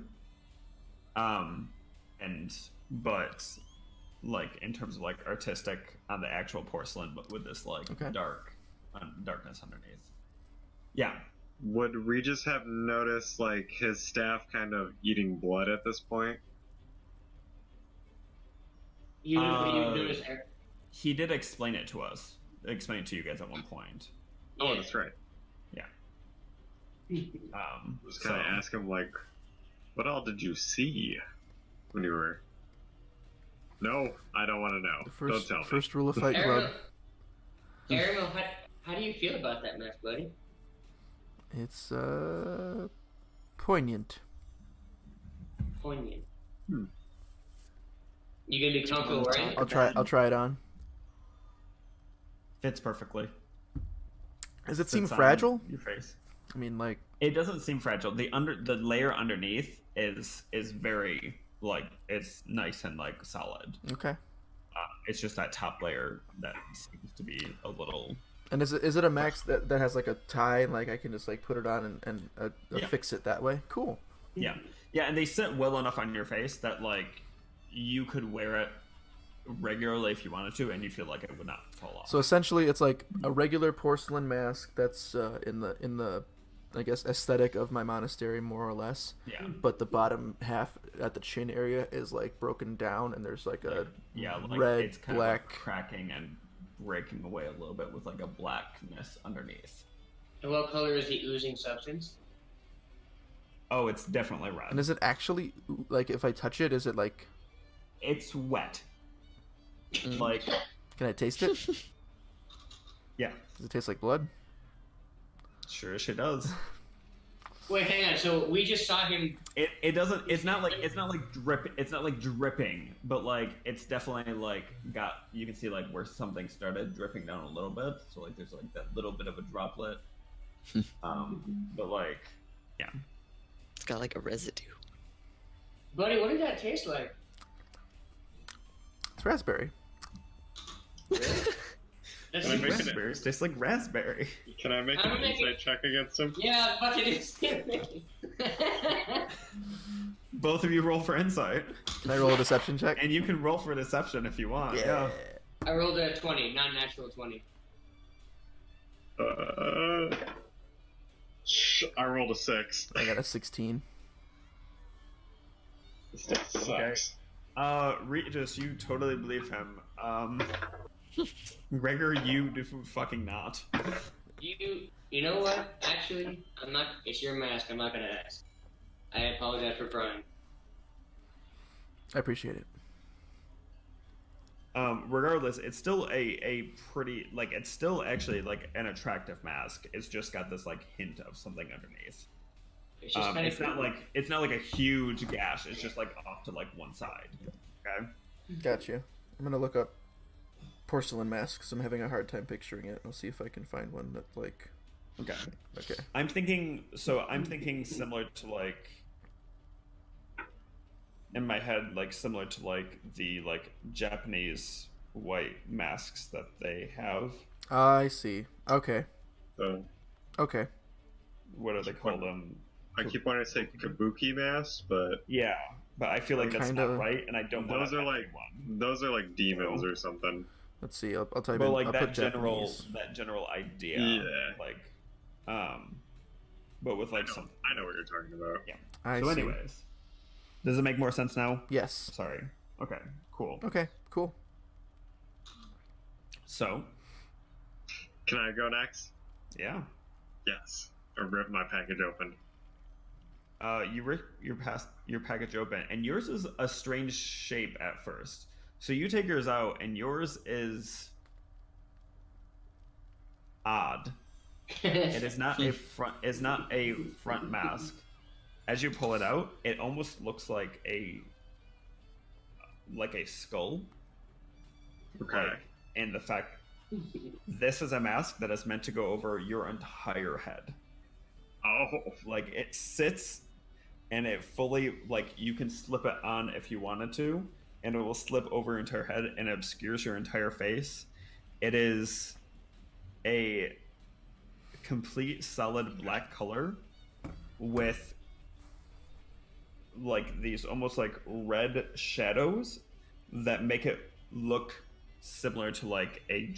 but like in terms of like artistic on the actual porcelain, but with this like darkness underneath. Yeah. Would Regis have noticed like his staff kind of eating blood at this point? You notice He did explain it to us. Explain it to you guys at one point. Oh, that's right. Yeah. Just kind of ask him like, what all did you see when you were? No, I don't want to know. Don't tell me. First rule of Fight Club. Ariel, how do you feel about that mask, buddy? It's poignant. Poignant. You gonna be comfortable wearing it? I'll try it on. Fits perfectly. Does it seem Fits on fragile? Your face. I mean, like, It doesn't seem fragile. The layer underneath is very like it's nice and like solid. okay. It's just that top layer that seems to be a little. And is it a mask that has like a tie? Like I can just like put it on and affix it that way? Cool. Yeah, and they sit well enough on your face that like you could wear it regularly if you wanted to, and you feel like it would not fall off. So essentially, it's like a regular porcelain mask that's in the I guess aesthetic of my monastery, more or less. Yeah. But the bottom half at the chin area is like broken down, and there's like a like red, it's kind black. of like cracking and breaking away a little bit with like a blackness underneath. And what color is the oozing substance? Oh, it's definitely red. And is it actually like if I touch it, is it like? It's wet. Like, Can I taste it? yeah, Does it taste like blood? sure as shit does. Wait, hang on. So we just saw him. It doesn't. It's not like drip. It's not like dripping, but like it's definitely like got. You can see like where something started dripping down a little bit. So like there's like that little bit of a droplet. But like, yeah. It's got like a residue. Buddy, what did that taste like? It's raspberry. That's Can I make an- Raspberries taste like raspberry. Can I make I'm an making- insight check against him? Yeah, fucking instant. Both of you roll for insight, Can I roll a deception check? and you can roll for deception if you want. Yeah. I rolled a 20, non-natural 20. I rolled a 6. I got a 16. This stuff sucks. Regis, you totally believe him. Gregor, you do fucking not. You know what? Actually, I'm not. It's your mask. I'm not gonna ask. I apologize for prying. I appreciate it. Regardless, it's still a pretty like it's still actually like an attractive mask. It's just got this like hint of something underneath. It's just kind It's not like a huge gash. It's just like off to like one side. Okay. Gotcha. I'm gonna look up porcelain masks. I'm having a hard time picturing it. I'll see if I can find one that like. Okay. Okay. I'm thinking similar to like in my head like similar to like the like Japanese white masks that they have. I see. Okay. So, Okay. what do they call them? I keep wanting to say kabuki mask, but Yeah, but I feel like that's Kinda- not right, and I don't want those to are like one. those are like demons or something. Let's see. I'll type But in. like I'll that put general Japanese. idea, Yeah. like, but with like some. I know what you're talking about. Yeah. I So, see. anyways, does it make more sense now? Yes. Sorry. Okay. Cool. Okay. Cool. So, Can I go next? yeah. Yes. I rip my package open. You rip your package open, and yours is a strange shape at first. So you take yours out, and yours is odd. It is not a front. It's not a front mask. As you pull it out, it almost looks like a skull. Okay. Like, and the fact this is a mask that is meant to go over your entire head. Oh. Like it sits, and it fully like you can slip it on if you wanted to, and it will slip over your entire head and obscures your entire face. It is a complete solid black color with like these almost like red shadows that make it look similar to like a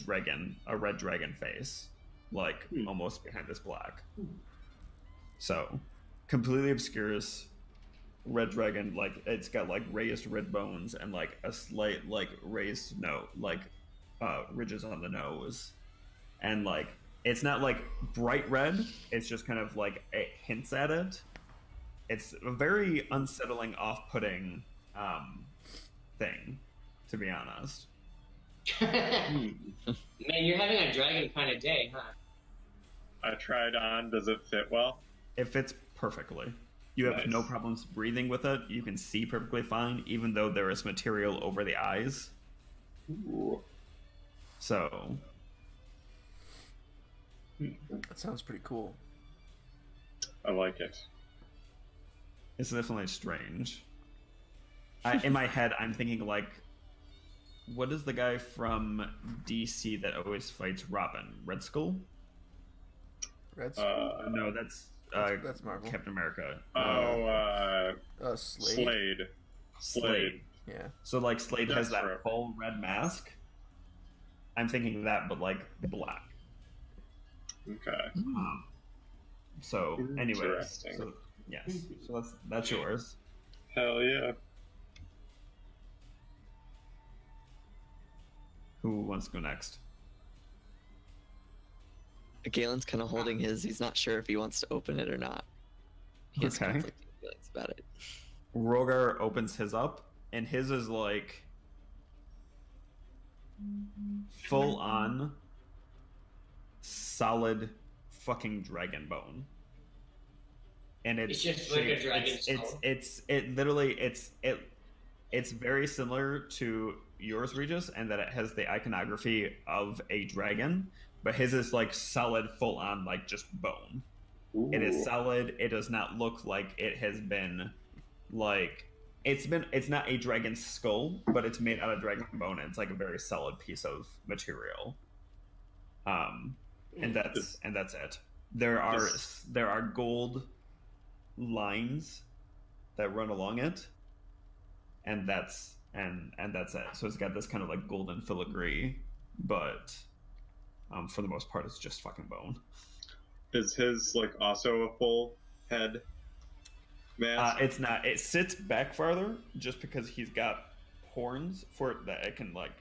red dragon face, like almost behind this black. So completely obscures red dragon, like it's got like raised red bones and like a slight like raised like ridges on the nose, and like it's not like bright red, it's just kind of like it hints at it. It's a very unsettling, off-putting thing, to be honest. Man, you're having a dragon kind of day, huh? I tried on. Does it fit well? It fits perfectly. You have Nice. no problems breathing with it. You can see perfectly fine, even though there is material over the eyes. Ooh. So, That sounds pretty cool. I like it. it's definitely strange. In my head, I'm thinking like, what is the guy from DC that always fights Robin? Red Skull? Red Skull. No, that's that's Marvel. Captain America. Slade. Slade. Yeah. So like Slade has That's that right. full red mask. I'm thinking that, but like black. Okay. So, anyways, Interesting. so, yes, so that's yours. Hell yeah. Who wants to go next? Galen's kind of holding his. He's not sure if he wants to open it or not. He has Okay. conflicting feelings about it. Rogar opens his up, and his is like full on solid fucking dragon bone. And It's just like a dragon skull. It's very similar to yours, Regis, and that it has the iconography of a dragon, but his is like solid, full on, like just bone. Ooh. It is solid. It does not look like it has been like it's not a dragon skull, but it's made out of dragon bone, and it's like a very solid piece of material. And that's it. There are gold lines that run along it, and that's it. So it's got this kind of like golden filigree, but for the most part, it's just fucking bone. Is his like also a full head mask? It's not. It sits back farther just because he's got horns for it that it can like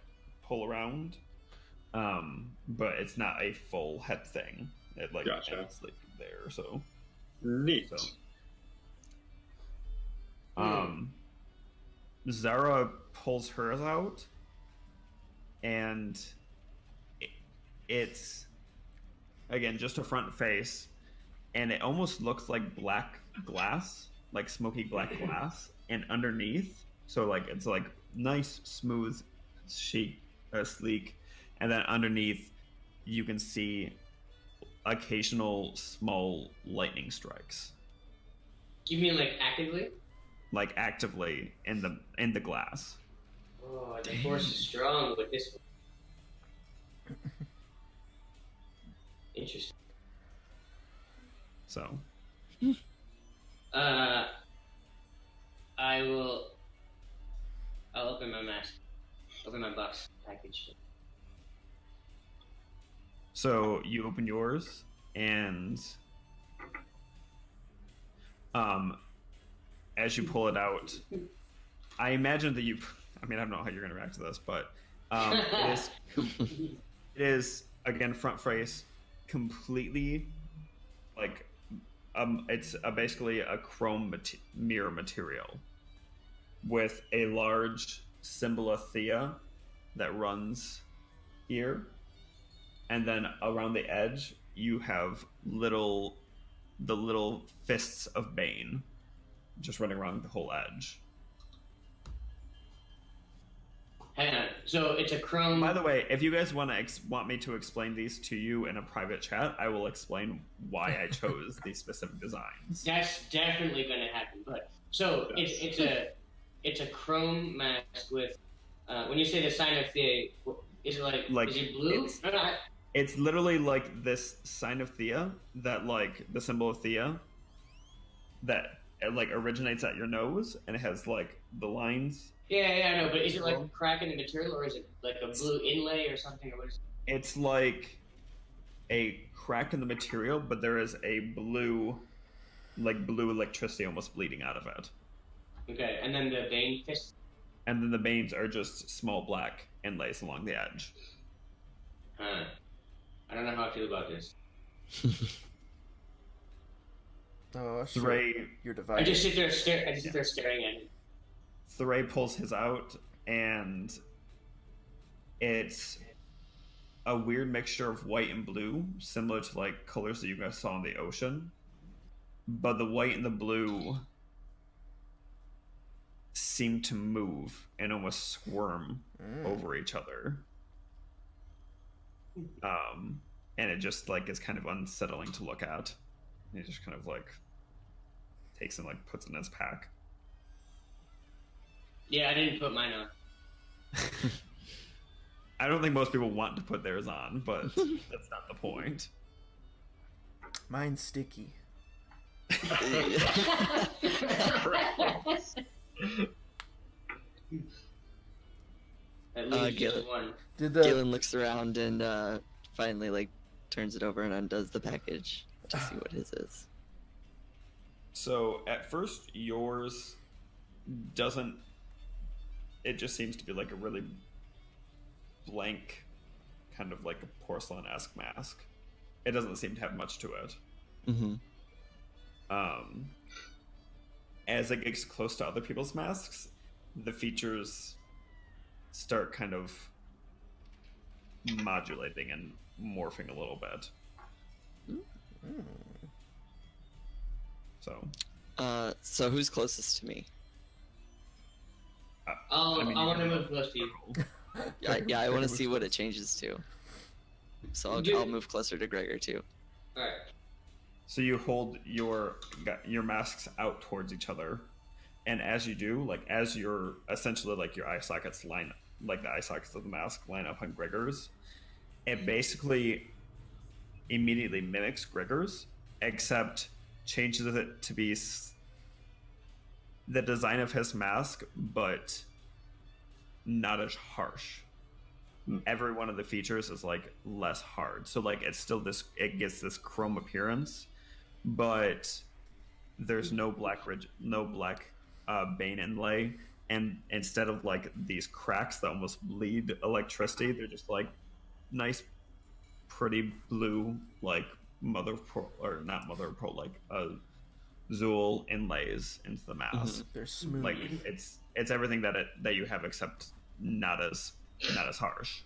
pull around. But it's not a full head thing. It like Gotcha. ends like there. So Neat. Zara pulls hers out, and it's again just a front face, and it almost looks like black glass, like smoky black glass, and underneath, so like it's like nice, smooth, sleek, and then underneath you can see occasional small lightning strikes, You mean like actively? like actively in the glass. Oh, the force is strong with this one. Interesting. So I'll open my mask. Open my box package. So you open yours, and as you pull it out, I imagine that you. I mean, I don't know how you're going to react to this, but it is again front face, completely like it's basically a chrome mirror material with a large symbol of Thea that runs here. And then around the edge, you have the little fists of Bane just running around the whole edge. Hang on. So it's a chrome. By the way, if you guys want me to explain these to you in a private chat, I will explain why I chose these specific designs. That's definitely going to happen. But so it's a chrome mask with. When you say the sign of Thea, is it like is it blue? It's literally like this sign of Thea that like the symbol of Thea that it like originates at your nose, and it has like the lines. Yeah, I know, but is it like a crack in the material, or is it like a blue inlay or something? Or what is it? It's like a crack in the material, but there is a blue electricity almost bleeding out of it. Okay, and then the Bane fist? And then the Banes are just small black inlays along the edge. Huh. I don't know how I feel about this. Oh, Thray, you're divided. I just sit there staring at it. Thray pulls his out, and it's a weird mixture of white and blue, similar to like colors that you guys saw in the ocean. But the white and the blue seem to move and almost squirm over each other. And it just like is kind of unsettling to look at. And he just kind of like takes and like puts it in his pack. Yeah, I didn't put mine on. I don't think most people want to put theirs on, but that's not the point. Mine's sticky. At least just one. Galen looks around and finally like turns it over and undoes the package to see what his is. So at first yours doesn't, it just seems to be like a really blank kind of like a porcelain-esque mask. It doesn't seem to have much to it. Mm-hmm. As it gets close to other people's masks, the features start kind of modulating and morphing a little bit. So who's closest to me? I want to move close to you. Yeah, I want to see what it changes to. So I'll move closer to Gregor too. Alright. So you hold your masks out towards each other, and as you do, like as you're essentially like your eye sockets line, like the eye sockets of the mask line up on Gregor's, it basically immediately mimics Gregor's, except changes it to be the design of his mask, but not as harsh. Every one of the features is like less hard, so like it's still it gets this chrome appearance, but there's no black Bane inlay, and instead of like these cracks that almost bleed electricity, they're just like nice pretty blue like mother of pearl, or not mother of pearl, like Zool inlays into the mask. They're smooth. Like it's everything that you have, except not as harsh.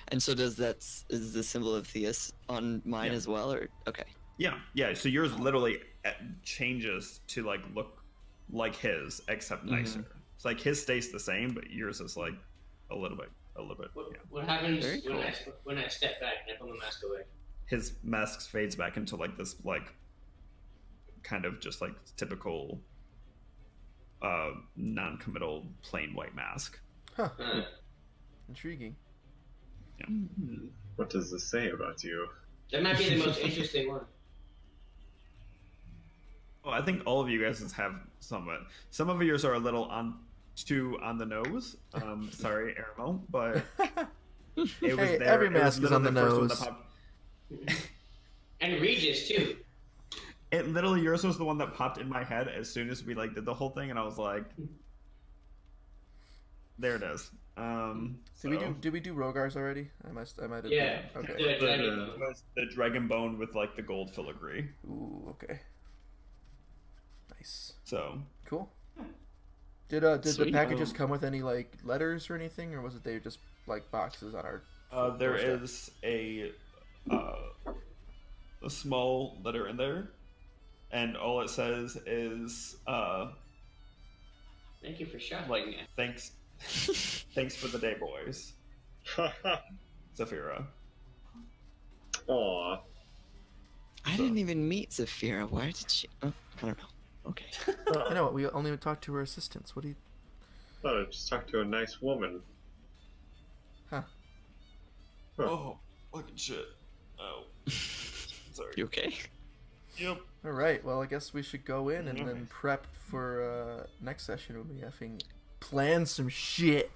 And so is the symbol of Theus on mine as well, or okay? Yeah. So yours literally changes to like look like his, except nicer. It's like his stays the same, but yours is like a little bit. What happens cool. when I step back and I pull the mask away? His mask fades back into like this like kind of just like typical non-committal plain white mask. Huh. Intriguing. What does this say about you? That might be the most interesting one. Oh, I think all of you guys have somewhat. Some of yours are a little too on the nose. Sorry, Ermo, but it was Hey, there. every It was mask is on the literally first nose. one that popped. And Regis too. It literally yours was the one that popped in my head as soon as we like did the whole thing, and I was like, "There it is." Did we do Rogar's already? I might have. Yeah. Okay. The dragon. It was the dragon bone with like the gold filigree. Ooh. Okay. Nice. So Cool. Did the Sweet. packages come with any like letters or anything, or was it they just like boxes on our? there doorstep? is a small letter in there, and all it says is Thank you for shuffling like it. thanks for the day, boys. Zafira. Aw. I didn't even meet Zafira. Why did she? Oh, I don't know. Okay. I know. We only talked to her assistants. What do you? Thought I just talked to a nice woman. Huh. Oh, fucking shit. Oh, sorry. You okay? Yep. All right. Well, I guess we should go in and then prep for next session. When we effing plan some shit.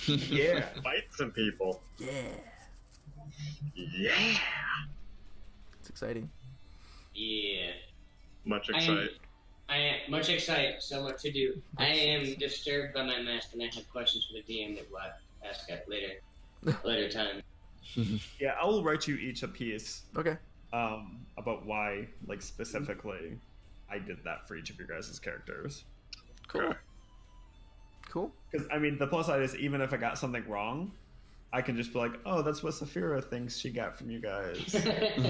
Yeah. Fight some people. Yeah. Yeah. It's exciting. Yeah. Much I am, excited. I am much excited. So much to do. I am disturbed by my mask, and I have questions for the DM that we'll have to ask at later time. Yeah, I will write you each a piece Okay. about why, like, specifically I did that for each of your guys' characters. Cool. Cool. Because, I mean, the plus side is even if I got something wrong, I can just be like, oh, that's what Saphira thinks she got from you guys. I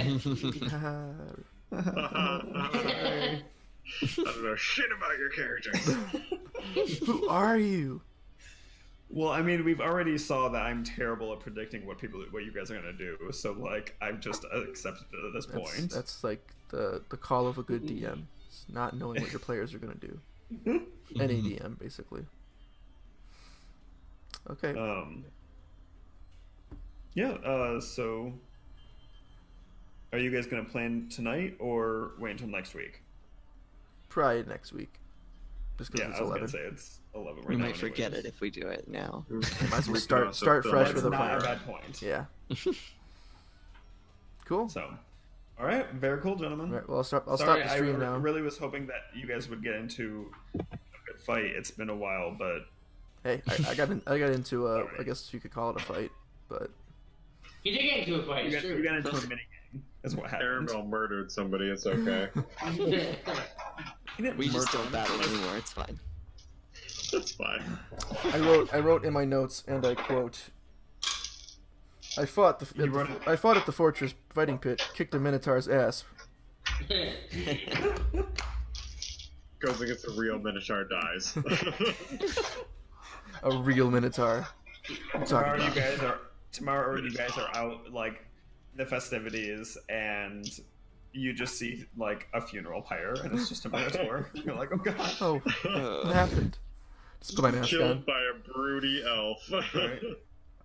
don't know shit about your characters. Who are you? Well, I mean, we've already saw that I'm terrible at predicting what you guys are gonna do. So, like, I've just accepted it at this point. That's like the call of a good DM. It's not knowing what your players are gonna do. Any DM, basically. Okay. Yeah. So, are you guys gonna plan tonight or wait until next week? Probably next week. Just because Yeah, it's I was 11. gonna say it's 11 right We now. might forget anyways. it if we do it now. Might as well We start can also fresh fill with That's a not plan. a bad point. Yeah. Cool. So, all right, very cool, gentlemen. All right, well, I'll stop the Sorry, stream I now. really was hoping that you guys would get into a good fight. It's been a while, but Hey, I got into Alright. I guess you could call it a fight, but You did get into a fight. you It's got, true. you got into a mini game. Is what happened. Arabelle murdered somebody. It's okay. He didn't We just murder don't battle anyone. anymore. It's fine. That's fine. I wrote in my notes, and I quote: I fought You wrote it? I fought at the fortress fighting pit, kicked a minotaur's ass. Goes against a real Minotaur, dies. A real minotaur. I'm talking about. Tomorrow you guys are out like the festivities and you just see like a funeral pyre and it's just a minotaur. You're like, oh god. Oh, what happened? Just put my mask on. Killed by a broody elf. Right.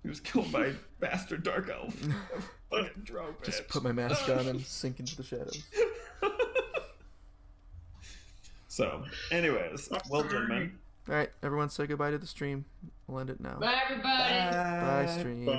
He was killed by a bastard dark elf. A fucking drow bitch. Just put my mask on and sink into the shadows. So, anyways, well, gentlemen, All right, everyone, say goodbye to the stream. We'll end it now. Bye, everybody. Bye, stream. Bye.